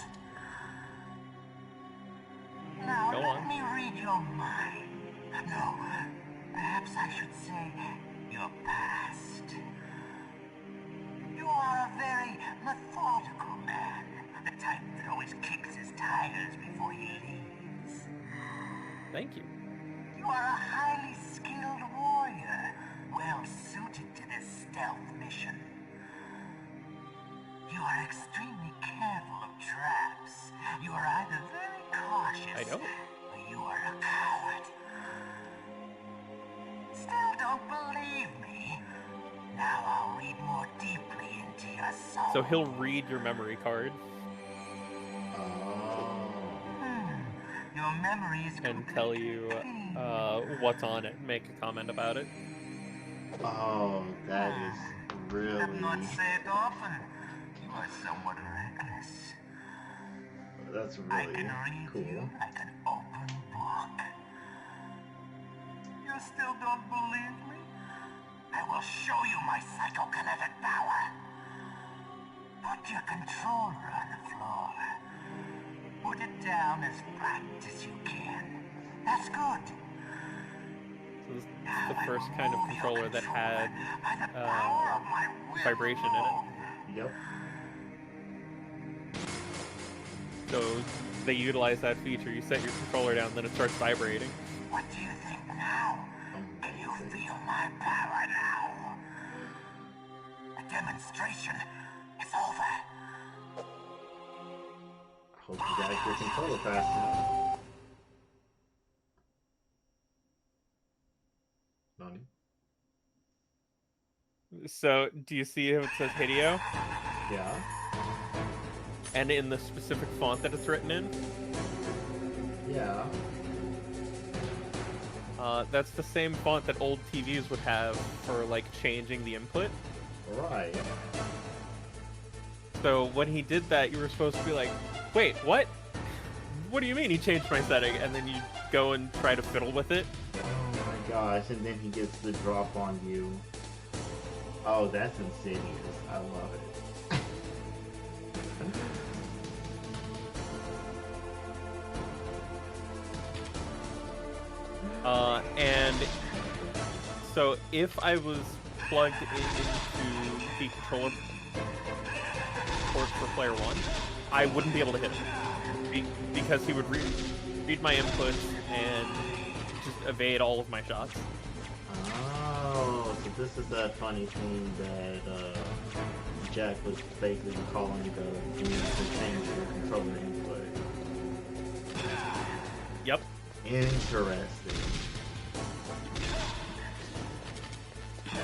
Now let me read your mind. No, perhaps I should say your past. You are a very methodical man, the type that always kicks his tires before he leaves. Thank you. You are a highly skilled warrior, well suited to this stealth mission. You are extremely careful of traps. You are either very cautious, or you are a coward. Still don't believe me? Now I'll read more deeply into your soul. So he'll read your memory card. Your memory is and tell you what's on it and make a comment about it. Oh, that is really... I'm not say it often. You are somewhat reckless. That's really I can read cool. You like an open book. You still don't believe me? I will show you my psychokinetic power. Put your controller on the floor. Put it down as flat as you can. That's good. So this is the first kind of controller that had vibration in it. Yep. So they utilize that feature. You set your controller down, then it starts vibrating. What do you think now? Can you feel my power now? The demonstration is over. Hope you guys get controller fast enough. Nani? So, do you see how it says Hideo? Yeah. And in the specific font that it's written in? Yeah. That's the same font that old TVs would have for, like, changing the input. Right. So, when he did that, you were supposed to be like, wait, what? What do you mean he changed my setting? And then you go and try to fiddle with it. Oh my gosh, and then he gets the drop on you. Oh, that's insidious. I love it. And so if I was plugged into the controller port for player 1, I wouldn't be able to hit him. Because he would read my inputs and just evade all of my shots. Oh, so this is that funny thing that Jack was basically calling the need to change your controller input. Yep. Interesting.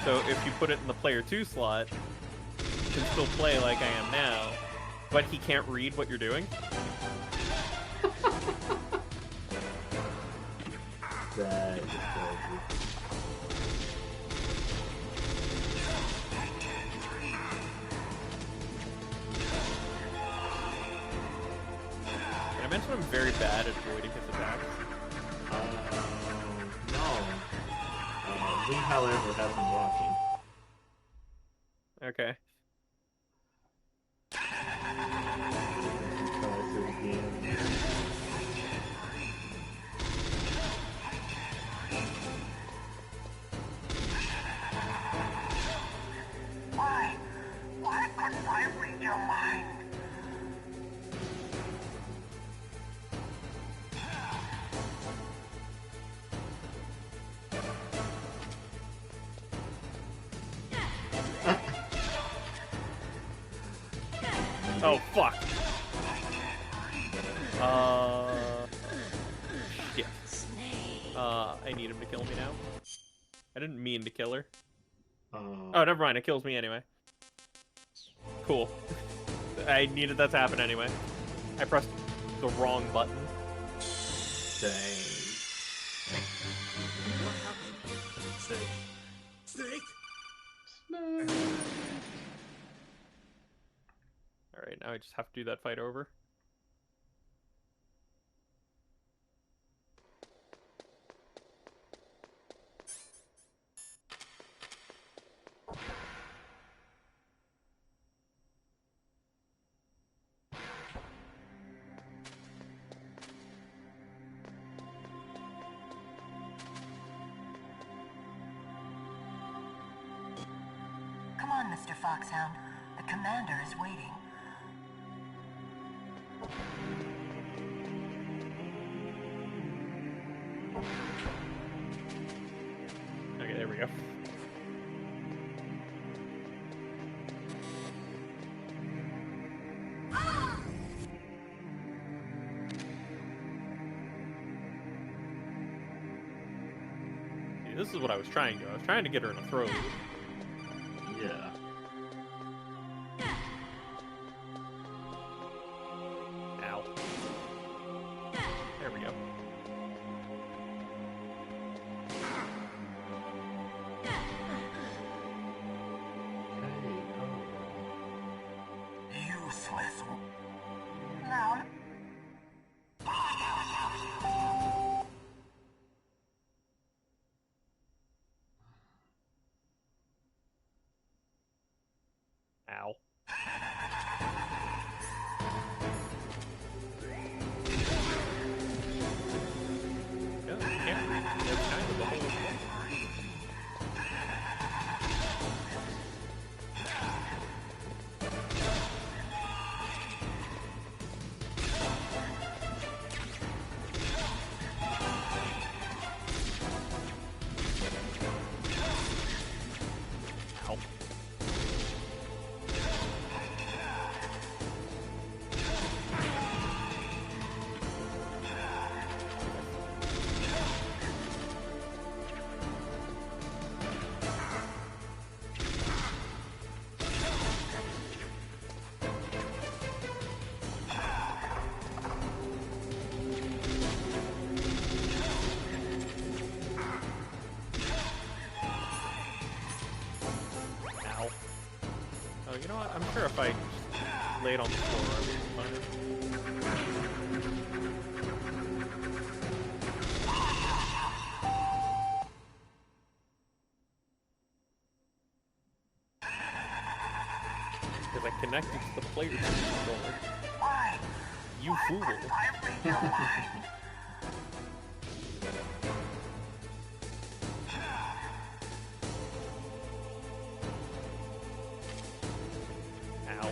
So if you put it in the player 2 slot, you can still play like I am now, but he can't read what you're doing. That is crazy. Did I mention I'm very bad at avoiding his attacks? No. We, however, have been watching. Okay. Why couldn't I read your mind? Oh, fuck. Shit. I need him to kill me now. I didn't mean to kill her. Oh, never mind. It kills me anyway. Cool. I needed that to happen anyway. I pressed the wrong button. Dang. What happened? Snake? Snake? Alright, now I just have to do that fight over. Come on, Mr. Foxhound. The commander is waiting. Okay, there we go. See, this is what I was trying to do. I was trying to get her in a throw loop. Yeah. Ow. There we go. Useless. Now. Ow. Yeah, you can't read. That's kind of the whole thing. Ow. Ow. Oh, you know what? I'm sure if I just lay it on the floor, I would find it. Because I connected to the player's controller. Why? You fool. I read your mind. Ow.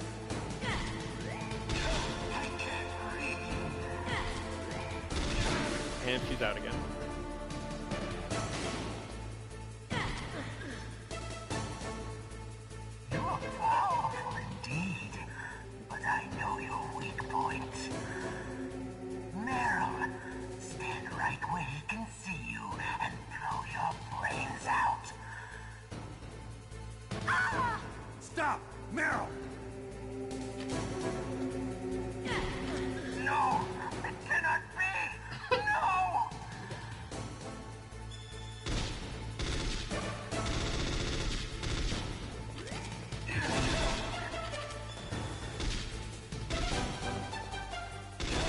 And she's out again. You're powerful indeed, but I know your weak point. Meryl, stand right where he can see you and blow your brains out. now! No! It cannot be! No!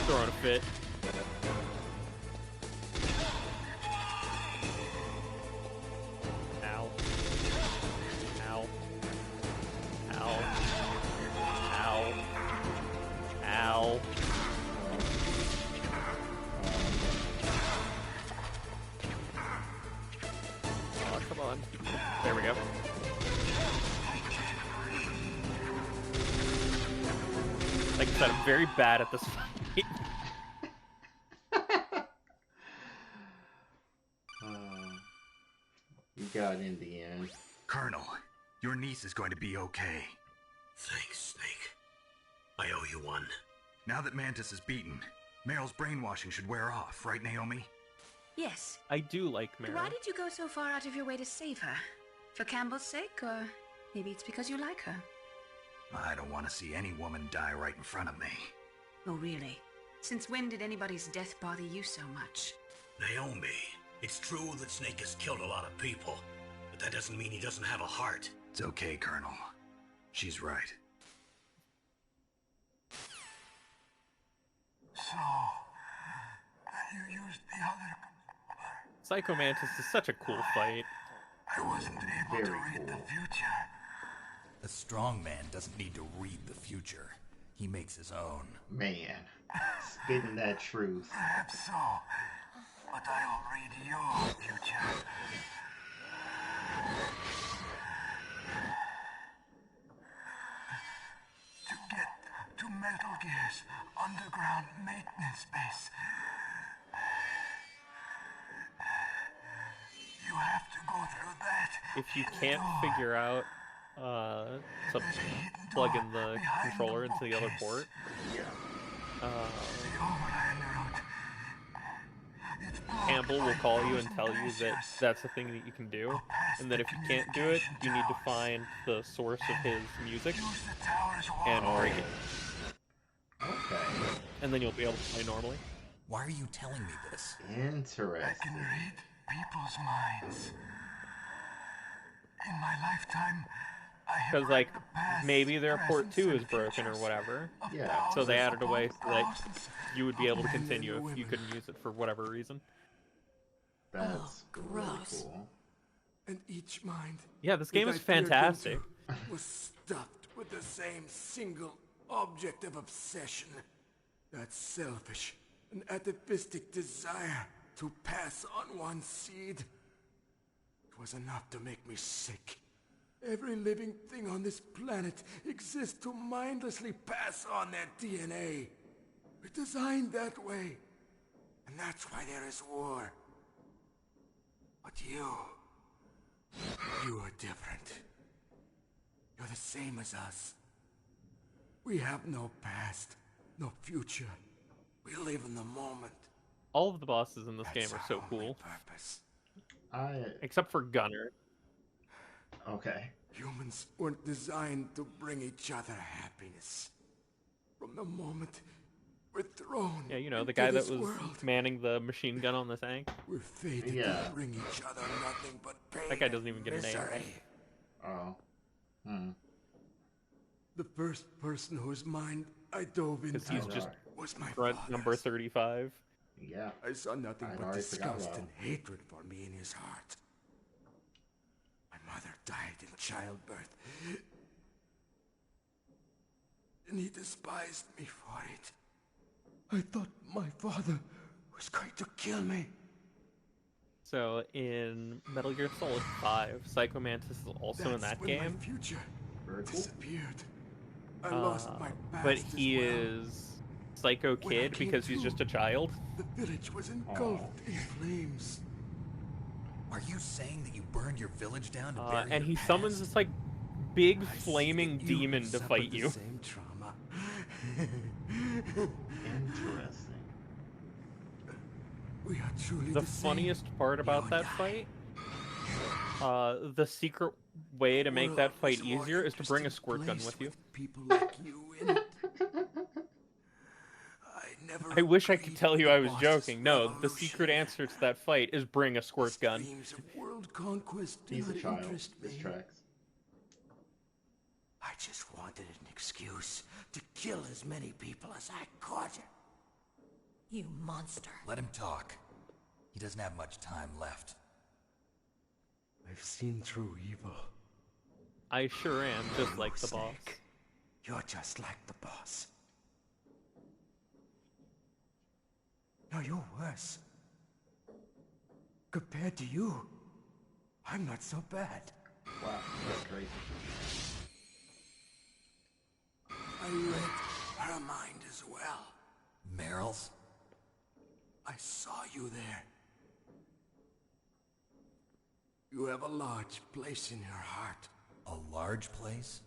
Throwing a fit. Ow. Ow. Ow. Ow. Ow. Oh, come on. There we go. Like I said, I'm very bad at this fight. You got it in the end. Colonel, your niece is going to be okay. Thanks, Snake. I owe you one. Now that Mantis is beaten, Meryl's brainwashing should wear off, right, Naomi? Yes. I do like Meryl. Why did you go so far out of your way to save her? For Campbell's sake, or maybe it's because you like her? I don't want to see any woman die right in front of me. Oh, really? Since when did anybody's death bother you so much? Naomi, it's true that Snake has killed a lot of people, but that doesn't mean he doesn't have a heart. It's okay, Colonel. She's right. So, you used the other... Psycho Mantis is such a cool fight. I wasn't able to read the future. A strong man doesn't need to read the future. He makes his own. Man, spitting that truth. Perhaps so, but I'll read your future. To get to Metal Gear's underground maintenance base, you have to go through that. If you can't figure out to plug in the controller into the other port, Campbell will call you and tell you that that's the thing that you can do, and that if you can't do it, you need to find the source of his music and break it. Okay. And then you'll be able to play normally. Why are you telling me this? Interesting. I can read people's minds. In my lifetime, I have Because, like, read the past, maybe their port present, 2 is and broken or futures whatever. of Yeah. So they thousands added a way upon so that thousands you would be of able to men and continue if you women. couldn't use it for whatever reason. That's really gross. cool. And each mind Yeah, this game that is I peered fantastic. into was stuffed with the same single object of obsession. That selfish and atavistic desire to pass on one seed. It was enough to make me sick. Every living thing on this planet exists to mindlessly pass on their DNA. We're designed that way. And that's why there is war. But you are different. You're the same as us. We have no past, no future. We live in the moment. All of the bosses in this game are so cool. Purpose. Except for Gunner. Okay. Humans weren't designed to bring each other happiness. From the moment we're thrown Yeah, you know, the into guy that this was world, manning the machine gun on the tank. we're fated to bring each other nothing but pain. That guy doesn't even get a name. misery. Oh. Hmm. The first person whose mind I dove into Because he's just was my grunt father's. number 35. Yeah. I saw nothing I'd but already forgot disgust about and hatred for me in his heart. My mother died in childbirth. And he despised me for it. I thought my father was going to kill me. So in Metal Gear Solid 5, Psycho Mantis is also in that when game. my future disappeared. I Uh, lost my past but as he well. is Psycho When I Kid came because he's to, just a child. The village was engulfed in flames. Are you saying that you burned your village down to bury And your he past? summons this like big flaming You demon to suffered fight the you. same trauma. Interesting. We are truly The the same, funniest part you about and that I. fight The secret way to make that fight easier is to bring a squirt gun with you. People like you in it. I wish I could tell you I was joking. No, the secret answer to that fight is bring a squirt gun. Dreams of world conquest do He's a not child. interest me. This tracks. I just wanted an excuse to kill as many people as I could. You monster. Let him talk. He doesn't have much time left. I've seen through evil. I sure am, just like the boss. You're just like the boss. No, you're worse. Compared to you, I'm not so bad. Wow, that's crazy. I read her mind as well. Meryl's? I saw you there. You have a large place in your heart. A large place?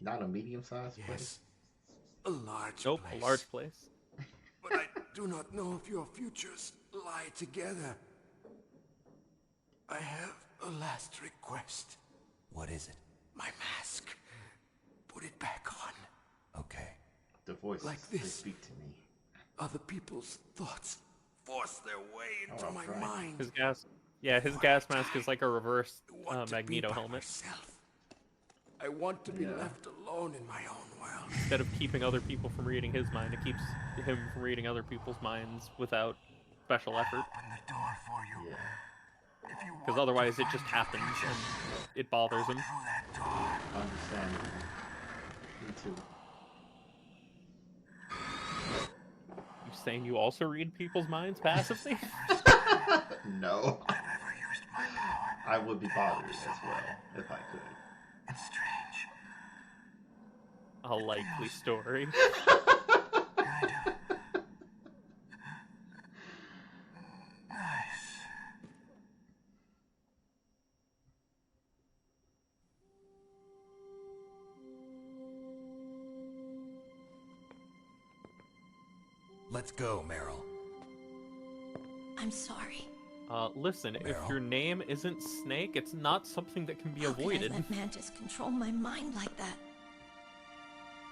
Not a medium-sized place? Yes. A large Nope, place. a large place. But I do not know if your futures lie together. I have a last request. What is it? My mask. Put it back on. Okay. The voices, Like they this. speak to me. Other people's thoughts force their way into my mind. His gas mask is like a reverse Magneto helmet. I want to be left alone in my own world. Instead of keeping other people from reading his mind, it keeps him from reading other people's minds without special effort. Open the door for you. Because otherwise it just happens and it bothers him. Understandable. Me too. You saying you also read people's minds passively? No. I would be bothered as well if I could. It's strange. A likely story. Let's go, Meryl. I'm sorry. Listen, if your name isn't Snake, it's not something that can be avoided. How can I let Mantis control my mind like that?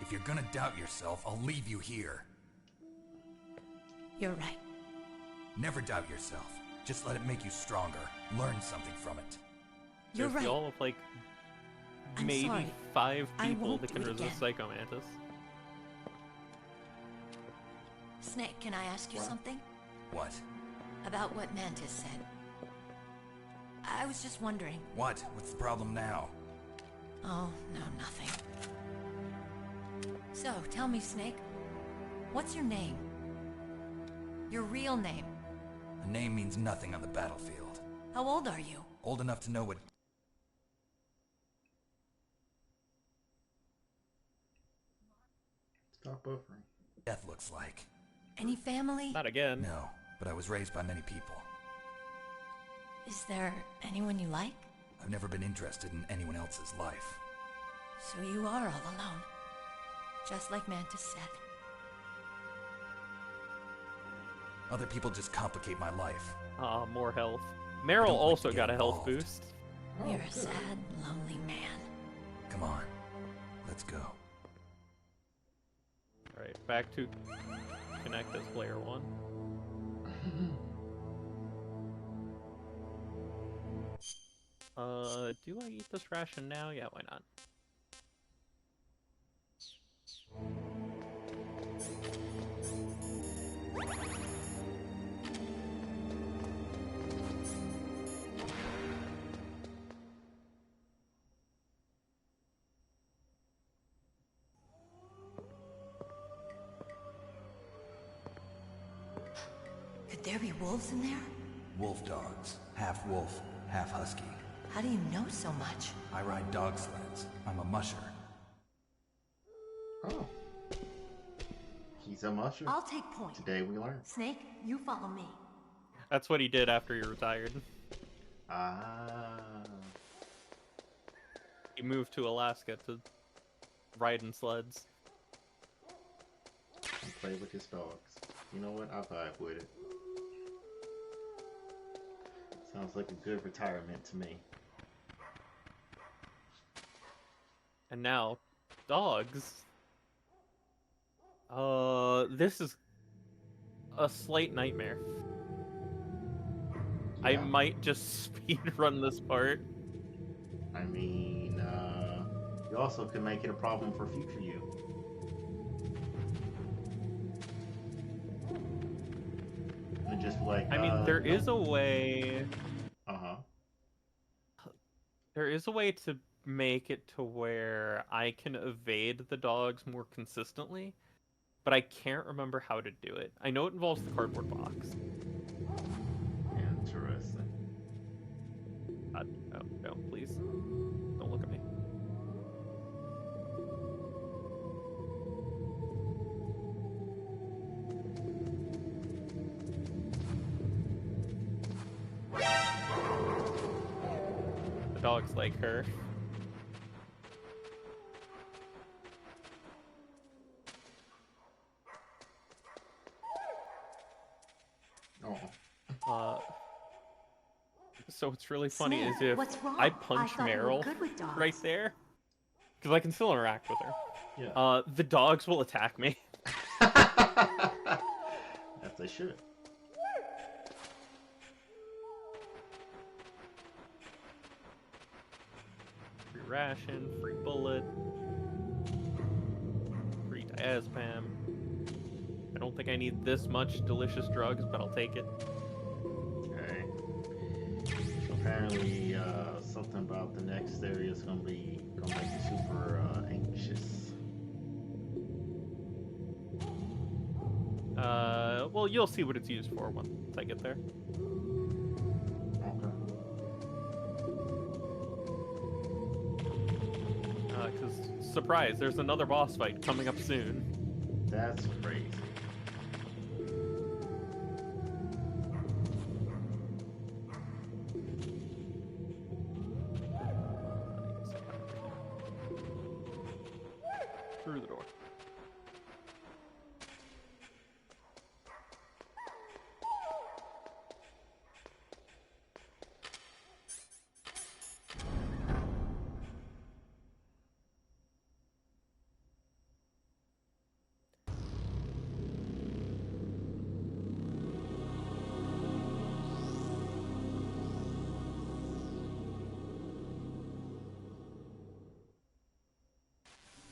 If you're gonna doubt yourself, I'll leave you here. You're right. Never doubt yourself. Just let it make you stronger. Learn something from it. You're There's right. all of like I'm maybe sorry. 5 I people won't that do can it resist again. Psycho Mantis. Snake, can I ask you something? What? About what Mantis said. I was just wondering. What? What's the problem now? Oh, no, nothing. So, tell me, Snake. What's your name? Your real name? A name means nothing on the battlefield. How old are you? Old enough to know what... Stop buffering. death looks like. Any family? Not again. No, but I was raised by many people. Is there anyone you like? I've never been interested in anyone else's life. So you are all alone. Just like Mantis said. Other people just complicate my life. More health. Meryl also got a health boost. You're a sad, lonely man. Come on, let's go. Alright, back to connect as player 1. Do I eat this ration now? Yeah, why not? Could there be wolves in there? Wolf dogs. Half wolf, half husky. How do you know so much? I ride dog sleds. I'm a musher. Oh. He's a musher. I'll take point. Today we learned. Snake, you follow me. That's what he did after he retired. Ah. He moved to Alaska to ride in sleds. And play with his dogs. You know what? I vibe with it. Sounds like a good retirement to me. And now, dogs. This is a slight nightmare. Yeah. I might just speed run this part. I mean, you also can make it a problem for future you. And just like, I mean, there is a way. There is a way to make it to where I can evade the dogs more consistently, but I can't remember how to do it. I know it involves the cardboard box. Interesting. No, don't, please. Don't look at me. The dogs like her. So what's really funny is if I punch Meryl right there, because I can still interact with her, the dogs will attack me. As they should. Free ration, free bullet, free diazepam. I don't think I need this much delicious drugs, but I'll take it. Okay. Apparently, something about the next area is gonna make you super anxious. Well, you'll see what it's used for once I get there. Okay. Because, surprise, there's another boss fight coming up soon. That's crazy. Through the door.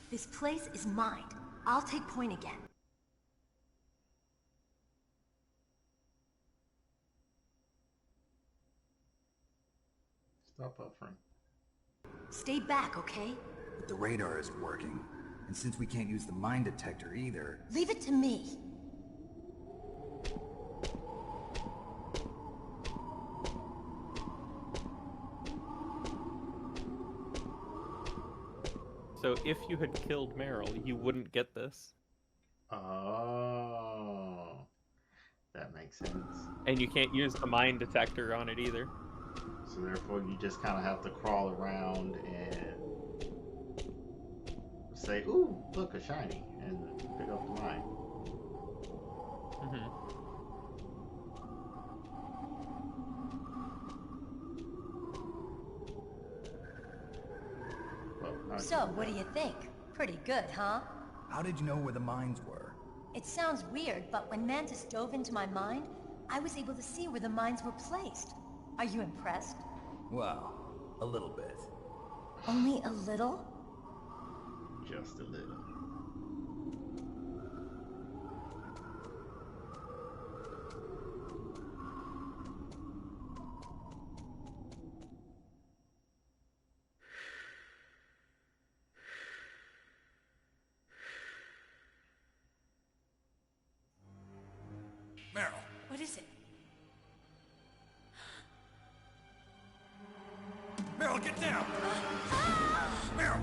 This place is mine. I'll take point again. Stop buffering. Stay back, okay? But the radar isn't working. And since we can't use the mine detector either... Leave it to me. So if you had killed Meryl, you wouldn't get this. Oh, that makes sense. And you can't use the mine detector on it either. So therefore, you just kind of have to crawl around and say, "Ooh, look, a shiny," and pick up the mine. So, what do you think? Pretty good, huh? How did you know where the mines were? It sounds weird, but when Mantis dove into my mind, I was able to see where the mines were placed. Are you impressed? Well, a little bit. Only a little? Just a little. Meryl. What is it? Meryl, get down! Meryl!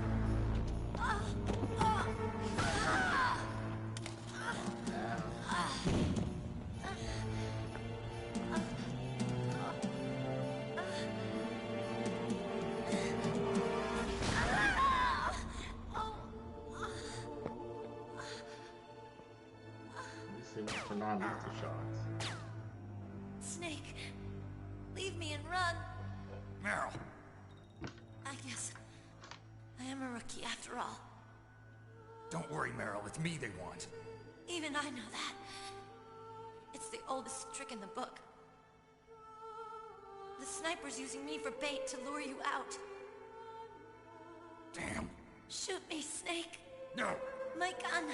For non-lethal shots. Snake, leave me and run. Meryl! I guess I am a rookie after all. Don't worry, Meryl. It's me they want. Even I know that. It's the oldest trick in the book. The sniper's using me for bait to lure you out. Damn. Shoot me, Snake. No. My gun.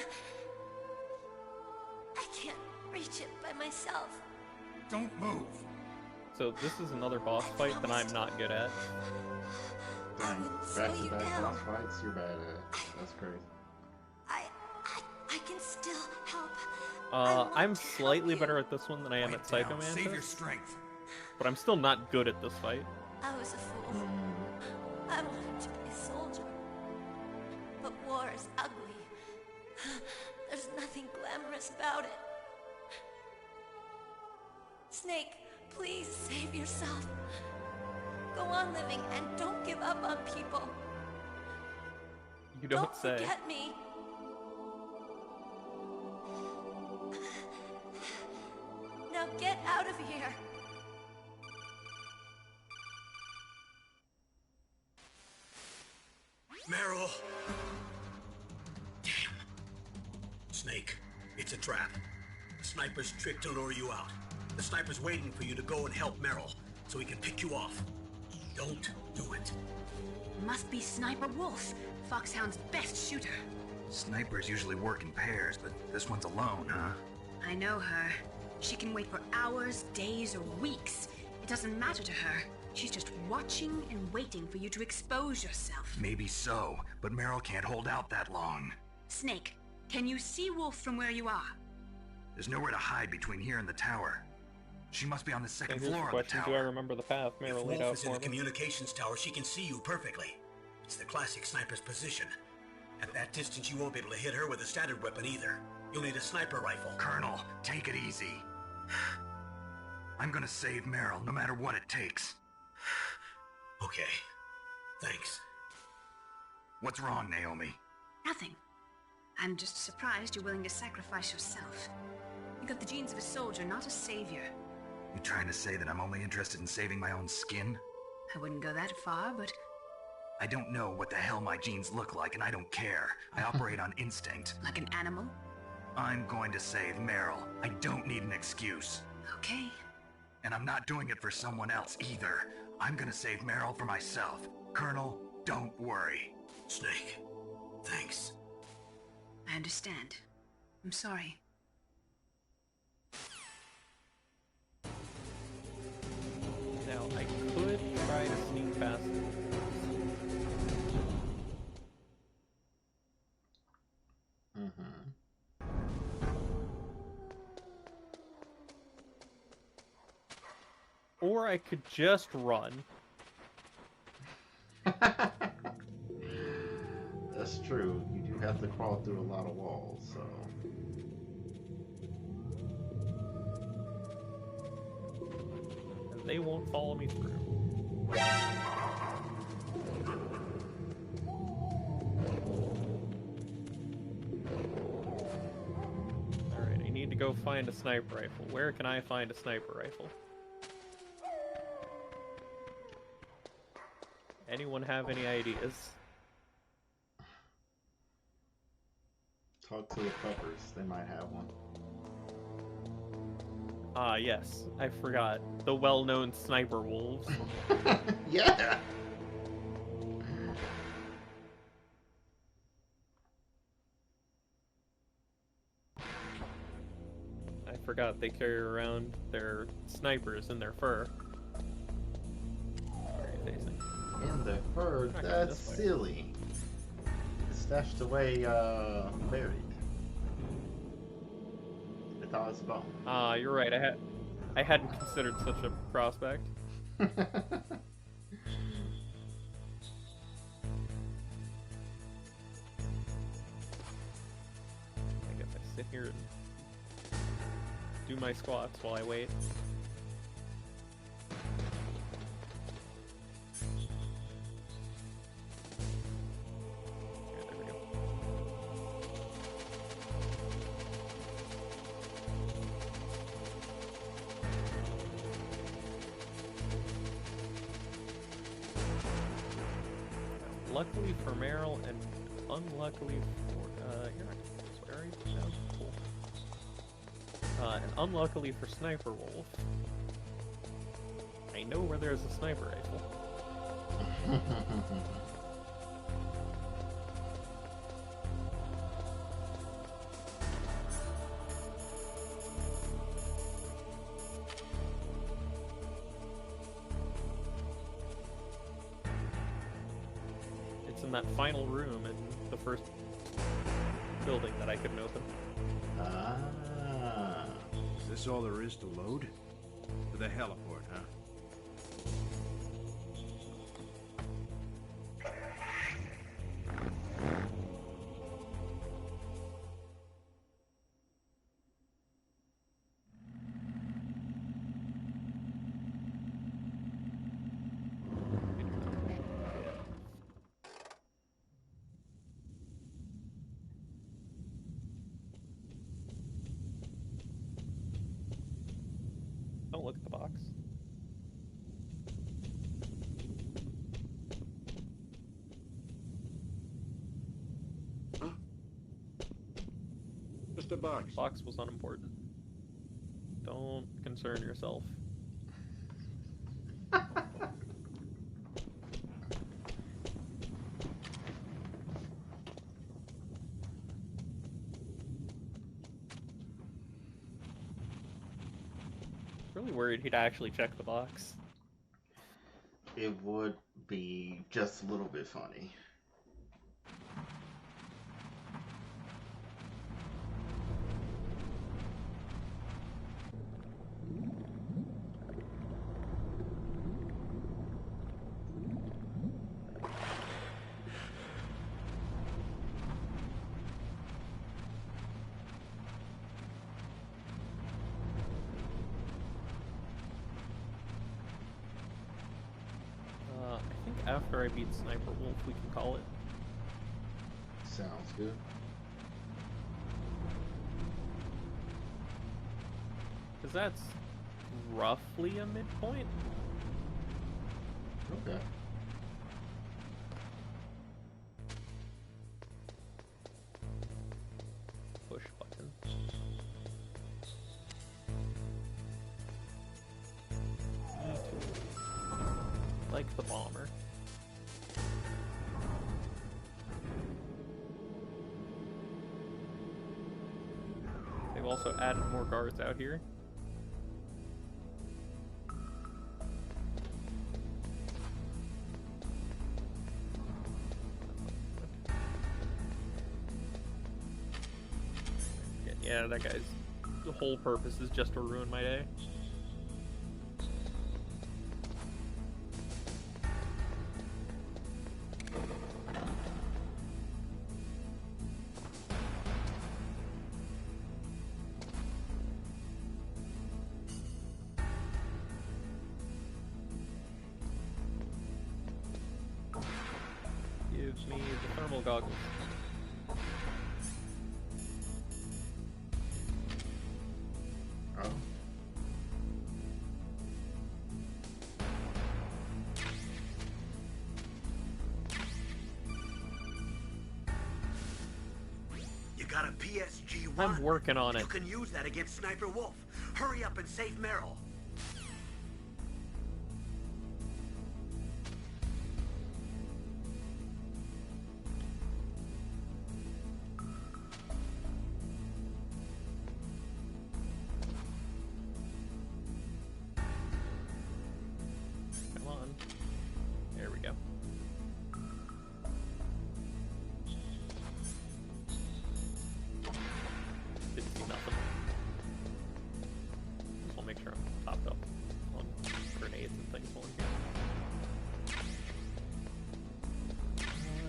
I can't reach it by myself. Don't move. So this is another boss fight that I'm not good at. Dang, back-to-back boss fights, you're bad at. That's crazy. I can still help. I'm slightly better at this one than I am at Psycho Mantis. Save your strength. But I'm still not good at this fight. I was a fool. I wanted to be a soldier. But war is ugly. There's nothing glamorous about it. Snake, please save yourself. Go on living and don't give up on people. You don't say. Forget me. Now get out of here. Meryl! Damn. Snake, it's a trap. The sniper's trick to lure you out. The sniper's waiting for you to go and help Meryl, so he can pick you off. Don't do it. Must be Sniper Wolf, Foxhound's best shooter. Snipers usually work in pairs, but this one's alone, huh? I know her. She can wait for hours, days, or weeks. It doesn't matter to her. She's just watching and waiting for you to expose yourself. Maybe so, but Meryl can't hold out that long. Snake, can you see Wolf from where you are? There's nowhere to hide between here and the tower. She must be on the second floor of the tower. Do I remember the path Meryl laid out Wolf is in for the communications tower, she can see you perfectly. It's the classic sniper's position. At that distance, you won't be able to hit her with a standard weapon either. You'll need a sniper rifle. Colonel, take it easy. I'm gonna save Meryl, no matter what it takes. Okay. Thanks. What's wrong, Naomi? Nothing. I'm just surprised you're willing to sacrifice yourself. You got the genes of a soldier, not a savior. You trying to say that I'm only interested in saving my own skin? I wouldn't go that far, but... I don't know what the hell my genes look like, and I don't care. I operate on instinct. Like an animal? I'm going to save Meryl. I don't need an excuse. Okay. And I'm not doing it for someone else either. I'm gonna save Meryl for myself. Colonel, don't worry. Snake, thanks. I understand. I'm sorry. Now, I could try to sneak past it. Or I could just run. That's true. You do have to crawl through a lot of walls, so... And they won't follow me through. Alright, I need to go find a sniper rifle. Where can I find a sniper rifle? Anyone have any ideas? Talk to the puppers. They might have one. Ah, yes. I forgot. The well-known sniper wolves. Yeah! I forgot they carry around their snipers in their fur. Where are you facing? In the fur? That's silly. It's stashed away, buried. I thought it was bone. Ah, you're right. I hadn't considered such a prospect. I guess I sit here and do my squats while I wait. luckily for Meryl and unluckily for you're not swearing. No, cool. And unluckily for Sniper Wolf, I know where there's a sniper rifle. It's in that final room in the first building that I couldn't open. Ah. Is this all there is to load? To the heliport, huh? Don't look at the box. Huh? Just a box. Box was unimportant. Don't concern yourself. Really worried he'd actually check the box. It would be just a little bit funny. I think after I beat Sniper Wolf, we can call it. Sounds good. Because that's roughly a midpoint. Okay. Push button. Like the bomber. They've also added more guards out here. Yeah, that guy's the whole purpose is just to ruin my day. Give me the thermal goggles. Oh. You got a PSG-1? I'm working on it. You can use that against Sniper Wolf. Hurry up and save Meryl. Come on. There we go. Didn't see nothing. Just want to make sure I'm topped up on grenades and things while I'm here.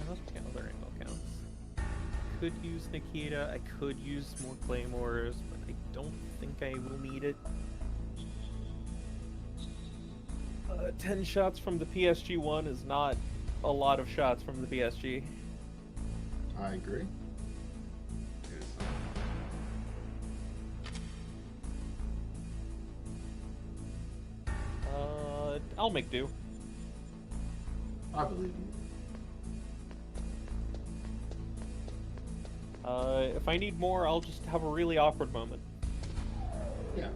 Let's look at other ammo counts. Could use Nikita, I could use more claymores, but I don't think I will need it. 10 shots from the PSG-1 is not a lot of shots from the PSG. I agree. I'll make do. I believe you. If I need more, I'll just have a really awkward moment. Yeah.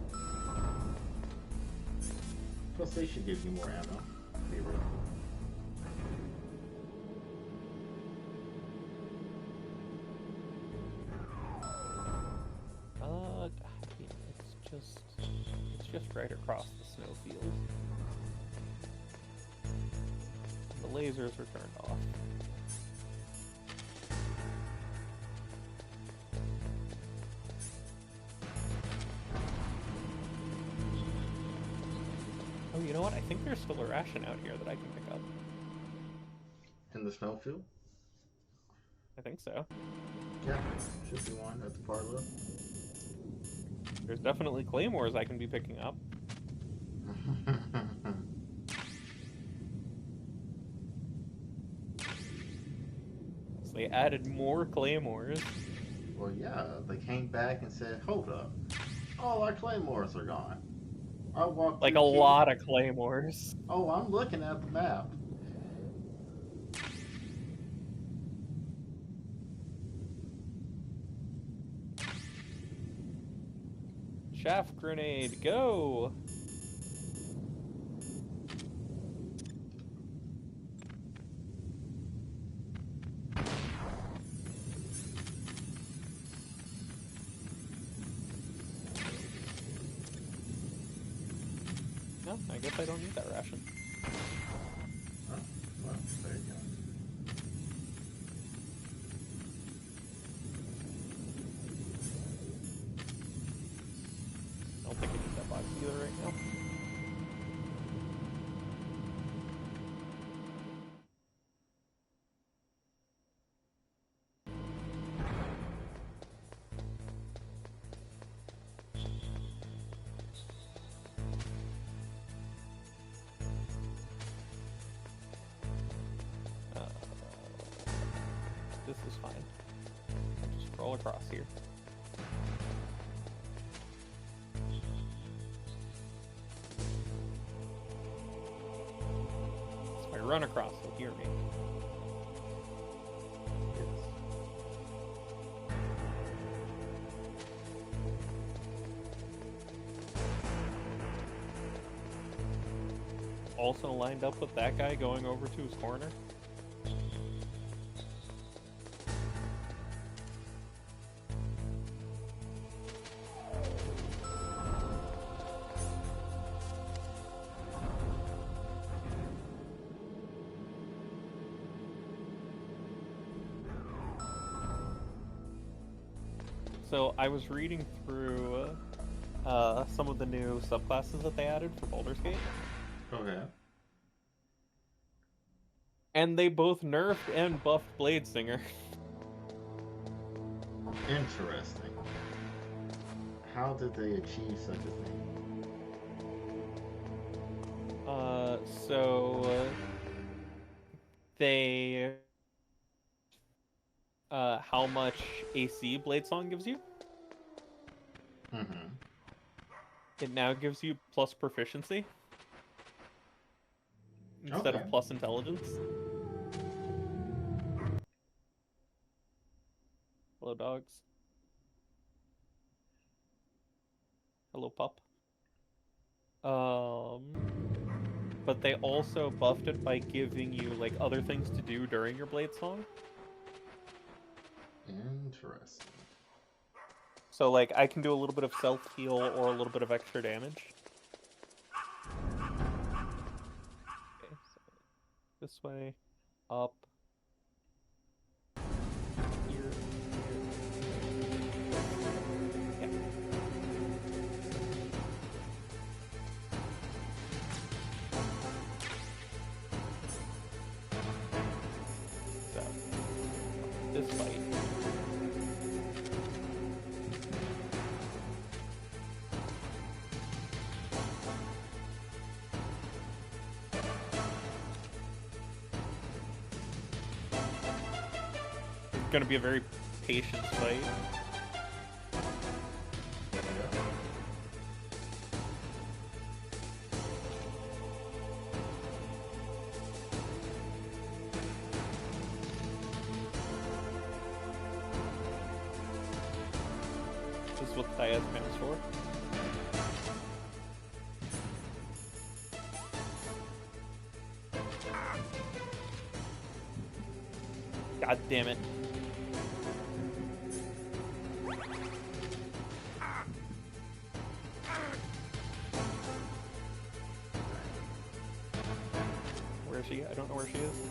Plus, they should give you more ammo. Be real. It's just right across the snowfield. The lasers are turned off. Oh, you know what? I think there's still a ration out here that I can pick up. In the snowfield? I think so. Yeah, should be one at the parlor. There's definitely claymores I can be picking up. So they added more claymores. Well, yeah, they came back and said, hold up, all our claymores are gone. I walked like a lot of claymores. Oh, I'm looking at the map. Chaff grenade, go! No, I guess I don't need that ration. Oh, well, there you go. I don't think I need that box either right now. This is fine. Just roll across here. If I run across, they'll hear me. Also lined up with that guy going over to his corner. So I was reading through some of the new subclasses that they added for Baldur's Gate. Okay. And they both nerfed and buffed Bladesinger. Interesting. How did they achieve such a thing? So they how much AC Bladesong gives you? Mm-hmm. It now gives you plus proficiency instead of plus intelligence. Hello, dogs. Hello, pup. But they also buffed it by giving you like other things to do during your Bladesong. Interesting. So like I can do a little bit of self-heal or a little bit of extra damage. Okay, so this way, up, here, yeah. So, this fight. Going to be a very patient fight. which is what the diazepam is for. God damn it. Where is she? I don't know where she is.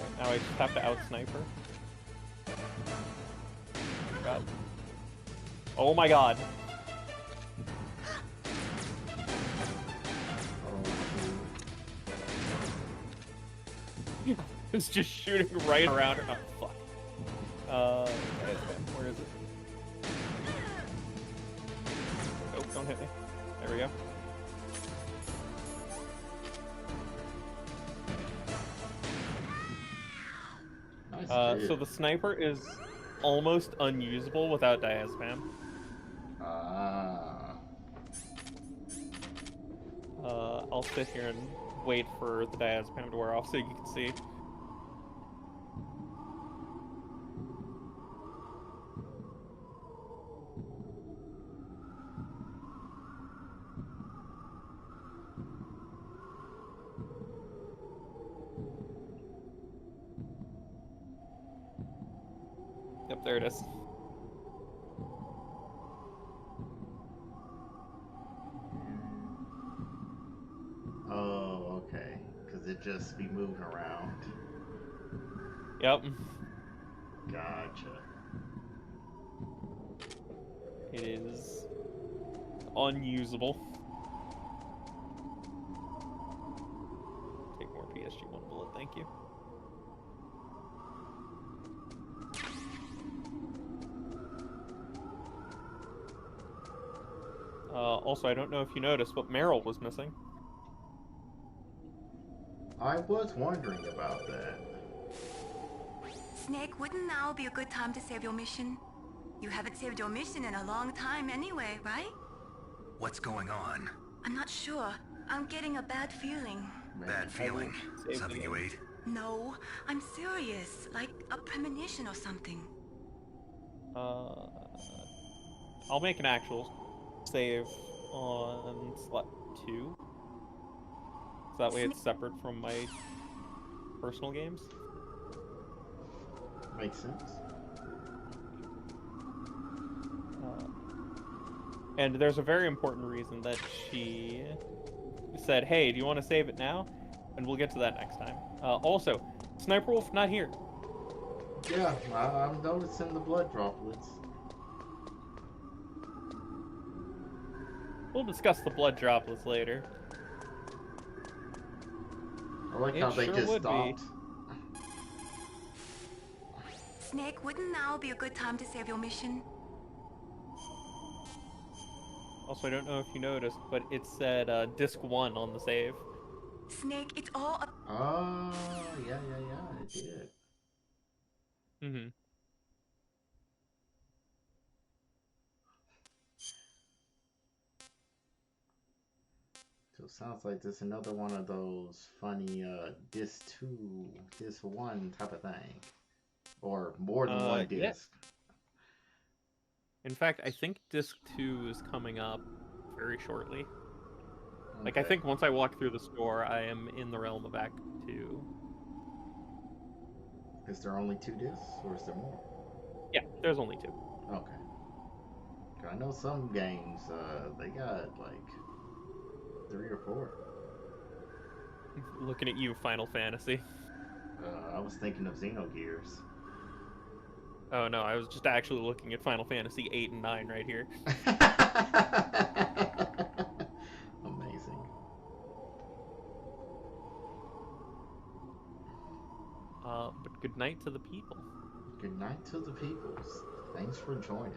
Right, now I just have to out-snipe her. God. Oh my god. It's just shooting right around her. Oh, fuck. Where is it? Oh, don't hit me. There we go. So the sniper is almost unusable without diazepam. I'll sit here and wait for the diazepam to wear off so you can see. Yep, there it is. Oh, okay. Because it just be moving around. Yep. Gotcha. It is unusable. Take more PSG-1 bullet, thank you. Also, I don't know if you noticed, but Meryl was missing. I was wondering about that. Snake, wouldn't now be a good time to save your mission? You haven't saved your mission in a long time anyway, right? What's going on? I'm not sure. I'm getting a bad feeling. Bad feeling? Something you ate? No, I'm serious. Like a premonition or something. I'll make an actual save on slot 2. So that way it's separate from my personal games. Makes sense. And there's a very important reason that she said, hey, do you want to save it now? And we'll get to that next time. Also, Sniper Wolf not here. Yeah, I'm noticing the blood droplets. We'll discuss the blood droplets later. I like how they just stopped. Snake, wouldn't now be a good time to save your mission? Also, I don't know if you noticed, but it said disc 1 on the save. Snake, it's all up. Oh, yeah, it did. Mm-hmm. So it sounds like this another one of those funny disc 2, disc 1 type of thing. Or more than one disc. Yeah. In fact, I think disc 2 is coming up very shortly. Okay. Like, I think once I walk through the store, I am in the realm of Act 2. Is there only 2 discs, or is there more? Yeah, there's only 2. Okay. I know some games, they got, like, 3 or 4. Looking at you, Final Fantasy. I was thinking of Xenogears. Oh no, I was just actually looking at Final Fantasy 8 and 9 right here. Amazing. But good night to the people. Good night to the peoples. Thanks for joining.